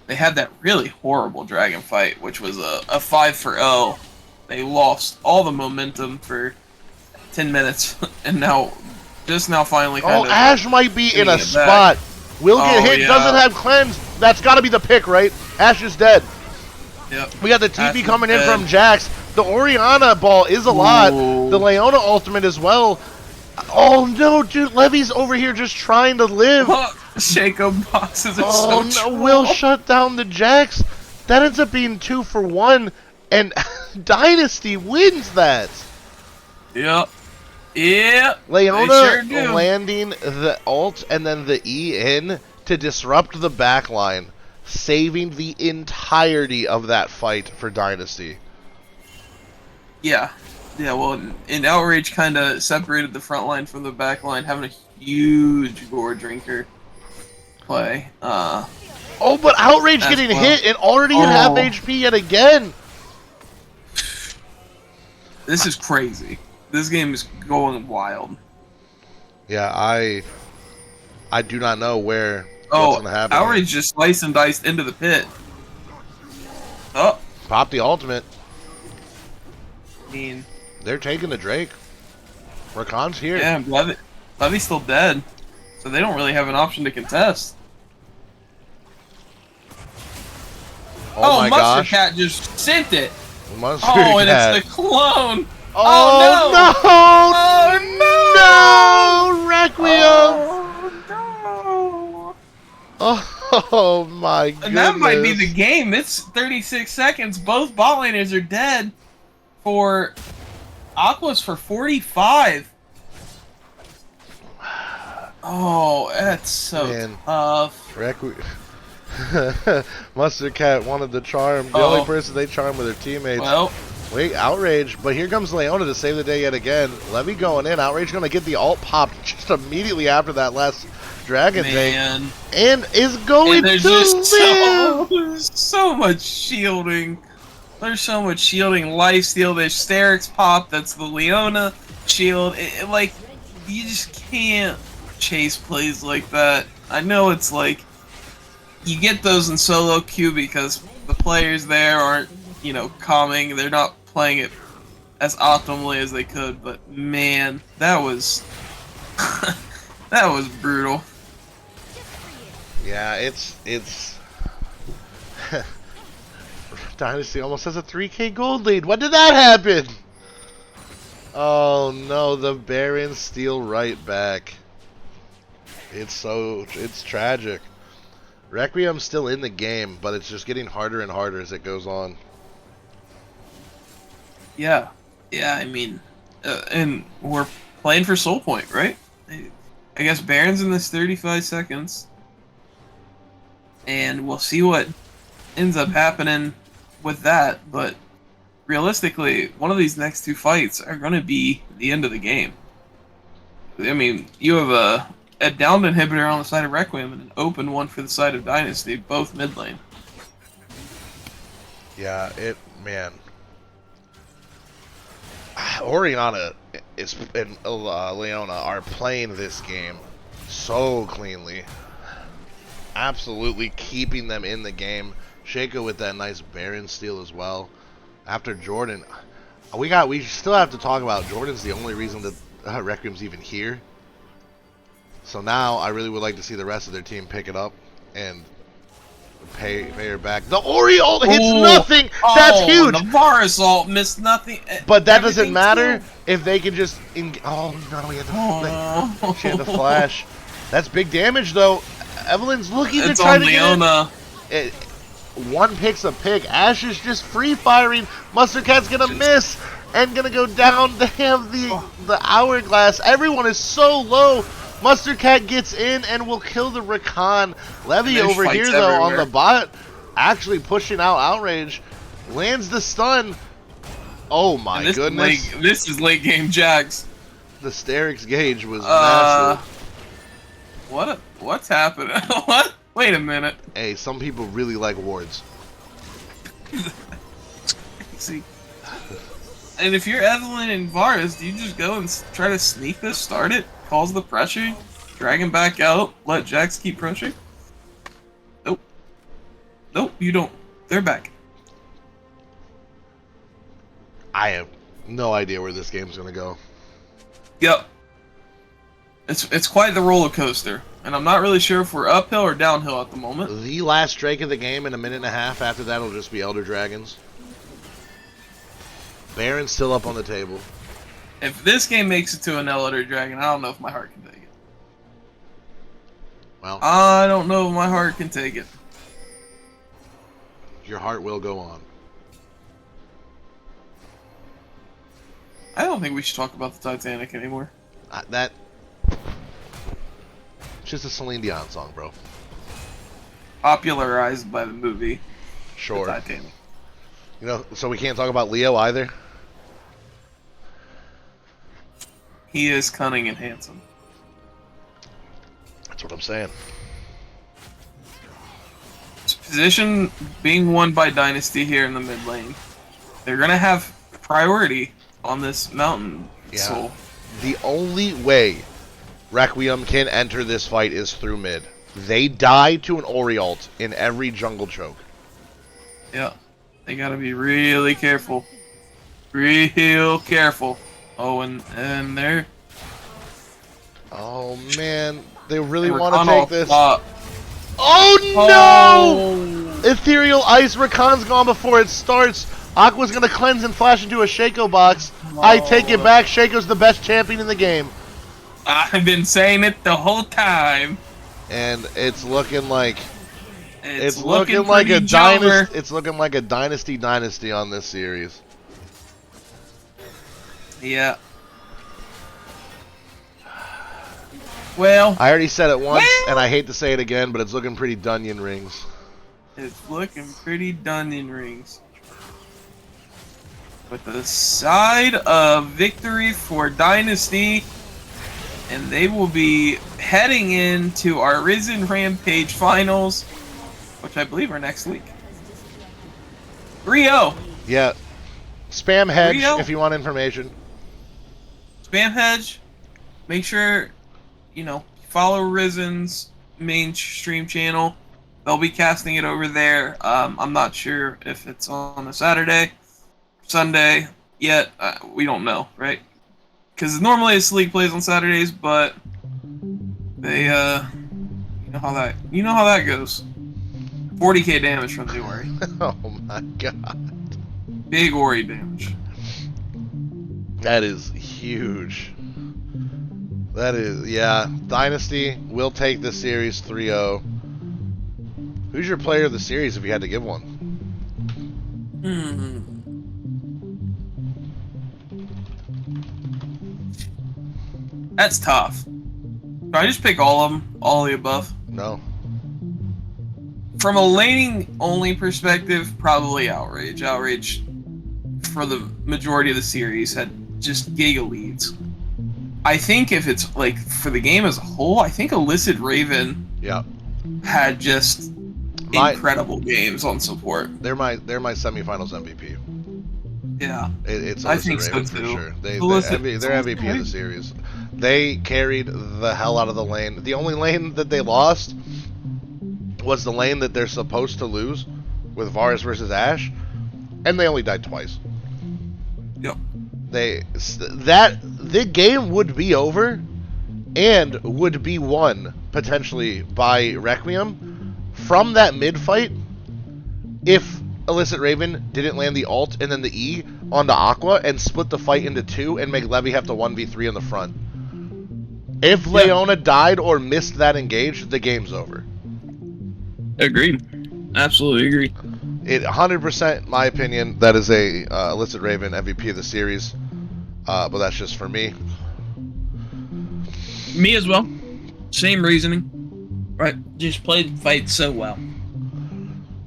they had that really horrible dragon fight, which was a 5-0. They lost all the momentum for 10 minutes, and just now finally kind of... Ashe might be in a spot. Will get hit, doesn't have cleanse. That's got to be the pick, right? Ashe is dead. Yep. We got the TP coming in from Jax. The Orianna ball is a lot. The Leona ultimate as well. Oh no, dude, Levy's over here just trying to live. Shaco boxes are so no, troll. Will shut down the Jax. That ends up being 2 for 1, and Dynasty wins that. Yep. Yep. Leona landing the ult and then the E in to disrupt the backline, saving the entirety of that fight for Dynasty. Yeah. Yeah, well, and Outrage kind of separated the front line from the back line, having a huge gore drinker play. But Outrage getting hit and already at half HP yet again. This is crazy. This game is going wild. Yeah, I do not know what's going to happen. Outrage just sliced and diced into the pit. Oh. Pop the ultimate. I mean... They're taking the Drake. Rakan's here. Yeah, Levy's still dead. So they don't really have an option to contest. Oh my Mustard gosh. Cat just sent it. Mustard and Cat. it's the clone. Oh no! Oh no! No! Requiem! Oh no! Oh my goodness. And that might be the game. It's 36 seconds. Both bot laners are dead. For Aqua's for 45. Oh, that's so tough. Mustard Cat wanted the charm. The only person they charm with their teammates. Well, wait, Outrage. But here comes Leona to save the day yet again. Levy going in. Outrage going to get the ult popped just immediately after that last dragon thing. And is going to live. So much shielding. There's so much shielding, lifesteal, there's Sterix pop, that's the Leona shield. Like, you just can't chase plays like that. I know it's like, you get those in solo queue because the players there aren't calming. They're not playing it as optimally as they could, but man, that was that was brutal. Yeah, it's Dynasty almost has a 3K gold lead. When did that happen? Oh no, the Barons steal right back. It's tragic. Requiem's still in the game, but it's just getting harder and harder as it goes on. Yeah, I mean, and we're playing for Soul Point, right? I guess Baron's in this 35 seconds, and we'll see what ends up happening with that. But realistically, one of these next two fights are going to be the end of the game. I mean, you have a downed inhibitor on the side of Requiem and an open one for the side of Dynasty, both mid lane. Yeah, man. Oriana and Leona are playing this game so cleanly. Absolutely keeping them in the game. Shaco with that nice Baron steal as well. After Jordan, we still have to talk about Jordan's the only reason that Requiem's even here. So now I really would like to see the rest of their team pick it up and pay her back. The Ori ult hits nothing. That's huge. The Varus ult missed nothing. But that doesn't matter if they can just. Oh no, she had the flash. That's big damage though. Evelyn's looking to try to Leona. Get it. One pick's a pick. Ash is just free firing. Mustard Cat's gonna miss and gonna go down. They have the hourglass. Everyone is so low. Mustard Cat gets in and will kill the Rakan. Levy over here, though, on the bot, actually pushing out Outrage. Lands the stun. Oh, my goodness. This is late game Jax. The Sterix gauge was massive. What's happening? What? Wait a minute. Hey, some people really like wards. See. And if you're Evelyn and Varus, do you just go and try to sneak this, start it, cause the pressure, drag him back out, let Jax keep pressuring? Nope. Nope, you don't. They're back. I have no idea where this game's gonna go. Yep. It's quite the roller coaster, and I'm not really sure if we're uphill or downhill at the moment. The last Drake of the game in a minute and a half. After that, it'll just be Elder Dragons. Baron's still up on the table. If this game makes it to an Elder Dragon, I don't know if my heart can take it. Well, I don't know if my heart can take it. Your heart will go on. I don't think we should talk about the Titanic anymore. It's just a Celine Dion song, bro. Popularized by the movie. Sure. The Titanic. You know, so we can't talk about Leo either? He is cunning and handsome. That's what I'm saying. Position being won by Dynasty here in the mid lane. They're going to have priority on this mountain soul. The only way Requiem can enter this fight is through mid. They die to an Ori ult in every jungle choke. Yeah. They got to be really careful. Real careful. Oh, and there. Oh, man. They really want to take this. Oh, no! Ethereal Ice. Rakan's gone before it starts. Aqua's going to cleanse and flash into a Shaco box. I take it back. Shaco's the best champion in the game. I've been saying it the whole time. And it's looking like... It's looking like a dynasty. It's looking like a dynasty on this series. Yeah. Well, I already said it once, and I hate to say it again, but it's looking pretty Dunyan Rings. It's looking pretty Dunyan Rings. With the side of victory for Dynasty, and they will be heading into our Risen Rampage finals, which I believe are next week. Rio. Yeah. Spam hedge Rio? if you want information. Spam hedge. Make sure, follow Risen's mainstream channel. they'll be casting it over there. I'm not sure if it's on a Saturday, Sunday yet. We don't know, right? Because normally this league plays on Saturdays, but they, you know how that goes. 40k damage from the Ori. Oh my god. Big Ori damage. That is huge. That is, yeah. Dynasty will take the series 3-0. Who's your player of the series if you had to give one? That's tough. Can I just pick all of them? All of the above? No. From a laning only perspective, probably Outrage. Outrage, for the majority of the series, had just giga leads. I think if it's like for the game as a whole, I think Illicit Raven had just incredible games on support. They're my semifinals MVP. Yeah, it's I Illicit think Raven so for too. sure. They're MVP of the series. They carried the hell out of the lane. The only lane that they lost was the lane that they're supposed to lose with Varus versus Ashe, and they only died twice. Yep. The game would be over and would be won potentially by Requiem from that mid fight if Illicit Raven didn't land the ult and then the E onto Aqua and split the fight into two and make Levy have to 1v3 in the front. If Leona died or missed that engage, the game's over. Agreed. Absolutely agree. It 100%, my opinion, that is a Illicit Raven MVP of the series. But that's just for me. Me as well. Same reasoning. Right. Just played the fight so well.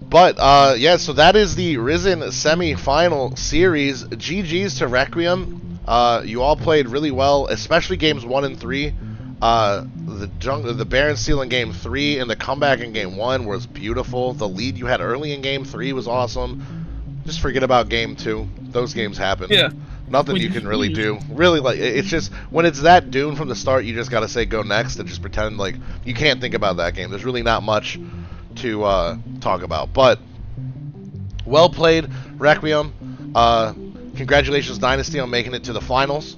But, yeah, so that is the Risen semi-final series. GG's to Requiem. You all played really well, especially games 1 and 3. The Baron steal in game 3 and the comeback in game 1 was beautiful. The lead you had early in game 3 was awesome. Just forget about game 2. Those games happen. Yeah. Nothing you can really do. Really, like, it's just, when it's that doomed from the start, you just gotta say go next and just pretend like you can't think about that game. There's really not much to talk about. But, well played, Requiem. Congratulations, Dynasty, on making it to the finals.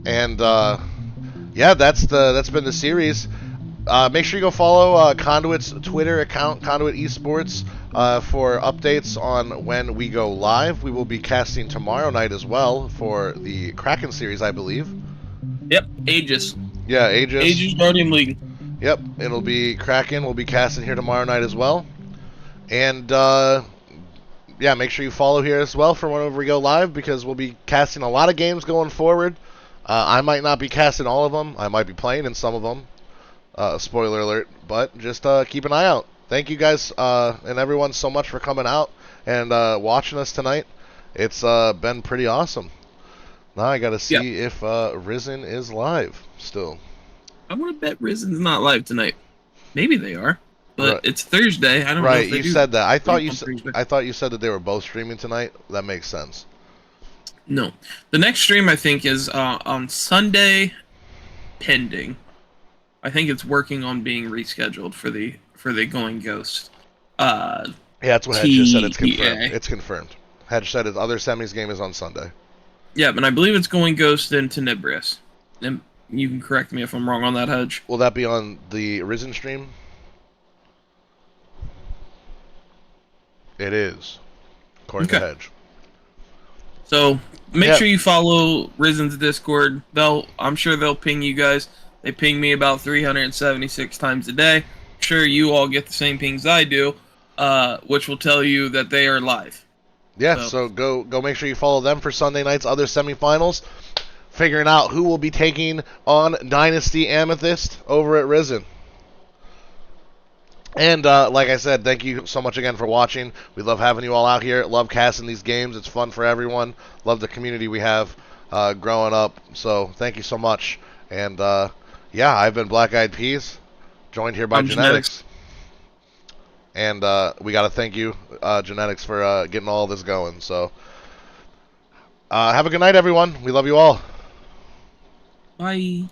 And, yeah, that's been the series. Make sure you go follow Conduit's Twitter account, Conduit Esports, for updates on when we go live. We will be casting tomorrow night as well for the Kraken series, I believe. Yep, Aegis. Yeah, Aegis. Aegis Guardian League. Yep, it'll be Kraken. We'll be casting here tomorrow night as well. And, yeah, make sure you follow here as well for whenever we go live, because we'll be casting a lot of games going forward. I might not be casting all of them. I might be playing in some of them. Spoiler alert, but just keep an eye out. Thank you guys and everyone so much for coming out and watching us tonight. It's been pretty awesome. Now I gotta see if Risen is live still. I want to bet Risen's not live tonight. Maybe they are, but Right. It's Thursday. I don't know. Right, If they you do. said that. I thought you said that they were both streaming tonight. That makes sense. No, the next stream I think is on Sunday, pending. I think it's working on being rescheduled for the Going Ghost. Yeah, that's what Hedge just said. It's confirmed. TEA. It's confirmed. Hedge said his other semis game is on Sunday. Yeah, and I believe it's Going Ghost and Tenebrious. And you can correct me if I'm wrong on that, Hedge. Will that be on the Risen stream? It is, according to Hedge. So make sure you follow Risen's Discord. I'm sure they'll ping you guys. They ping me about 376 times a day. I'm sure you all get the same pings I do, which will tell you that they are live. Yeah, so go make sure you follow them for Sunday night's other semifinals. Figuring out who will be taking on Dynasty Amethyst over at Risen. And like I said, thank you so much again for watching. We love having you all out here. Love casting these games. It's fun for everyone. Love the community we have growing up. So thank you so much. And yeah, I've been Black Eyed Peas, joined here by Genetics. And we got to thank you, Genetics, for getting all this going. So have a good night, everyone. We love you all. Bye.